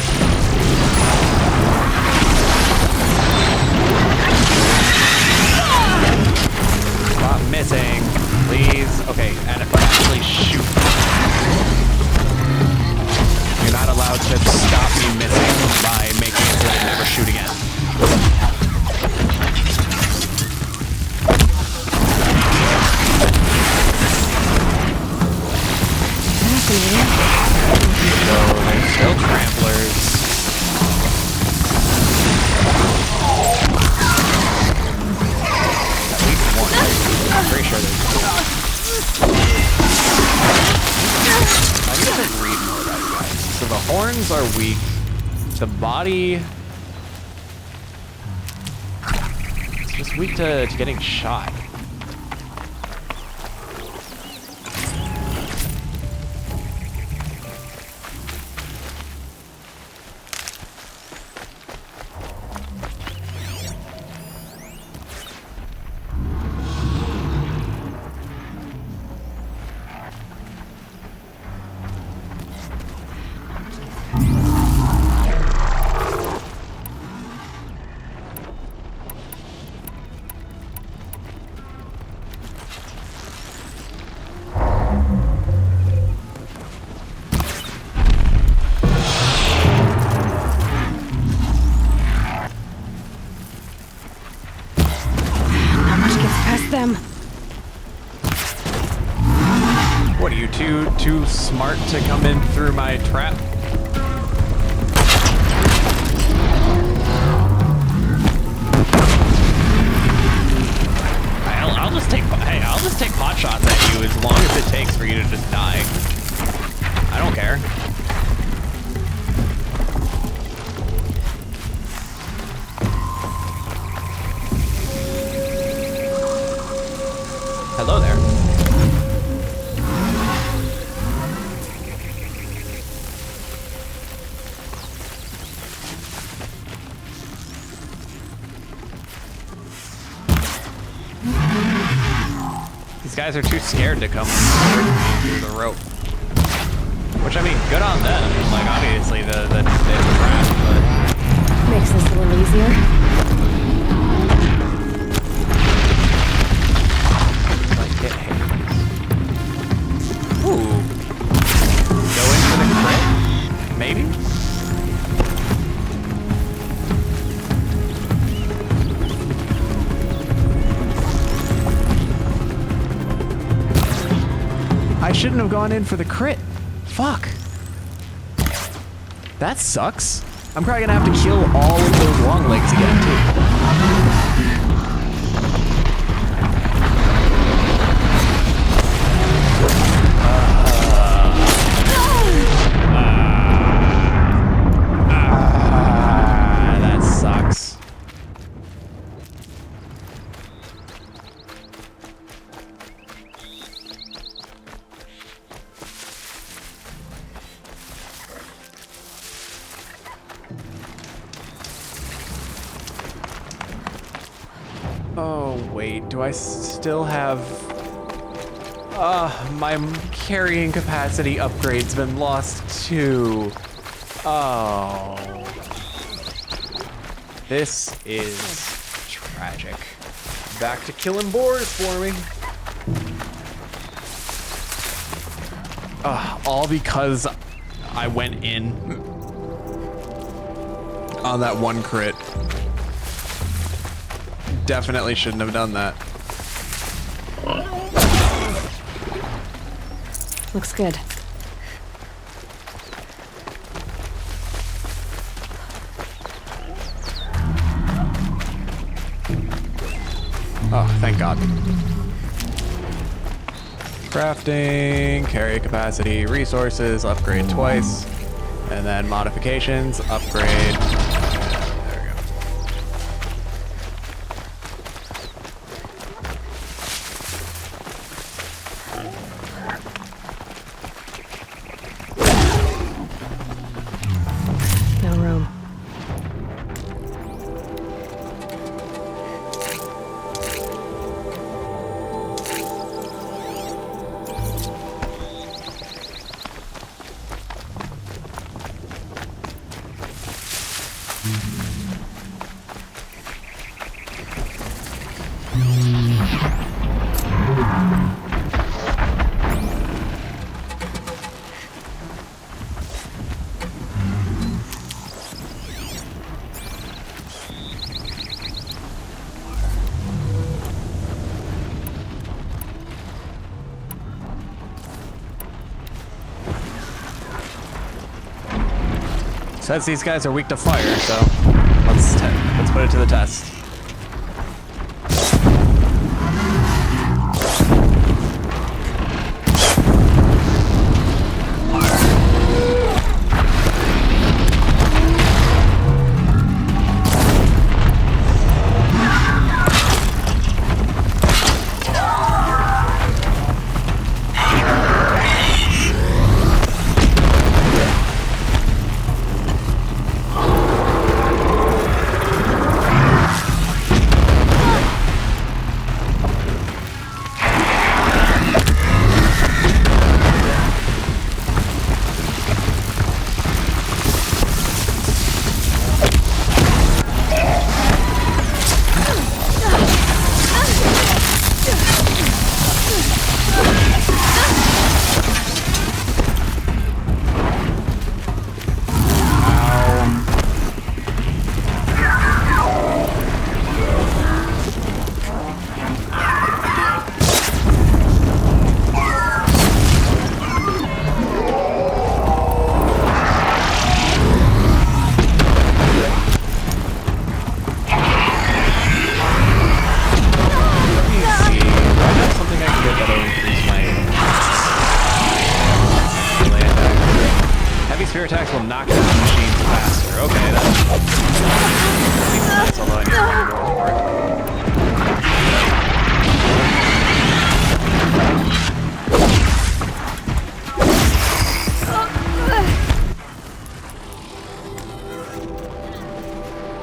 Stop missing, please. Okay, and if I actually shoot. You're not allowed to stop me missing by making it so I never shoot again. So there's still tramplers. At least one. I'm pretty sure there's two. I need to read more about you guys. So the horns are weak. The body... It's just weak to getting shot. Them. What are you, too smart to come in through my trap? I'll just take pot shots at you as long as it takes for you to just die. I don't care. Hello there. These guys are too scared to come through the rope. Which, I mean, good on them. Like, obviously, they're trapped, but... Makes this a little easier. Get Hades. Ooh. Go in for the crit? Maybe? I shouldn't have gone in for the crit. Fuck. That sucks. I'm probably gonna have to kill all of those long legs again, too. That sucks. Oh, wait. Do I still have... my carrying capacity upgrade's been lost too. Oh. This is tragic. Back to killing boars for me. All because I went in on that one crit. Definitely shouldn't have done that. Looks good. Oh, thank God. Crafting, carry capacity, resources, upgrade twice, and then modifications, upgrade. There we go. No room. Says these guys are weak to fire, so let's put it to the test. Spear attacks will knock down machines faster. Okay, that's nice, although I need one more for it.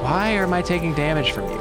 Why am I taking damage from you?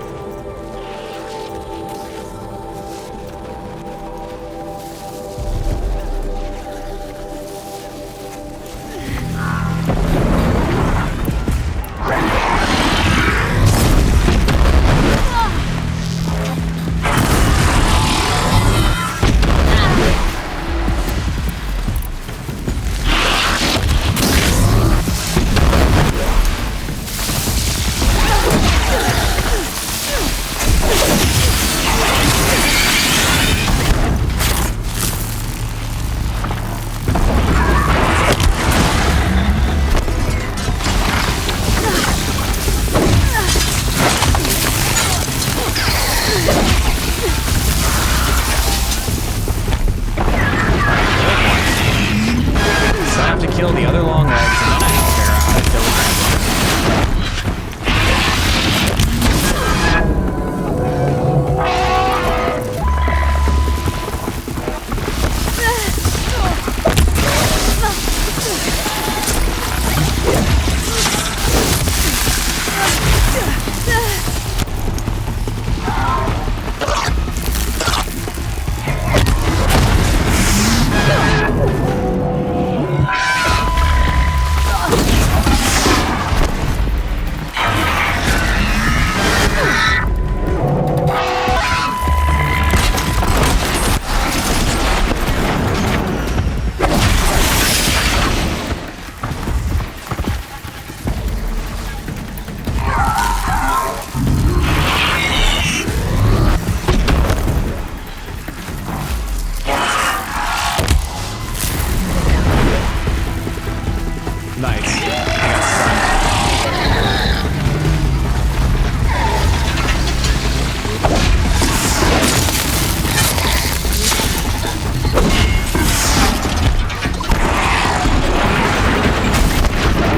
Nice. I got stunned.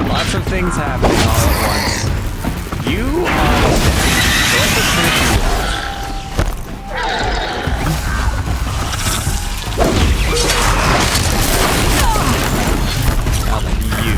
Lots of things happening all at once. You are dead. So let's just finish you off. Now then, you.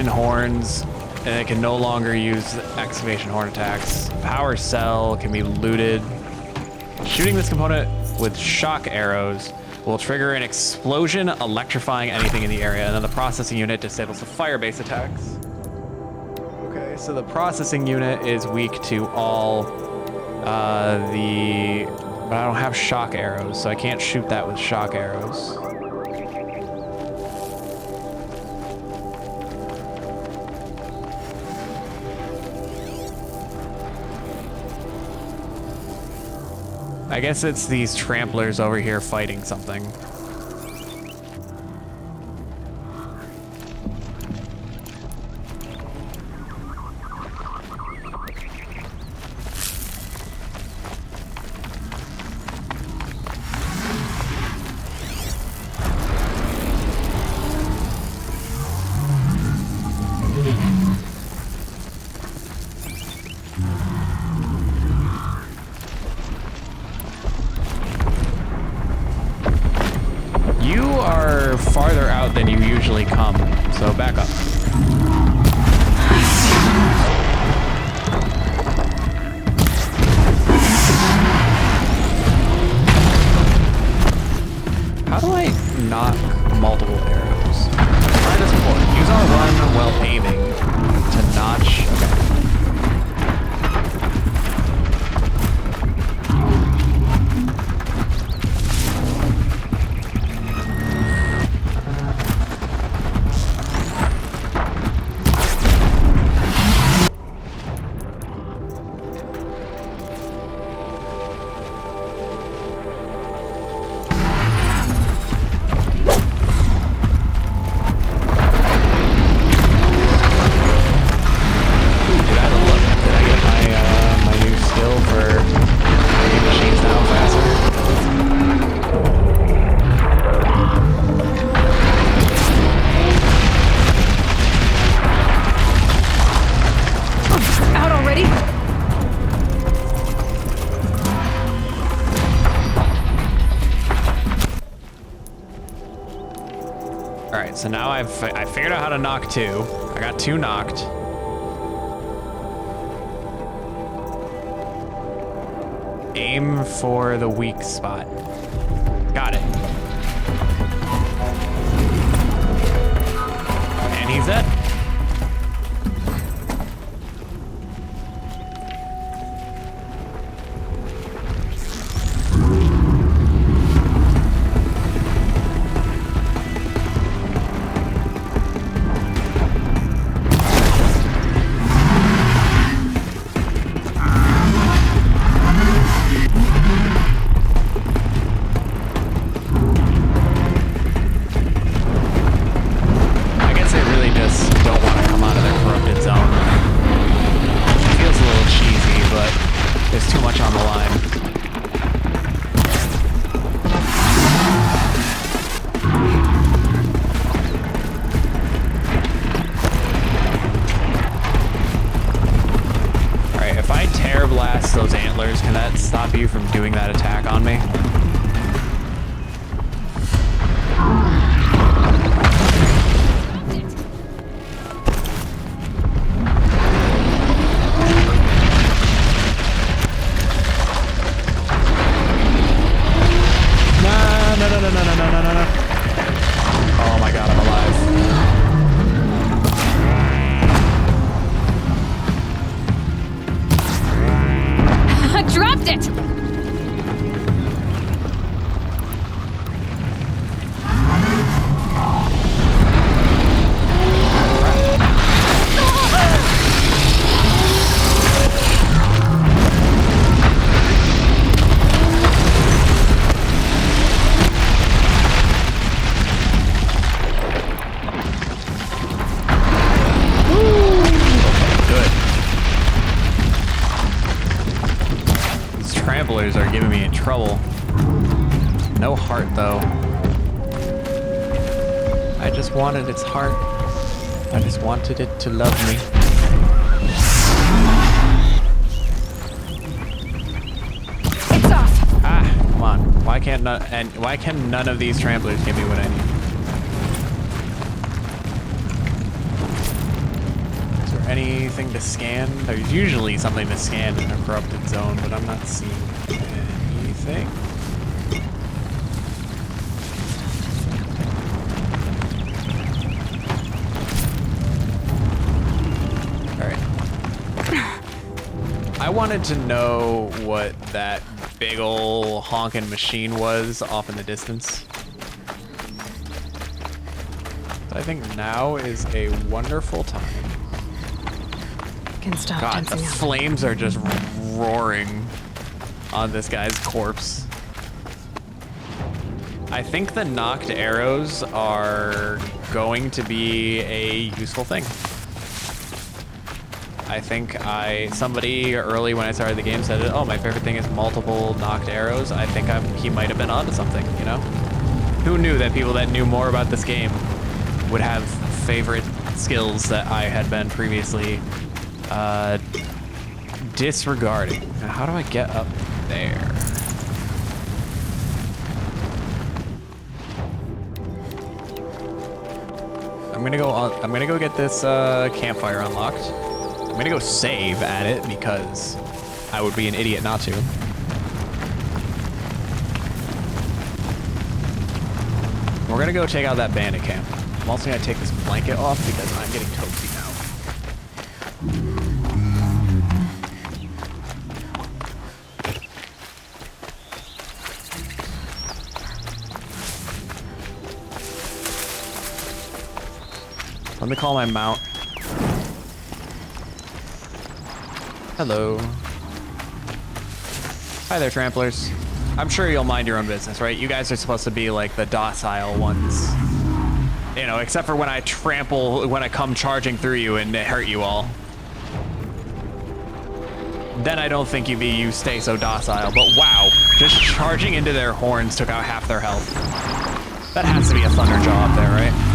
Horns, and it can no longer use excavation horn attacks. Power cell can be looted. Shooting this component with shock arrows will trigger an explosion, electrifying anything in the area, and then the processing unit disables the fire-based attacks. Okay, so the processing unit is weak to all but I don't have shock arrows, so I can't shoot that with shock arrows. I guess it's these tramplers over here fighting something. Farther out than you usually come, so back up. How do I knock multiple arrows? Try this before. Use R1 while aiming to notch. Okay. So now I figured out how to knock two. I got two knocked. Aim for the weak spot. Got it. And he's dead. I guess it really just too much on the line. Alright, if I tear blast those antlers, can that stop you from doing that attack on me? Oh my god, I'm alive. I dropped it! Are giving me in trouble. No heart though. I just wanted its heart. I just wanted it to love me. It's off. Ah, come on. Why can none of these tramplers give me what I need? Is there anything to scan? There's usually something to scan in a corrupted zone, but I'm not seeing anything. Alright. I wanted to know what that big ol' honking machine was off in the distance. But I think now is a wonderful time. Can stop God, the tensing up. flames are just roaring on this guy's corpse. I think the knocked arrows are going to be a useful thing. I think somebody early when I started the game said, oh, my favorite thing is multiple knocked arrows. I think he might have been onto something, you know? Who knew that people that knew more about this game would have favorite skills that I had been previously disregarding. Now, how do I get up there? I'm gonna go get this campfire unlocked. I'm gonna go save at it because I would be an idiot not to. We're gonna go check out that bandit camp. I'm also gonna take this blanket off because I'm getting toasty now. Let me call my mount. Hello. Hi there, tramplers. I'm sure you'll mind your own business, right? You guys are supposed to be like the docile ones. You know, except for when I come charging through you and hurt you all. Then I don't think you stay so docile, but wow. Just charging into their horns took out half their health. That has to be a thunder jaw up there, right?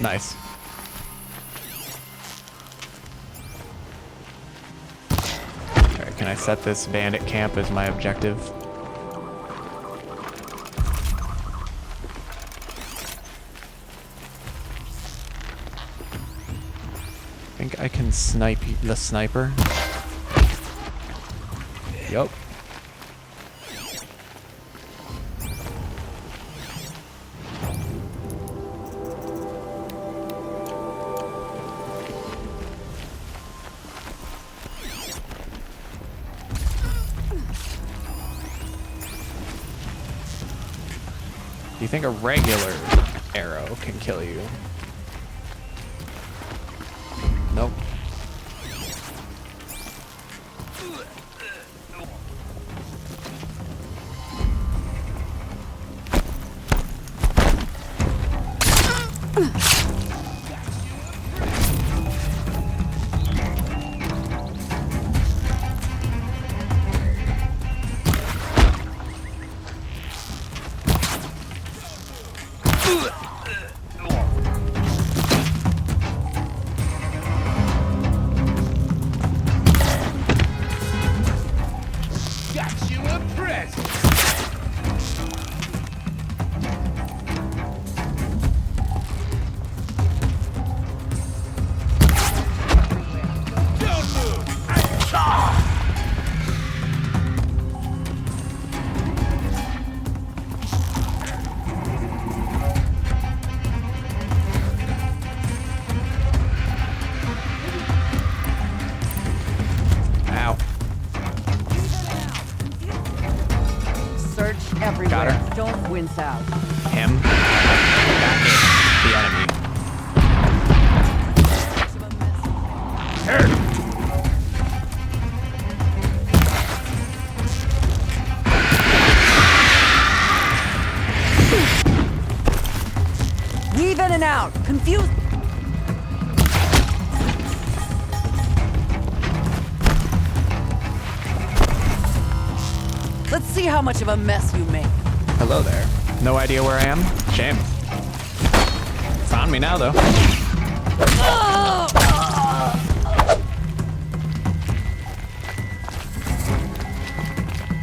Nice. Alright, can I set this bandit camp as my objective? think I can snipe the sniper. Yup. Do you think a regular arrow can kill you? Nope. Everywhere. Don't wince out. Him. That is the enemy. Weave in and out. Confused. Let's see how much of a mess you make. Hello there. No idea where I am? Shame. Found me now, though.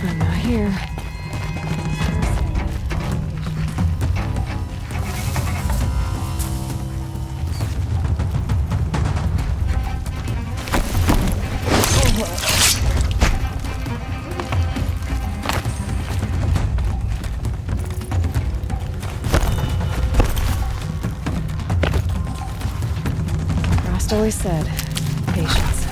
I'm not here. Always said, patience.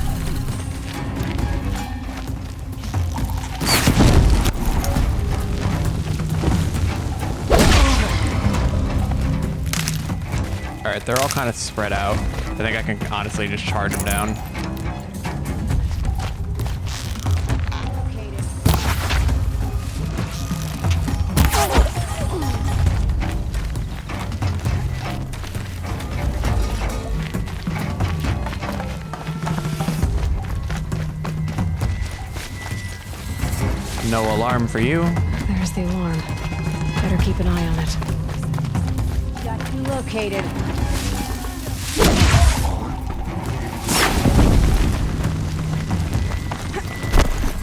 Alright, they're all kind of spread out. I think I can honestly just charge them down. No alarm for you. There's the alarm. Better keep an eye on it. Got you located.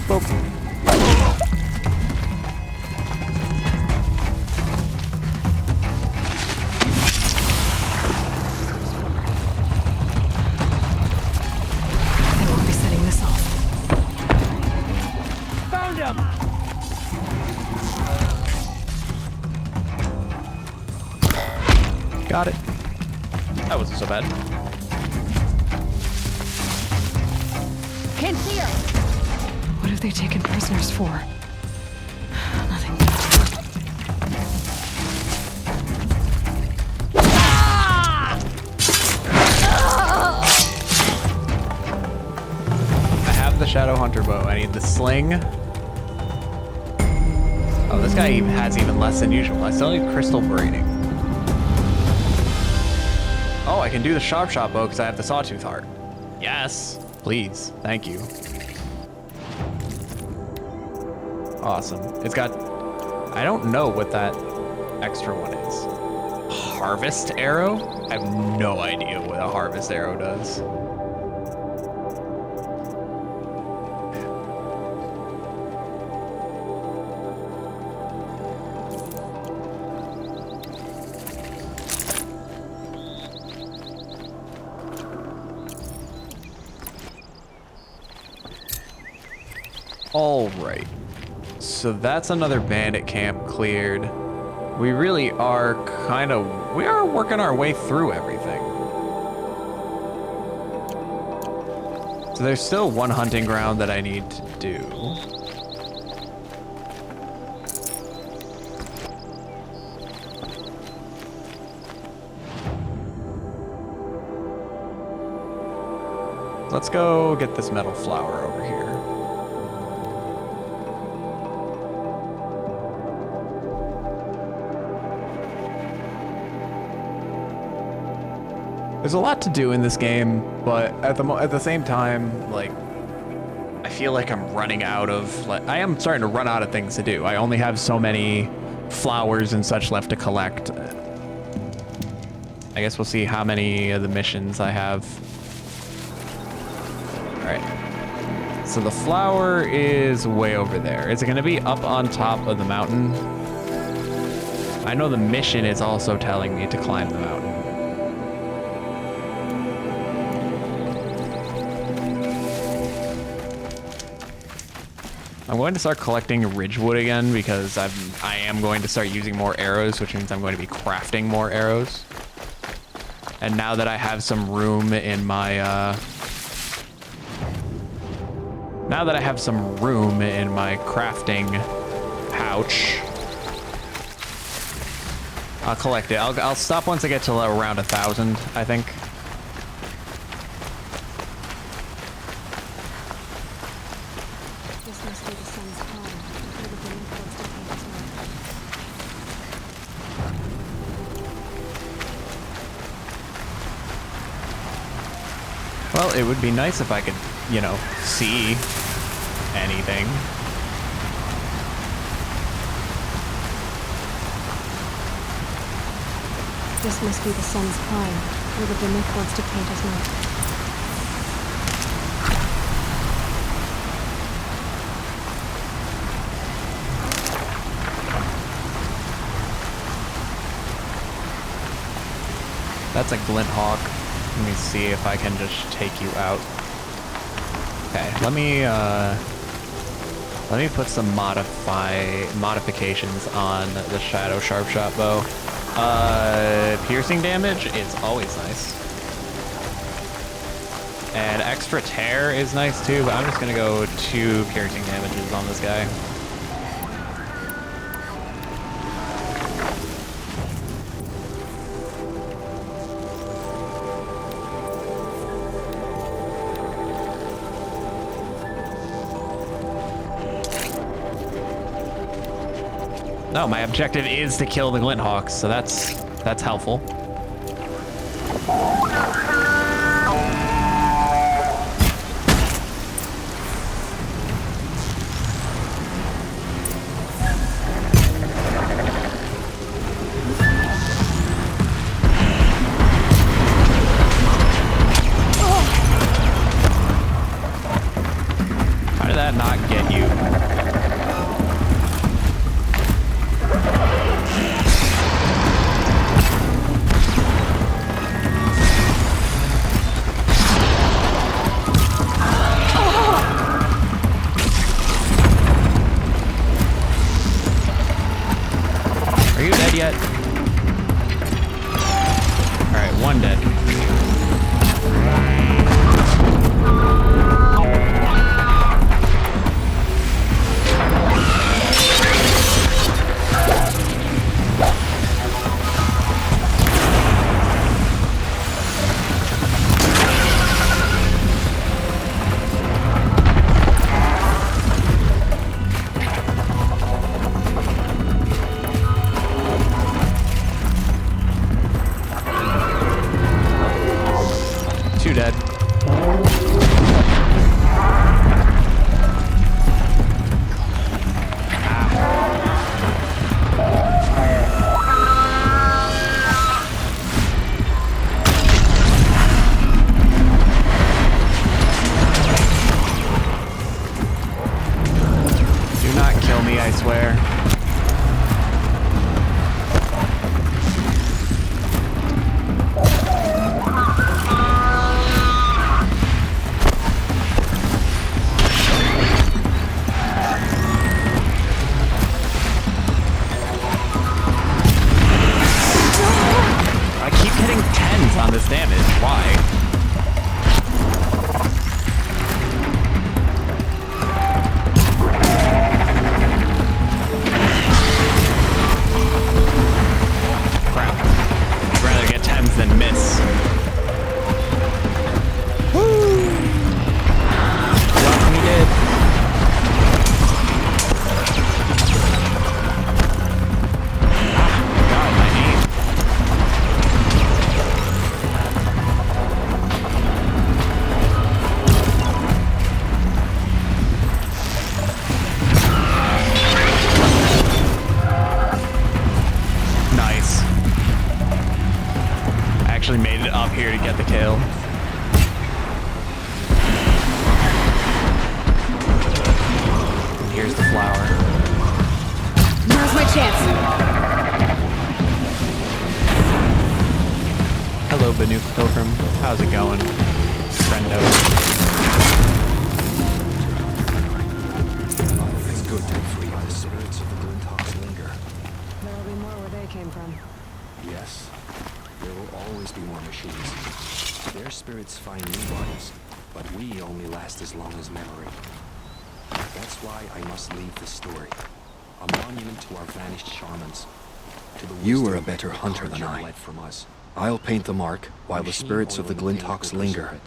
Boop. I won't be setting this off. Found him! Got it. That wasn't so bad. Can't see her! What have they taken prisoners for? Nothing. I have the Shadow Hunter bow. I need the sling. Oh, this guy even has even less than usual. I still need crystal braiding. Oh, I can do the sharp shot bow because I have the sawtooth heart. Yes, please. Thank you. Awesome. It's got... I don't know what that extra one is. Harvest arrow? I have no idea what a harvest arrow does. All right. So that's another bandit camp cleared. We really are we are working our way through everything. So there's still one hunting ground that I need to do. Let's go get this metal flower over here. There's a lot to do in this game, but at the same time, like, I feel like I'm running out of, like, I am starting to run out of things to do. I only have so many flowers and such left to collect. I guess we'll see how many of the missions I have. All right. So the flower is way over there. Is it going to be up on top of the mountain? I know the mission is also telling me to climb the mountain. I'm going to start collecting Ridgewood again because I am going to start using more arrows, which means I'm going to be crafting more arrows. And now that I have some room in my crafting pouch, I'll collect it. I'll stop once I get to around 1,000, I think. Well, it would be nice if I could, you know, see anything. This must be the sun's prime, where the Demonic wants to paint his mark. That's a glint hawk. Let me see if I can just take you out. Okay, let me put some modifications on the Shadow Sharpshot bow. Piercing damage is always nice. And extra tear is nice too, but I'm just gonna go 2 piercing damages on this guy. No, my objective is to kill the glint hawks, so that's helpful. How did that not get you? I actually made it up here to get the kill. And here's the flower. Now's my chance. Hello, Banuk Pilgrim. How's it going, friendo? It's good to free the spirits of the Glinthawks linger. There'll be more where they came from. Yes, there will always be more machines. Their spirits find new bodies, but we only last as long as memory. That's why I must leave the story. A monument to our vanished shamans. To the you are a better hunter than I. From us. I'll paint the mark while the spirits of the Glinthawks linger.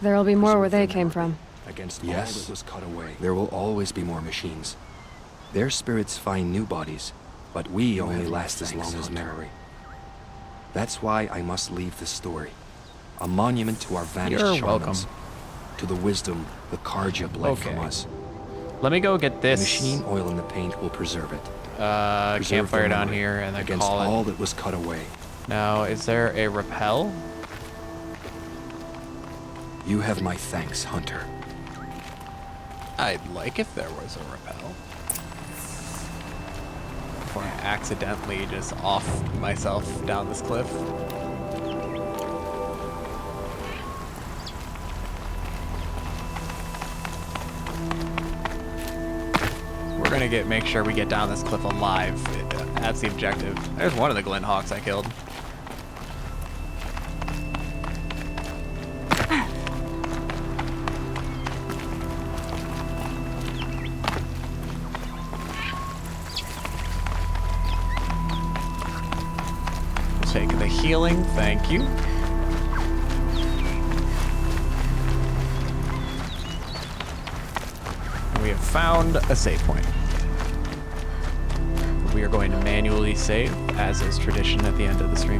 There'll be more where they came from. Against all that was cut away. There will always be more machines. Their spirits find new bodies, but we only last as long as memory. That's why I must leave the story. A monument to our vanished shamans. Welcome. To the wisdom the Karja bled from us. Let me go get this. The machine oil in the paint will preserve it. Campfire down here and then against call it. all that was cut away. Now, is there a rappel? You have my thanks, Hunter. I'd like if there was a rappel. Before I accidentally just off myself down this cliff. We're gonna make sure we get down this cliff alive. That's the objective. There's one of the Glinthawks I killed. Take the healing, thank you. We have found a save point. We are going to manually save, as is tradition at the end of the stream.